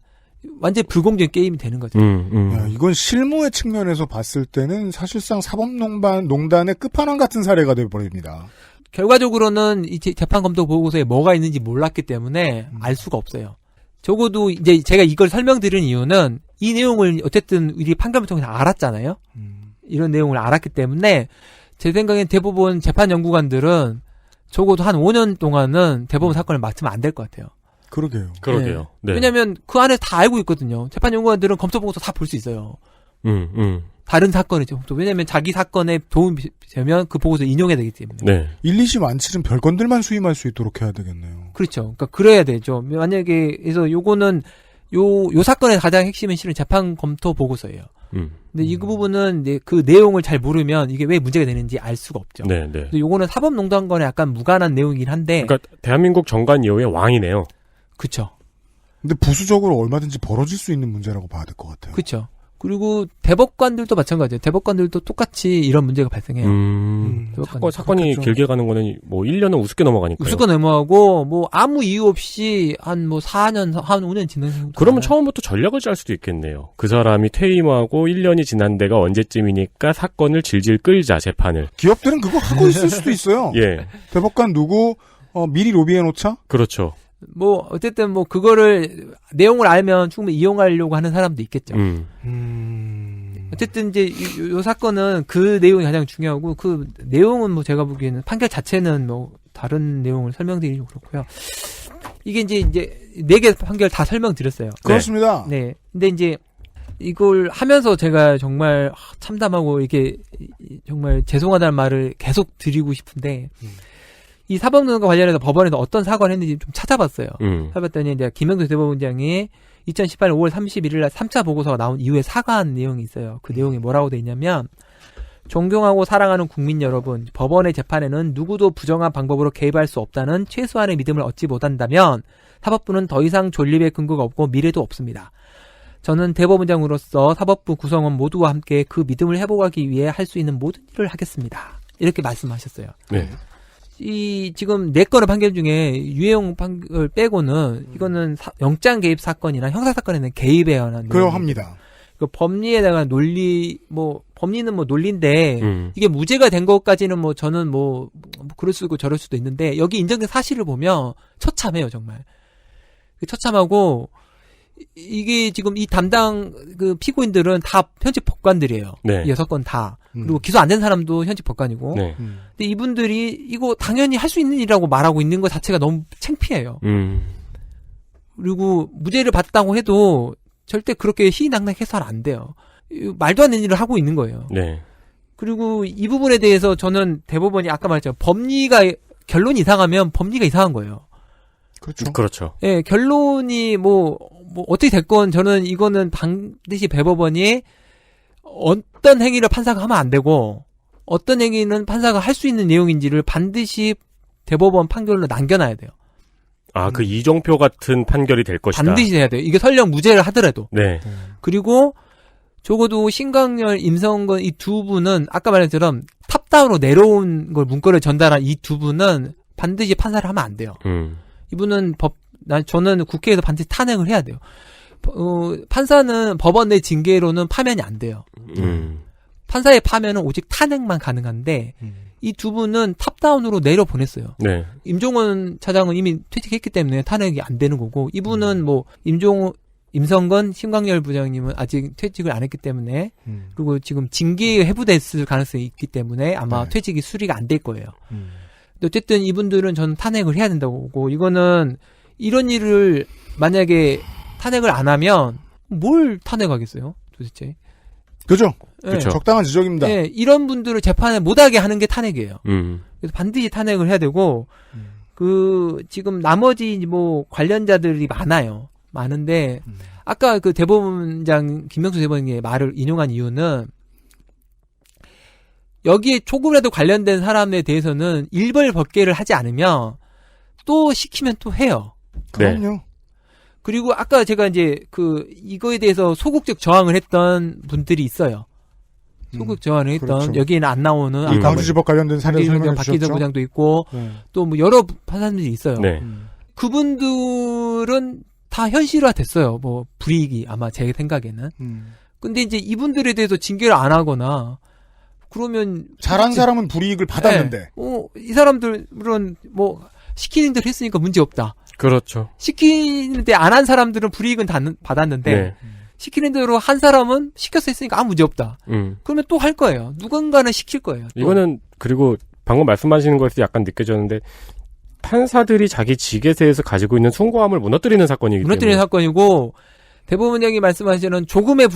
완전히 불공정한 게임이 되는 거죠. 야, 이건 실무의 측면에서 봤을 때는 사실상 사법농단의 끝판왕 같은 사례가 되어버립니다. 결과적으로는 이 재판검토 보고서에 뭐가 있는지 몰랐기 때문에 알 수가 없어요. 적어도 이제 제가 이걸 설명드린 이유는 이 내용을 어쨌든 우리 판결을 통해서 알았잖아요. 이런 내용을 알았기 때문에 제 생각엔 대법원 재판연구관들은 적어도 한 5년 동안은 대법원 사건을 맡으면 안 될 것 같아요. 그러게요. 그러게요. 네. 왜냐하면 그 안에 다 알고 있거든요. 재판연구관들은 검토 보고서 다 볼 수 있어요. 다른 사건이죠. 왜냐하면 자기 사건에 도움이 되면 그 보고서 인용해야 되기 때문에. 네. 1, 2심 안 치른 별건들만 수임할 수 있도록 해야 되겠네요. 그렇죠. 그러니까 그래야 되죠. 만약에 그래서 요거는 요 사건의 가장 핵심은 실은 재판 검토 보고서예요. 근데 이 부분은 이제 그 내용을 잘 모르면 이게 왜 문제가 되는지 알 수가 없죠. 네, 네. 요거는 사법농단건에 약간 무관한 내용이긴 한데. 그러니까 대한민국 정관예우의 왕이네요. 그렇죠. 근데 부수적으로 얼마든지 벌어질 수 있는 문제라고 봐야 될 것 같아요. 그렇죠. 그리고 대법관들도 마찬가지예요. 대법관들도 똑같이 이런 문제가 발생해요. 사건이 길게 가는 거는 뭐 1년은 우습게 넘어가니까요. 우습게 넘어가고 뭐 아무 이유 없이 한 뭐 4년, 한 5년 지나는. 그러면 처음부터 전략을 짤 수도 있겠네요. 그 사람이 퇴임하고 1년이 지난 데가 언제쯤이니까 사건을 질질 끌자, 재판을. 기업들은 그거 하고 있을 수도 있어요. 예. 대법관 누구 미리 로비해 놓자. 그렇죠. 뭐 어쨌든 뭐 그거를 내용을 알면 충분히 이용하려고 하는 사람도 있겠죠. 어쨌든 이제 요 사건은 그 내용이 가장 중요하고 그 내용은 뭐 제가 보기에는 판결 자체는 뭐 다른 내용을 설명드리기 좀 그렇고요. 이게 이제 4개 판결 다 설명드렸어요. 그렇습니다. 네. 근데 이제 이걸 하면서 제가 정말 참담하고 이게 정말 죄송하다는 말을 계속 드리고 싶은데 이 사법농단과 관련해서 법원에서 어떤 사과를 했는지 좀 찾아봤어요. 찾아봤더니 이제 김영수 대법원장이 2018년 5월 31일 날 3차 보고서가 나온 이후에 사과한 내용이 있어요. 그 내용이 뭐라고 돼 있냐면 존경하고 사랑하는 국민 여러분, 법원의 재판에는 누구도 부정한 방법으로 개입할 수 없다는 최소한의 믿음을 얻지 못한다면 사법부는 더 이상 존립의 근거가 없고 미래도 없습니다. 저는 대법원장으로서 사법부 구성원 모두와 함께 그 믿음을 회복하기 위해 할 수 있는 모든 일을 하겠습니다. 이렇게 말씀하셨어요. 네. 이 지금 4건의 판결 중에 유해용 판결 빼고는 이거는 영장 개입 사건이나 형사 사건에는 개입에 관한 그러합니다. 그 법리에다가 논리 법리는 뭐 논리인데 이게 무죄가 된 것까지는 뭐 저는 뭐 그럴 수도 있고 저럴 수도 있는데 여기 인정된 사실을 보면 처참해요 정말. 처참하고 이게 지금 이 담당 그 피고인들은 다 현직 법관들이에요. 네. 6건 다. 그리고 기소 안 된 사람도 현직 법관이고. 네. 근데 이분들이 이거 당연히 할 수 있는 일이라고 말하고 있는 것 자체가 너무 창피해요. 그리고 무죄를 받았다고 해도 절대 그렇게 희희낙낙해서는 안 돼요. 말도 안 되는 일을 하고 있는 거예요. 네. 그리고 이 부분에 대해서 저는 대법원이 아까 말했죠. 결론이 이상하면 법리가 이상한 거예요. 그렇죠. 예, 결론이 뭐 어떻게 됐건 저는 이거는 반드시 대법원이 어떤 행위를 판사가 하면 안 되고 어떤 행위는 판사가 할 수 있는 내용인지를 반드시 대법원 판결로 남겨놔야 돼요. 아, 그 이종표 같은 판결이 될 것이다. 반드시 해야 돼요. 이게 설령 무죄를 하더라도. 네. 그리고 적어도 신강렬, 임성건 이 두 분은 아까 말한 것처럼 탑다운으로 내려온 걸 문건을 전달한 이 두 분은 반드시 판사를 하면 안 돼요. 이분은 저는 국회에서 반드시 탄핵을 해야 돼요. 판사는 법원 내 징계로는 파면이 안 돼요. 판사의 파면은 오직 탄핵만 가능한데 이 두 분은 탑다운으로 내려보냈어요. 네. 임종원 차장은 이미 퇴직했기 때문에 탄핵이 안 되는 거고 이분은 뭐 임성건, 심광열 부장님은 아직 퇴직을 안 했기 때문에 그리고 지금 징계 회부됐을 가능성이 있기 때문에 아마 퇴직이 수리가 안 될 거예요. 어쨌든 이분들은 저는 탄핵을 해야 된다고 보고 이거는 이런 일을 만약에 탄핵을 안 하면 뭘 탄핵하겠어요 도대체. 그죠? 네. 적당한 지적입니다. 네, 이런 분들을 재판에 못하게 하는 게 탄핵이에요. 그래서 반드시 탄핵을 해야 되고 지금 나머지 뭐 관련자들이 많은데 아까 그 대법원장 김명수 대법원의 말을 인용한 이유는 여기에 조금이라도 관련된 사람에 대해서는 일벌백계를 하지 않으면 또 시키면 또 해요. 그럼요. 네. 그리고 아까 제가 이제 이거에 대해서 소극적 저항을 했던 분들이 있어요. 소극 저항을 했던 그렇죠. 여기에는 안 나오는 광주지법 관련된 사례를 설명해 박기덕 주셨죠. 부장도 있고 또 뭐 여러 판사님들이 있어요. 그분들은 다 현실화됐어요. 뭐 불이익이 아마 제 생각에는. 근데 이제 이분들에 대해서 징계를 안 하거나 그러면 잘한 사람은 불이익을 받았는데. 이 사람들은 뭐 시키는 대로 했으니까 문제 없다. 그렇죠. 시키는데 안 한 사람들은 불이익은 받았는데 시키는 대로 한 사람은 시켜서 했으니까 아무 문제 없다. 그러면 또 할 거예요. 누군가는 시킬 거예요. 또. 이거는 그리고 방금 말씀하시는 거에서 약간 느껴졌는데 판사들이 자기 직에서에서 가지고 있는 숭고함을 무너뜨리는 사건이기 때문에. 무너뜨리는 사건이고 대법원장이 말씀하시는 조금의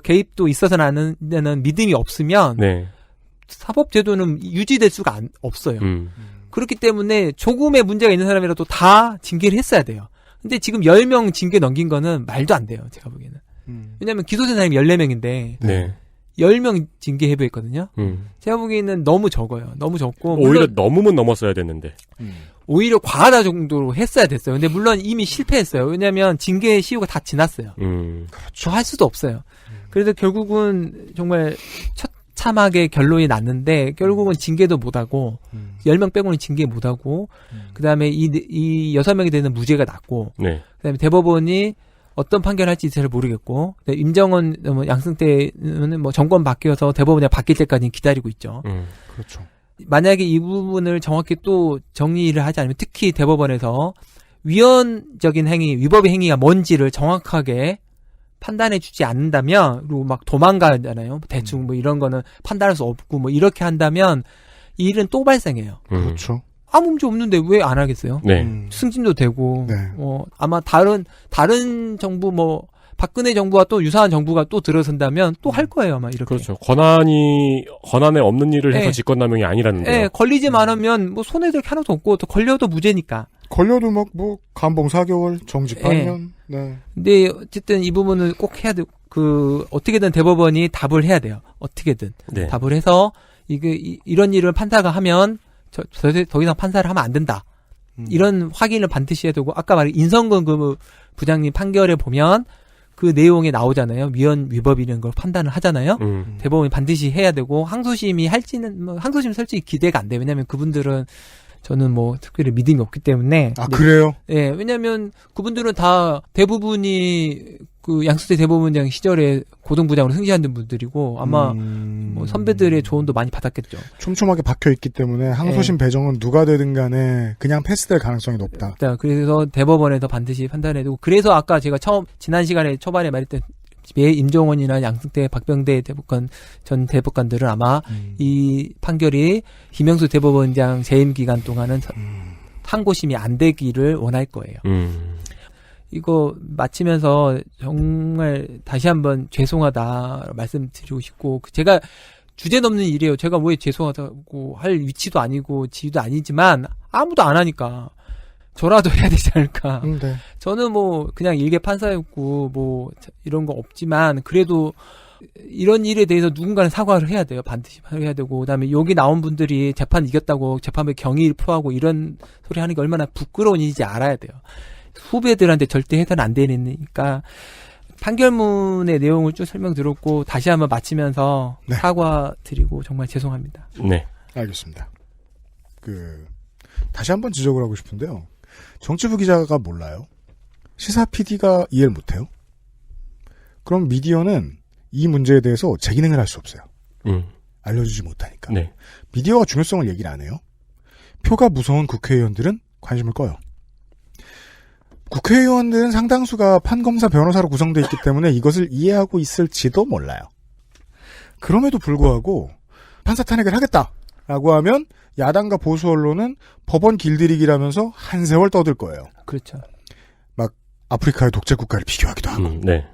개입도 있어서는 안 되는 믿음이 없으면 사법제도는 유지될 수가 없어요. 그렇기 때문에 조금의 문제가 있는 사람이라도 다 징계를 했어야 돼요. 근데 지금 10명 징계 넘긴 거는 말도 안 돼요. 제가 보기에는. 왜냐하면 기소된 사람이 14명인데 10명 징계 해부했거든요. 제가 보기에는 너무 적어요. 너무 적고 오히려 너무면 넘었어야 됐는데. 오히려 과하다 정도로 했어야 됐어요. 근데 물론 이미 실패했어요. 왜냐하면 징계 시효가 다 지났어요. 그렇죠. 더 할 수도 없어요. 그래서 결국은 정말 처참하게 결론이 났는데 결국은 징계도 못하고 10명 빼고는 징계 못하고 그다음에 이 6명이 되는 무죄가 났고 네. 그다음에 대법원이 어떤 판결할지 잘 모르겠고 임정원 양승태는 뭐 정권 바뀌어서 대법원이 바뀔 때까지 기다리고 있죠. 그렇죠. 만약에 이 부분을 정확히 또 정리를 하지 않으면 특히 대법원에서 위헌적인 행위, 위법의 행위가 뭔지를 정확하게 판단해 주지 않는다면 그리고 막 도망가잖아요. 대충 뭐 이런 거는 판단할 수 없고 뭐 이렇게 한다면 이 일은 또 발생해요. 그렇죠. 아무 문제 없는데 왜 안 하겠어요? 네. 승진도 되고 네. 아마 다른 정부 뭐 박근혜 정부와 또 유사한 정부가 또 들어선다면 또 할 거예요 아마 이렇게. 그렇죠. 권한에 없는 일을 해서 네. 직권남용이 아니라는 거예요. 네, 걸리지만 하면 뭐 손해될 게 하나도 없고 또 걸려도 무죄니까. 걸려도 뭐 감봉 4개월, 정직 8년. 네. 근데 어쨌든 이 부분은 꼭 해야 돼. 어떻게든 대법원이 답을 해야 돼요. 어떻게든 네. 답을 해서 이런 일을 판사가 하면 더 이상 판사를 하면 안 된다. 이런 확인을 반드시 해야 되고 아까 말한 인성근 그 부장님 판결에 보면 그 내용에 나오잖아요. 위법 이런 걸 판단을 하잖아요. 대법원이 반드시 해야 되고 항소심이 할지는 항소심 솔직히 기대가 안 돼요. 왜냐하면 그분들은 저는 뭐 특별히 믿음이 없기 때문에. 아 그래요? 예, 왜냐하면 그분들은 다 대부분이 그 양승태 대법원장 시절에 고등부장으로 승진한 분들이고 아마 뭐 선배들의 조언도 많이 받았겠죠. 촘촘하게 박혀 있기 때문에 항소심 배정은 누가 되든 간에 그냥 패스될 가능성이 높다. 그래서 대법원에서 반드시 판단해야 되고 그래서 아까 제가 지난 시간에 초반에 말했던 임종원이나 양승태, 박병대 전 대법관들은 아마 이 판결이 김영수 대법원장 재임 기간 동안은 항고심이 안 되기를 원할 거예요. 이거 마치면서 정말 다시 한번 죄송하다 말씀드리고 싶고 제가 주제 넘는 일이에요. 제가 왜 죄송하다고 할 위치도 아니고 지위도 아니지만 아무도 안 하니까 저라도 해야 되지 않을까. 네. 저는 뭐 그냥 일개 판사였고 뭐 이런 거 없지만 그래도 이런 일에 대해서 누군가는 사과를 해야 돼요. 반드시 해야 되고 그다음에 여기 나온 분들이 재판 이겼다고 재판부에 경의를 표하고 이런 소리 하는 게 얼마나 부끄러운 일인지 알아야 돼요. 후배들한테 절대 해서는 안 되니까 판결문의 내용을 쭉 설명드렸고 다시 한번 마치면서 네. 사과드리고 정말 죄송합니다. 네. 알겠습니다. 다시 한번 지적을 하고 싶은데요. 정치부 기자가 몰라요. 시사 PD가 이해를 못해요. 그럼 미디어는 이 문제에 대해서 재기능을 할 수 없어요. 알려주지 못하니까. 네. 미디어가 중요성을 얘기를 안 해요. 표가 무서운 국회의원들은 관심을 꺼요. 국회의원들은 상당수가 판검사 변호사로 구성되어 있기 때문에 이것을 이해하고 있을지도 몰라요. 그럼에도 불구하고 판사 탄핵을 하겠다라고 하면 야당과 보수 언론은 법원 길들이기라면서 한 세월 떠들 거예요. 그렇죠. 막 아프리카의 독재 국가를 비교하기도 하고. 네.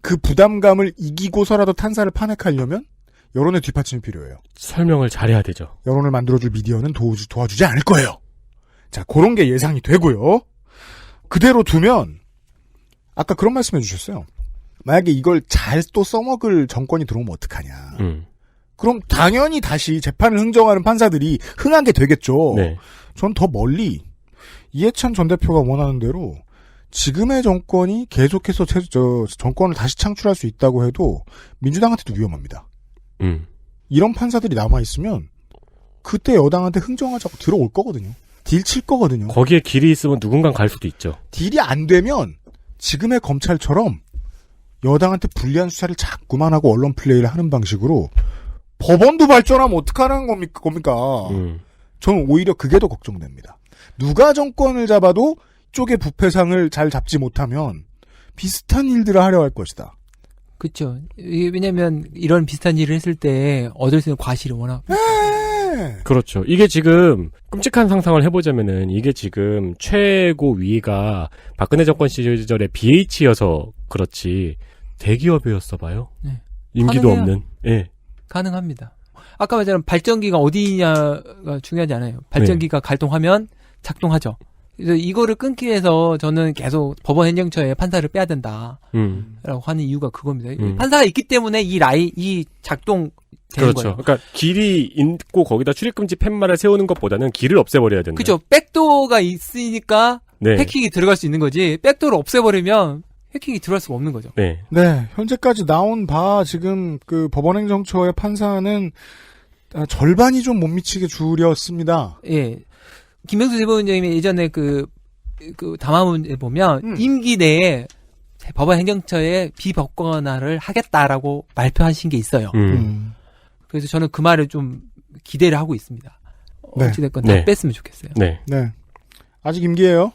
그 부담감을 이기고서라도 탄사를 판핵하려면 여론의 뒷받침이 필요해요. 설명을 잘해야 되죠. 여론을 만들어줄 미디어는 도와주지 않을 거예요. 자, 그런 게 예상이 되고요. 그대로 두면 아까 그런 말씀 해주셨어요. 만약에 이걸 잘 또 써먹을 정권이 들어오면 어떡하냐. 그럼 당연히 다시 재판을 흥정하는 판사들이 흥하게 되겠죠. 네. 전 더 멀리 이해찬 전 대표가 원하는 대로 지금의 정권이 계속해서 정권을 다시 창출할 수 있다고 해도 민주당한테도 위험합니다. 이런 판사들이 남아있으면 그때 여당한테 흥정하자고 들어올 거거든요. 딜 칠 거거든요. 거기에 길이 있으면 누군간 갈 수도 있죠. 딜이 안 되면 지금의 검찰처럼 여당한테 불리한 수사를 자꾸만 하고 언론 플레이를 하는 방식으로 법원도 발전하면 어떡하는 겁니까? 저는 오히려 그게 더 걱정됩니다. 누가 정권을 잡아도 쪽의 부패상을 잘 잡지 못하면 비슷한 일들을 하려 할 것이다. 그렇죠. 왜냐면 이런 비슷한 일을 했을 때 얻을 수 있는 과실이 워낙 그렇죠. 이게 지금 끔찍한 상상을 해보자면은 이게 지금 최고 위가 박근혜 정권 시절에 BH여서 그렇지 대기업이었어 봐요. 네. 임기도 가능해요. 없는. 예. 가능합니다. 아까 말했잖아요. 발전기가 어디냐가 중요하지 않아요. 발전기가 발동하면 작동하죠. 그래서 이거를 끊기 위해서 저는 계속 법원 행정처에 판사를 빼야 된다라고 하는 이유가 그겁니다. 판사가 있기 때문에 이 작동 되는 그렇죠. 거예요. 그러니까 길이 있고 거기다 출입금지 팻말을 세우는 것보다는 길을 없애버려야 된다. 그렇죠. 백도어가 있으니까 네. 해킹이 들어갈 수 있는 거지. 백도어를 없애버리면 해킹이 들어갈 수가 없는 거죠. 네. 네, 현재까지 나온 바 지금 그 법원행정처의 판사는 절반이 좀 못 미치게 줄였습니다. 예. 김명수 대법원장님이 예전에 그 담화문에 보면 임기 내에 법원 행정처에 비법권화를 하겠다라고 발표하신 게 있어요. 그래서 저는 그 말을 좀 기대를 하고 있습니다. 네. 어찌됐건 다 뺐으면 좋겠어요. 네. 네. 아직 임기예요.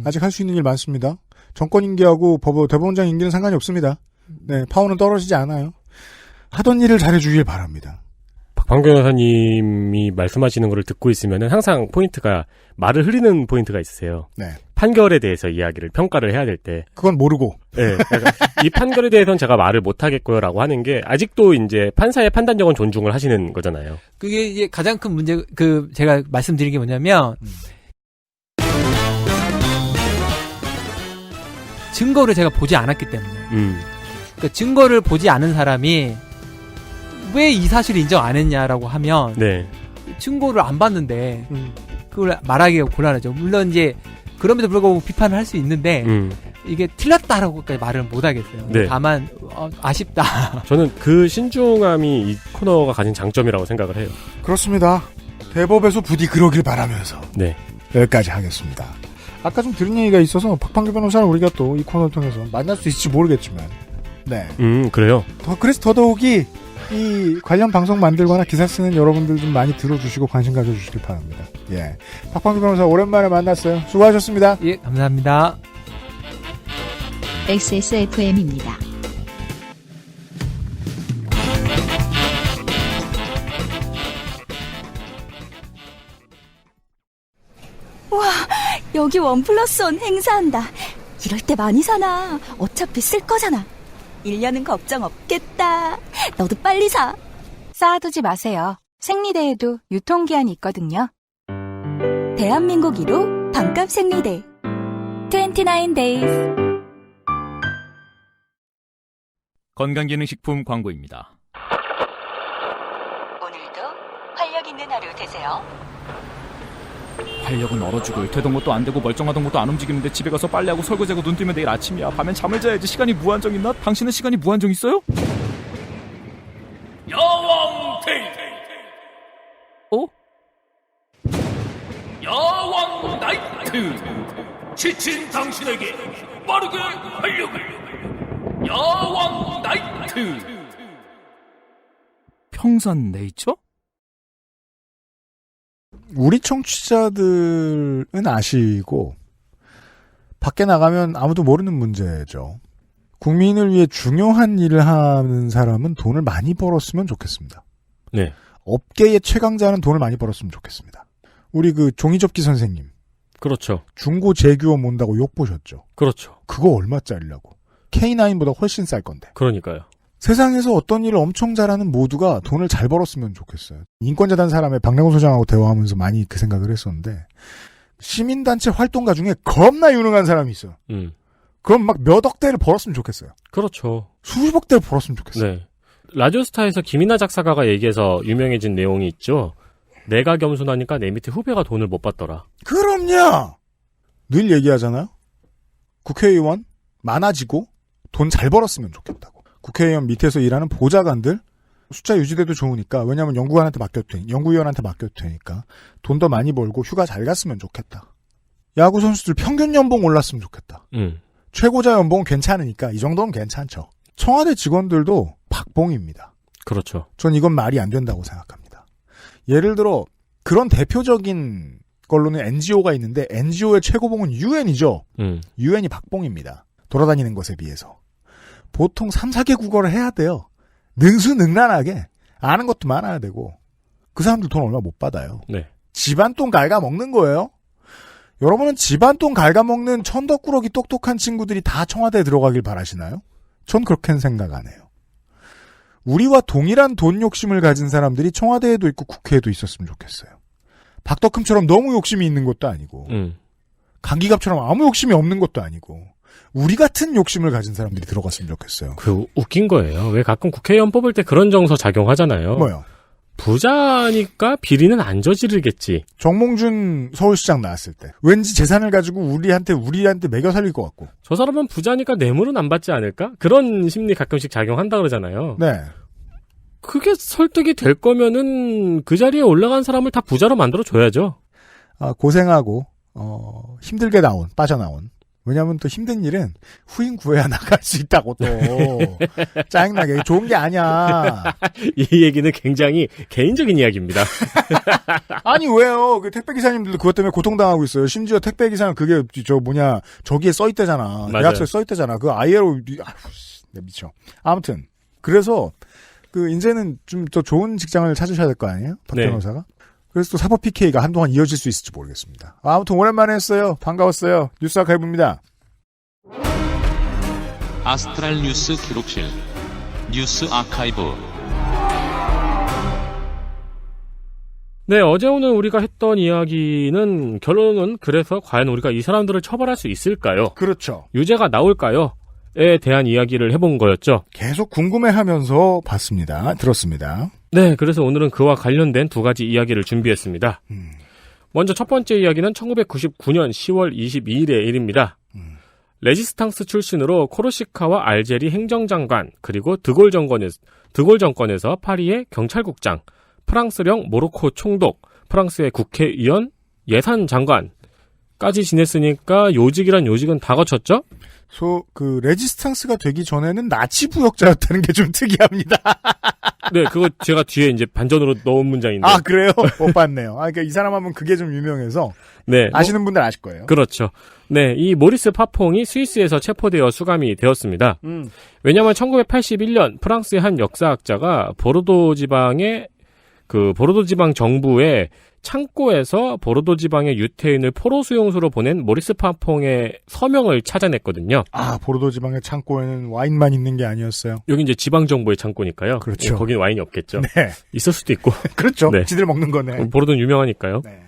아직 할 수 있는 일 많습니다. 정권 임기하고 대법원장 임기는 상관이 없습니다. 네, 파워는 떨어지지 않아요. 하던 일을 잘해주길 바랍니다. 박판 변호사님이 말씀하시는 거를 듣고 있으면은 항상 포인트가 말을 흐리는 포인트가 있으세요. 네. 판결에 대해서 이야기를 평가를 해야 될 때. 그건 모르고. 네. 그러니까 이 판결에 대해서는 제가 말을 못 하겠고요라고 하는 게 아직도 이제 판사의 판단력은 존중을 하시는 거잖아요. 그게 이제 가장 큰 문제 제가 말씀드린 게 뭐냐면 증거를 제가 보지 않았기 때문에. 그러니까 증거를 보지 않은 사람이 왜 이 사실을 인정 안 했냐라고 하면 네. 증거를 안 봤는데 그걸 말하기가 곤란하죠. 물론 이제 그럼에도 불구하고 비판을 할 수 있는데 이게 틀렸다라고까지 말을 못 하겠어요. 네. 다만 아쉽다. 저는 그 신중함이 이 코너가 가진 장점이라고 생각을 해요. 그렇습니다. 대법에서 부디 그러길 바라면서 네. 여기까지 하겠습니다. 아까 좀 들은 얘기가 있어서 박판규 변호사를 우리가 또 이 코너를 통해서 만날 수 있을지 모르겠지만 네. 그래요. 그래서 더더욱이 이 관련 방송 만들거나 기사 쓰는 여러분들 좀 많이 들어주시고 관심 가져주시길 바랍니다. 예. 박판규 변호사 오랜만에 만났어요. 수고하셨습니다. 예, 감사합니다. XSFM입니다. 와, 여기 1+1 행사한다. 이럴 때 많이 사나. 어차피 쓸 거잖아. 1년은 걱정 없겠다. 너도 빨리 사. 쌓아두지 마세요. 생리대에도 유통기한이 있거든요. 대한민국 1호 반값 생리대 29 days. 건강기능식품 광고입니다. 오늘도 활력 있는 하루 되세요. 활력은 얼어 죽을. 되던 것도 안 되고 멀쩡하던 것도 안 움직이는데 집에 가서 빨래하고 설거지하고 눈 뜨면 내일 아침이야. 밤엔 잠을 자야지. 시간이 무한정 있나? 당신은 시간이 무한정 있어요? 야왕 데이트. 야왕 나이트. 지친 당신에게 빠르게 활력을. 야왕 나이트. 평산네이처? 우리 청취자들은 아시고 밖에 나가면 아무도 모르는 문제죠. 국민을 위해 중요한 일을 하는 사람은 돈을 많이 벌었으면 좋겠습니다. 네. 업계의 최강자는 돈을 많이 벌었으면 좋겠습니다. 우리 그 종이접기 선생님. 그렇죠. 중고 재규업 몬다고 욕 보셨죠? 그렇죠. 그거 얼마짜리라고. K9보다 훨씬 쌀 건데. 그러니까요. 세상에서 어떤 일을 엄청 잘하는 모두가 돈을 잘 벌었으면 좋겠어요. 인권재단 사람의 박래곤 소장하고 대화하면서 많이 그 생각을 했었는데 시민단체 활동가 중에 겁나 유능한 사람이 있어요. 그럼 막 몇 억대를 벌었으면 좋겠어요. 그렇죠. 수십억 대를 벌었으면 좋겠어요. 네. 라디오스타에서 김이나 작사가가 얘기해서 유명해진 내용이 있죠. 내가 겸손하니까 내 밑에 후배가 돈을 못 받더라. 그럼요. 늘 얘기하잖아요. 국회의원 많아지고 돈 잘 벌었으면 좋겠다고. 국회의원 밑에서 일하는 보좌관들 숫자 유지돼도 좋으니까. 왜냐하면 연구위원한테 맡겨도 되니까. 돈 더 많이 벌고 휴가 잘 갔으면 좋겠다. 야구 선수들 평균 연봉 올랐으면 좋겠다. 최고자 연봉은 괜찮으니까 이 정도면 괜찮죠. 청와대 직원들도 박봉입니다. 그렇죠. 전 이건 말이 안 된다고 생각합니다. 예를 들어 그런 대표적인 걸로는 NGO가 있는데 NGO의 최고봉은 UN이죠. UN이 박봉입니다. 돌아다니는 것에 비해서. 보통 3, 4개 국어를 해야 돼요. 능수능란하게. 아는 것도 많아야 되고. 그 사람들 돈 얼마 못 받아요. 네. 집안 돈 갉아먹는 거예요. 여러분은 집안 돈 갉아먹는 천덕꾸러기 똑똑한 친구들이 다 청와대에 들어가길 바라시나요? 전 그렇게는 생각 안 해요. 우리와 동일한 돈 욕심을 가진 사람들이 청와대에도 있고 국회에도 있었으면 좋겠어요. 박덕흠처럼 너무 욕심이 있는 것도 아니고 강기갑처럼 아무 욕심이 없는 것도 아니고 우리 같은 욕심을 가진 사람들이 들어갔으면 좋겠어요. 그 웃긴 거예요. 왜 가끔 국회의원 뽑을 때 그런 정서 작용하잖아요. 뭐요? 부자니까 비리는 안 저지르겠지. 정몽준 서울시장 나왔을 때 왠지 재산을 가지고 우리한테 매겨 살릴 것 같고. 저 사람은 부자니까 뇌물은 안 받지 않을까? 그런 심리 가끔씩 작용한다 그러잖아요. 네. 그게 설득이 될 거면은 그 자리에 올라간 사람을 다 부자로 만들어줘야죠. 고생하고 힘들게 빠져나온. 왜냐하면 또 힘든 일은 후임 구해야 나갈 수 있다고 또. 짜증나게. 좋은 게 아니야. 이 얘기는 굉장히 개인적인 이야기입니다. 아니 왜요? 그 택배기사님들도 그것 때문에 고통당하고 있어요. 심지어 택배기사는 그게 저기에 써있대잖아. 계약서에 써있대잖아. 그 아예로 미쳐. 아무튼 그래서 이제는 좀 더 좋은 직장을 찾으셔야 될 거 아니에요? 박 변호사가? 그래서 또 사법 PK가 한동안 이어질 수 있을지 모르겠습니다. 아무튼 오랜만에 했어요. 반가웠어요. 뉴스 아카이브입니다. 아스트랄 뉴스 기록실 뉴스 아카이브. 네, 어제 오늘 우리가 했던 이야기는 결론은 그래서 과연 우리가 이 사람들을 처벌할 수 있을까요? 그렇죠. 유죄가 나올까요? 에 대한 이야기를 해본 거였죠. 계속 궁금해하면서 들었습니다. 네, 그래서 오늘은 그와 관련된 두 가지 이야기를 준비했습니다. 먼저 첫 번째 이야기는 1999년 10월 22일의 일입니다. 레지스탕스 출신으로 코르시카와 알제리 행정장관, 그리고 드골 정권에서 파리의 경찰국장, 프랑스령 모로코 총독, 프랑스의 국회의원, 예산장관까지 지냈으니까 요직이란 요직은 다 거쳤죠? 레지스탕스가 되기 전에는 나치 부역자였다는 게 좀 특이합니다. 네, 그거 제가 뒤에 이제 반전으로 넣은 문장인데. 아, 그래요? 못 봤네요. 그러니까 이 사람 하면 그게 좀 유명해서. 네. 아시는 분들 아실 거예요. 그렇죠. 네, 이 모리스 파퐁이 스위스에서 체포되어 수감이 되었습니다. 왜냐하면 1981년 프랑스의 한 역사학자가 보르도 지방 정부의 창고에서 보르도 지방의 유태인을 포로 수용소로 보낸 모리스 파퐁의 서명을 찾아냈거든요. 보르도 지방의 창고에는 와인만 있는 게 아니었어요. 여기 이제 지방 정부의 창고니까요. 그렇죠. 네, 거긴 와인이 없겠죠. 네. 있을 수도 있고. 그렇죠. 네. 지들 먹는 거네. 보르도는 유명하니까요. 네.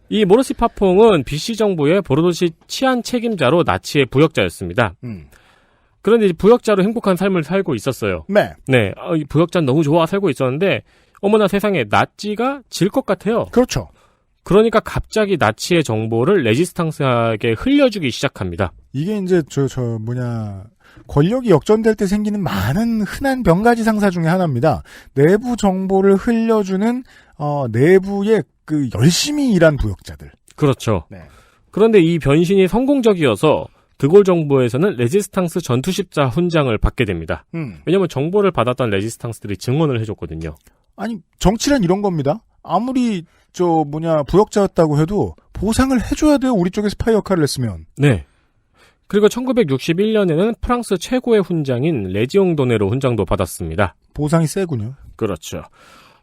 이 모리스 파퐁은 BC 정부의 보르도시 치안 책임자로 나치의 부역자였습니다. 그런데 부역자로 행복한 삶을 살고 있었어요. 네. 네. 이 부역자는 너무 좋아 살고 있었는데 어머나 세상에 나치가 질 것 같아요. 그렇죠. 그러니까 갑자기 나치의 정보를 레지스탕스에게 흘려주기 시작합니다. 이게 이제 권력이 역전될 때 생기는 많은 흔한 병가지 상사 중에 하나입니다. 내부 정보를 흘려주는 내부의 열심히 일한 부역자들. 그렇죠. 네. 그런데 이 변신이 성공적이어서 드골 정부에서는 레지스탕스 전투십자 훈장을 받게 됩니다. 왜냐하면 정보를 받았던 레지스탕스들이 증언을 해줬거든요. 아니, 정치란 이런 겁니다. 아무리 부역자였다고 해도 보상을 해줘야 돼요. 우리 쪽에 스파이 역할을 했으면. 네. 그리고 1961년에는 프랑스 최고의 훈장인 레지옹 도네로 훈장도 받았습니다. 보상이 세군요. 그렇죠.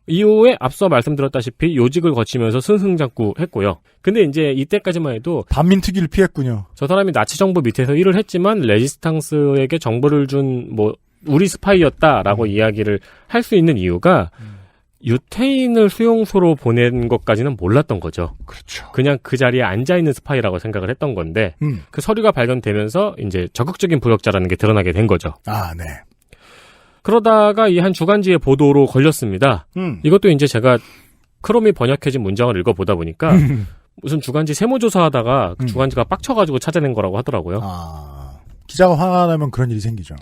이후에 앞서 말씀드렸다시피 요직을 거치면서 승승장구했고요. 근데 이제 이때까지만 해도 반민특위를 피했군요. 저 사람이 나치 정부 밑에서 일을 했지만 레지스탕스에게 정보를 준 우리 스파이였다라고 이야기를 할 수 있는 이유가 유태인을 수용소로 보낸 것까지는 몰랐던 거죠. 그렇죠. 그냥 그 자리에 앉아있는 스파이라고 생각을 했던 건데 그 서류가 발견되면서 이제 적극적인 부역자라는 게 드러나게 된 거죠. 아, 네. 그러다가 이 한 주간지의 보도로 걸렸습니다. 이것도 이제 제가 크롬이 번역해진 문장을 읽어보다 보니까 무슨 주간지 세무조사하다가 그 주간지가 빡쳐가지고 찾아낸 거라고 하더라고요. 기자가 화가 나면 그런 일이 생기죠.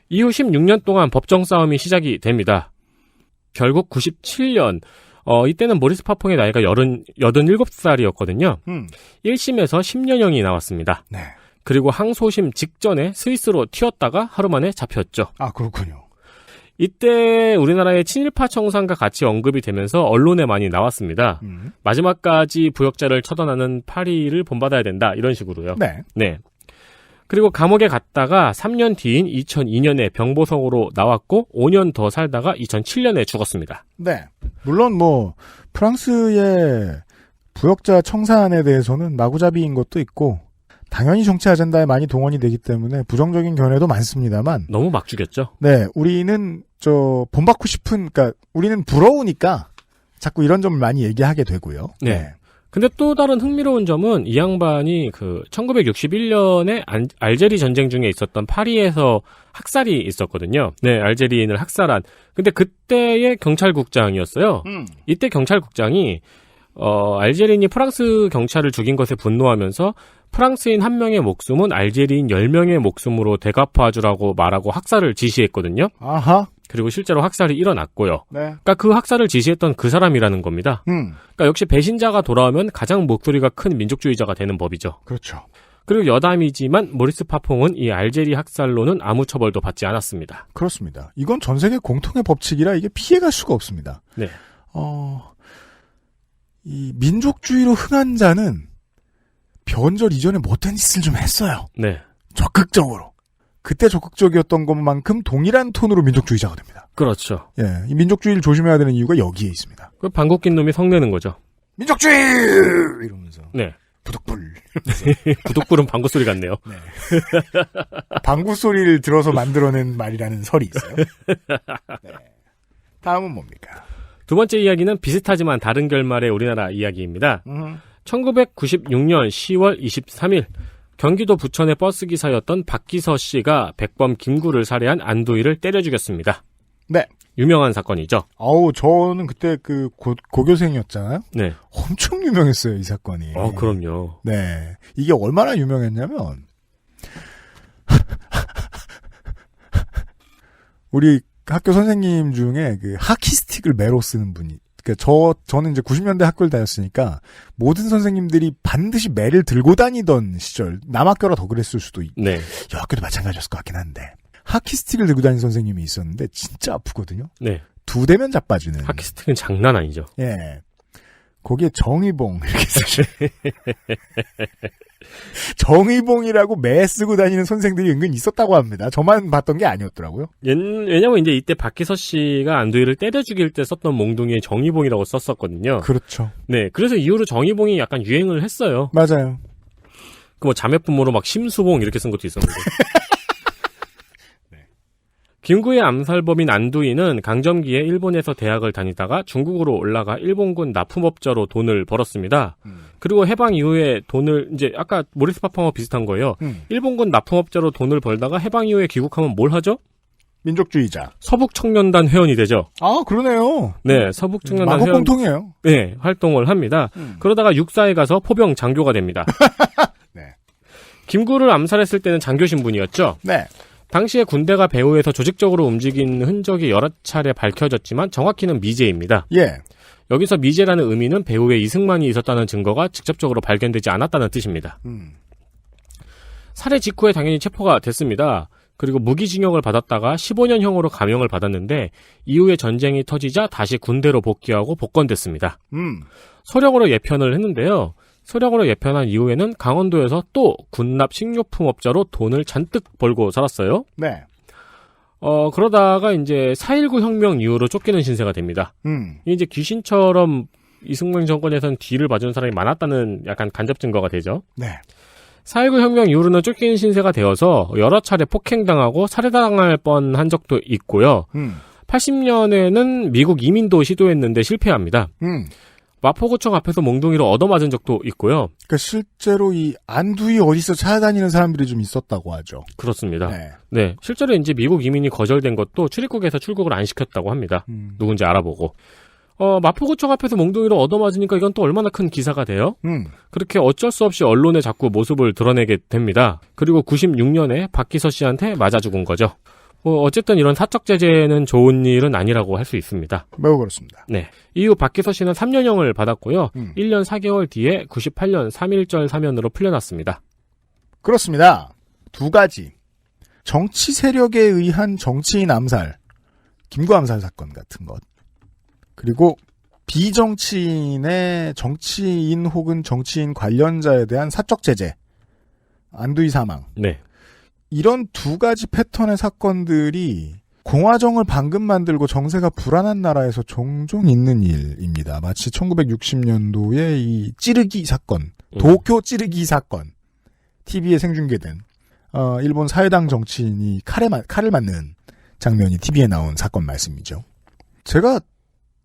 이후 16년 동안 법정 싸움이 시작이 됩니다. 결국 97년 이때는 모리스 파퐁의 나이가 87살이었거든요. 1심에서 10년형이 나왔습니다. 네. 그리고 항소심 직전에 스위스로 튀었다가 하루 만에 잡혔죠. 아, 그렇군요. 이때 우리나라의 친일파 청산과 같이 언급이 되면서 언론에 많이 나왔습니다. 마지막까지 부역자를 처단하는 파리를 본받아야 된다. 이런 식으로요. 네. 네. 그리고 감옥에 갔다가 3년 뒤인 2002년에 병보성으로 나왔고 5년 더 살다가 2007년에 죽었습니다. 네. 물론 프랑스의 부역자 청산에 대해서는 마구잡이인 것도 있고 당연히 정치 아젠다에 많이 동원이 되기 때문에 부정적인 견해도 많습니다만 너무 막 죽였죠. 네. 우리는 본받고 싶은 우리는 부러우니까 자꾸 이런 점을 많이 얘기하게 되고요. 네. 근데 또 다른 흥미로운 점은 이 양반이 그 1961년에 알제리 전쟁 중에 있었던 파리에서 학살이 있었거든요. 네, 알제리인을 학살한. 근데 그때의 경찰국장이었어요. 이때 경찰국장이 알제리인이 프랑스 경찰을 죽인 것에 분노하면서 프랑스인 1명의 목숨은 알제리인 10명의 목숨으로 대갚아주라고 말하고 학살을 지시했거든요. 아하. 그리고 실제로 학살이 일어났고요. 네. 그러니까 그 학살을 지시했던 그 사람이라는 겁니다. 그러니까 역시 배신자가 돌아오면 가장 목소리가 큰 민족주의자가 되는 법이죠. 그렇죠. 그리고 여담이지만 모리스 파퐁은 이 알제리 학살로는 아무 처벌도 받지 않았습니다. 그렇습니다. 이건 전 세계 공통의 법칙이라 이게 피해갈 수가 없습니다. 네. 이 민족주의로 흥한 자는 변절 이전에 못된 짓을 좀 했어요. 네. 적극적으로. 그때 적극적이었던 것만큼 동일한 톤으로 민족주의자가 됩니다. 그렇죠. 예, 이 민족주의를 조심해야 되는 이유가 여기에 있습니다. 그 방귀 낀 놈이 성내는 거죠. 민족주의! 이러면서. 네. 부득불. 부득불은 방구 소리 같네요. 네. 방구 소리를 들어서 만들어낸 말이라는 설이 있어요. 네. 다음은 뭡니까? 두 번째 이야기는 비슷하지만 다른 결말의 우리나라 이야기입니다. 1996년 10월 23일 경기도 부천의 버스기사였던 박기서 씨가 백범 김구를 살해한 안도희를 때려 죽였습니다. 네. 유명한 사건이죠. 저는 그때 그 고교생이었잖아요. 네. 엄청 유명했어요, 이 사건이. 그럼요. 네. 이게 얼마나 유명했냐면 우리 학교 선생님 중에 그 하키스틱을 매로 쓰는 분이, 저는 이제 90년대 학교를 다녔으니까 모든 선생님들이 반드시 매를 들고 다니던 시절, 남학교라 더 그랬을 수도 네. 여 학교도 마찬가지였을 것 같긴 한데, 하키스틱을 들고 다니는 선생님이 있었는데 진짜 아프거든요. 네. 2대면 자빠지는. 하키스틱은 장난 아니죠. 예. 거기에 정의봉 이렇게 쓰죠. 정의봉이라고 매 쓰고 다니는 선생들이 은근 있었다고 합니다. 저만 봤던 게 아니었더라고요. 왜냐면 이제 이때 박기서 씨가 안도희를 때려 죽일 때 썼던 몽둥이에 정의봉이라고 썼었거든요. 그렇죠. 네, 그래서 이후로 정의봉이 약간 유행을 했어요. 맞아요. 그 뭐 자매품으로 막 심수봉 이렇게 쓴 것도 있었는데. 김구의 암살범인 안도희는 강점기에 일본에서 대학을 다니다가 중국으로 올라가 일본군 납품업자로 돈을 벌었습니다. 그리고 해방 이후에 돈을 이제 아까 모리스 파펑과 비슷한 거예요. 일본군 납품업자로 돈을 벌다가 해방 이후에 귀국하면 뭘 하죠? 민족주의자. 서북청년단 회원이 되죠. 아, 그러네요. 네, 서북청년단 회원. 만국공통이에요. 네, 활동을 합니다. 그러다가 육사에 가서 포병 장교가 됩니다. 네. 김구를 암살했을 때는 장교 신분이었죠. 네. 당시에 군대가 배후에서 조직적으로 움직인 흔적이 여러 차례 밝혀졌지만 정확히는 미제입니다. 예. 여기서 미제라는 의미는 배후에 이승만이 있었다는 증거가 직접적으로 발견되지 않았다는 뜻입니다. 살해 직후에 당연히 체포가 됐습니다. 그리고 무기징역을 받았다가 15년형으로 감형을 받았는데 이후에 전쟁이 터지자 다시 군대로 복귀하고 복권됐습니다. 소령으로 예편을 했는데요. 소령으로 예편한 이후에는 강원도에서 또 군납 식료품업자로 돈을 잔뜩 벌고 살았어요. 네. 그러다가 이제 4.19 혁명 이후로 쫓기는 신세가 됩니다. 이제 귀신처럼 이승만 정권에선 뒤를 봐주는 사람이 많았다는 약간 간접 증거가 되죠. 네. 4.19 혁명 이후로는 쫓기는 신세가 되어서 여러 차례 폭행당하고 살해당할 뻔한 적도 있고요. 80년에는 미국 이민도 시도했는데 실패합니다. 마포구청 앞에서 몽둥이로 얻어맞은 적도 있고요. 그러니까 실제로 이 안두희 어디서 찾아다니는 사람들이 좀 있었다고 하죠. 그렇습니다. 네. 네, 실제로 이제 미국 이민이 거절된 것도 출입국에서 출국을 안 시켰다고 합니다. 누군지 알아보고. 마포구청 앞에서 몽둥이로 얻어맞으니까 이건 또 얼마나 큰 기사가 돼요? 그렇게 어쩔 수 없이 언론에 자꾸 모습을 드러내게 됩니다. 그리고 96년에 박기서 씨한테 맞아 죽은 거죠. 어쨌든 이런 사적 제재는 좋은 일은 아니라고 할 수 있습니다. 매우 그렇습니다. 네. 이후 박기서 씨는 3년형을 받았고요. 1년 4개월 뒤에 98년 3.1절 사면으로 풀려났습니다. 그렇습니다. 두 가지. 정치 세력에 의한 정치인 암살, 김구 암살 사건 같은 것. 그리고 비정치인의 정치인 혹은 정치인 관련자에 대한 사적 제재, 안두희 사망. 네. 이런 두 가지 패턴의 사건들이 공화정을 방금 만들고 정세가 불안한 나라에서 종종 있는 일입니다. 마치 1960년도에 이 찌르기 사건, 도쿄 찌르기 사건, TV에 생중계된 일본 사회당 정치인이 칼을 맞는 장면이 TV에 나온 사건 말씀이죠. 제가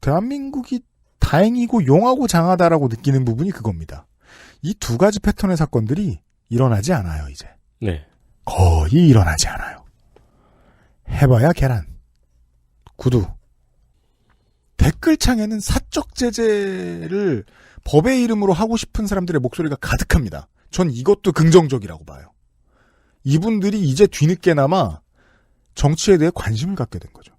대한민국이 다 다행이고 용하고 장하다라고 느끼는 부분이 그겁니다. 이 두 가지 패턴의 사건들이 일어나지 않아요, 이제. 네. 거의 일어나지 않아요. 해봐야 계란. 구두. 댓글창에는 사적 제재를 법의 이름으로 하고 싶은 사람들의 목소리가 가득합니다. 전 이것도 긍정적이라고 봐요. 이분들이 이제 뒤늦게나마 정치에 대해 관심을 갖게 된 거죠.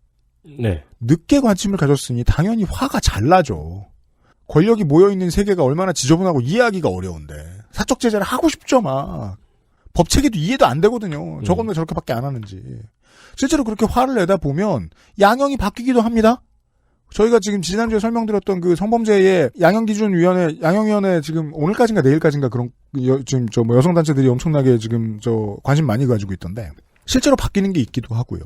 네. 늦게 관심을 가졌으니 당연히 화가 잘 나죠. 권력이 모여있는 세계가 얼마나 지저분하고 이해하기가 어려운데 사적 제재를 하고 싶죠 막. 법체계도 이해도 안 되거든요. 저건 왜 저렇게밖에 안 하는지. 실제로 그렇게 화를 내다 보면 양형이 바뀌기도 합니다. 저희가 지금 지난주에 설명드렸던 그 성범죄의 양형기준위원회, 양형위원회 지금 오늘까지인가 내일까지인가 그런, 지금 여성단체들이 엄청나게 지금 관심 많이 가지고 있던데, 실제로 바뀌는 게 있기도 하고요.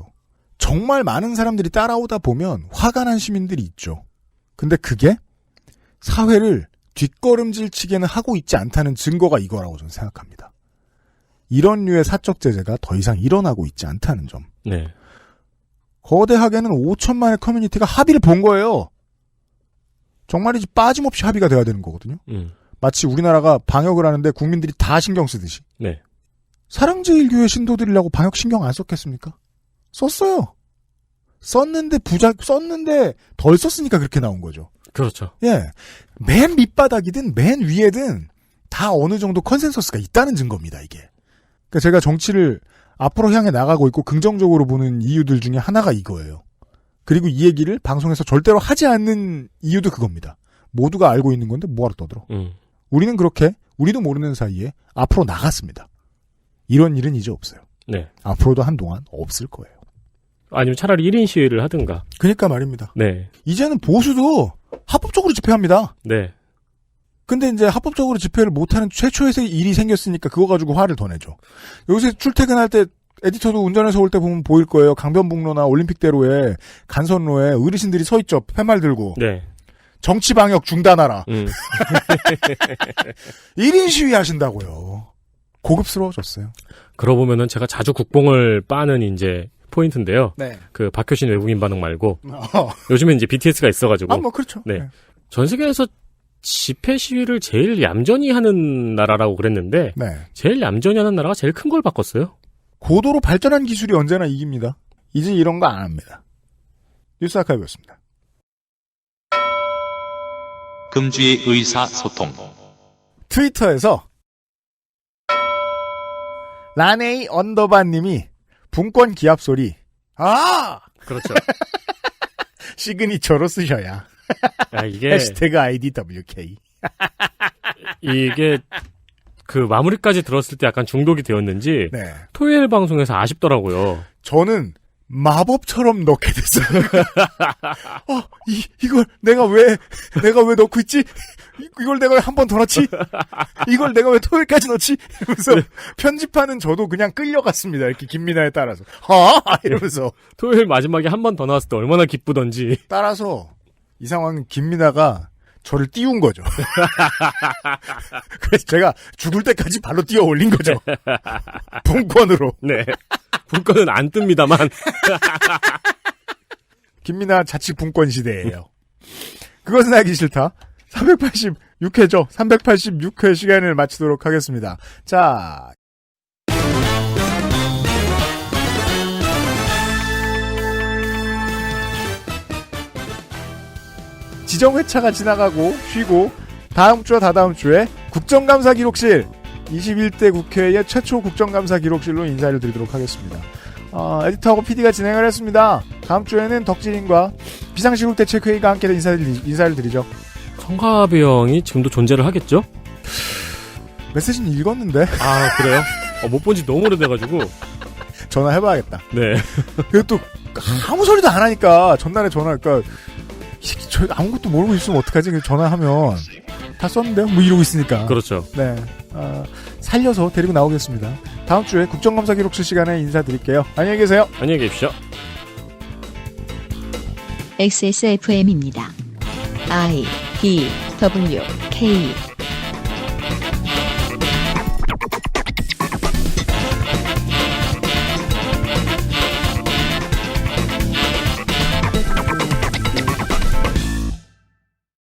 정말 많은 사람들이 따라오다 보면 화가 난 시민들이 있죠. 근데 그게 사회를 뒷걸음질 치게는 하고 있지 않다는 증거가 이거라고 저는 생각합니다. 이런 류의 사적 제재가 더 이상 일어나고 있지 않다는 점. 네. 거대하게는 5천만의 커뮤니티가 합의를 본 거예요. 정말이지 빠짐없이 합의가 돼야 되는 거거든요. 마치 우리나라가 방역을 하는데 국민들이 다 신경 쓰듯이. 네. 사랑제일교회 신도들이라고 방역 신경 안 썼겠습니까? 썼어요. 썼는데 덜 썼으니까 그렇게 나온 거죠. 그렇죠. 예. 맨 밑바닥이든 맨 위에든 다 어느 정도 컨센서스가 있다는 증거입니다, 이게. 그러니까 제가 정치를 앞으로 향해 나가고 있고 긍정적으로 보는 이유들 중에 하나가 이거예요. 그리고 이 얘기를 방송에서 절대로 하지 않는 이유도 그겁니다. 모두가 알고 있는 건데 뭐하러 떠들어. 우리는 그렇게 우리도 모르는 사이에 앞으로 나갔습니다. 이런 일은 이제 없어요. 네. 앞으로도 한동안 없을 거예요. 아니면 차라리 1인 시위를 하든가. 그러니까 말입니다. 네. 이제는 보수도 합법적으로 집회합니다. 네. 근데 이제 합법적으로 집회를 못하는 최초의 일이 생겼으니까 그거 가지고 화를 더 내죠. 요새 출퇴근할 때 에디터도 운전해서 올 때 보면 보일 거예요. 강변북로나 올림픽대로에 간선로에 어르신들이 서 있죠. 팻말 들고. 네. 정치 방역 중단하라. 1인 시위 하신다고요. 고급스러워졌어요. 그러고 보면은 제가 자주 국뽕을 빠는 이제 포인트인데요. 네. 그 박효신 외국인 반응 말고 요즘엔 이제 BTS가 있어가지고. 뭐 그렇죠. 네. 네. 전 세계에서 집회 시위를 제일 얌전히 하는 나라라고 그랬는데 네. 제일 얌전히 하는 나라가 제일 큰 걸 바꿨어요. 고도로 발전한 기술이 언제나 이깁니다. 이제 이런 거 안 합니다. 뉴스 아카이브였습니다. 금주의 의사소통. 트위터에서 라네이 언더바님이 분권 기합 소리 그렇죠. 시그니처로 쓰셔야. 이게 해시태그 IDWK. 이게 그 마무리까지 들었을 때 약간 중독이 되었는지 네. 토요일 방송에서 아쉽더라고요. 저는 마법처럼 넣게 됐어요. 이걸 내가 왜 넣고 있지? 이걸 내가 왜 한 번 더 넣지? 이걸 내가 왜 토요일까지 넣지? 이러면서 네. 편집하는 저도 그냥 끌려갔습니다. 이렇게 김민아에 따라서. 이러면서. 토요일 마지막에 한 번 더 나왔을 때 얼마나 기쁘던지. 따라서 이 상황은 김민아가 저를 띄운 거죠. 그래서 제가 죽을 때까지 발로 뛰어 올린 거죠. 분권으로. 네. 분권은 안 뜹니다만. 김민아 자칫 분권 시대예요. 그것은 알기 싫다. 386회죠. 386회 시간을 마치도록 하겠습니다. 자. 지정회차가 지나가고 쉬고 다음 주와 다다음 주에 국정감사 기록실 21대 국회의 최초 국정감사 기록실로 인사를 드리도록 하겠습니다. 에디터하고 PD가 진행을 했습니다. 다음 주에는 덕질인과 비상시국대책회의가 함께 인사를 드리죠. 성가비 형이 지금도 존재를 하겠죠? 메시지는 읽었는데. 그래요? 못 본 지 너무 오래돼가지고. 전화해봐야겠다. 네. 그리고 또 아무 소리도 안 하니까 전날에 전화할까. 저 아무것도 모르고 있으면 어떡하지? 전화하면 다 썼는데요? 뭐 이러고 있으니까. 그렇죠. 네. 살려서 데리고 나오겠습니다. 다음 주에 국정감사 기록실 시간에 인사드릴게요. 안녕히 계세요. 안녕히 계십시오. XSFM입니다. I, D, W, K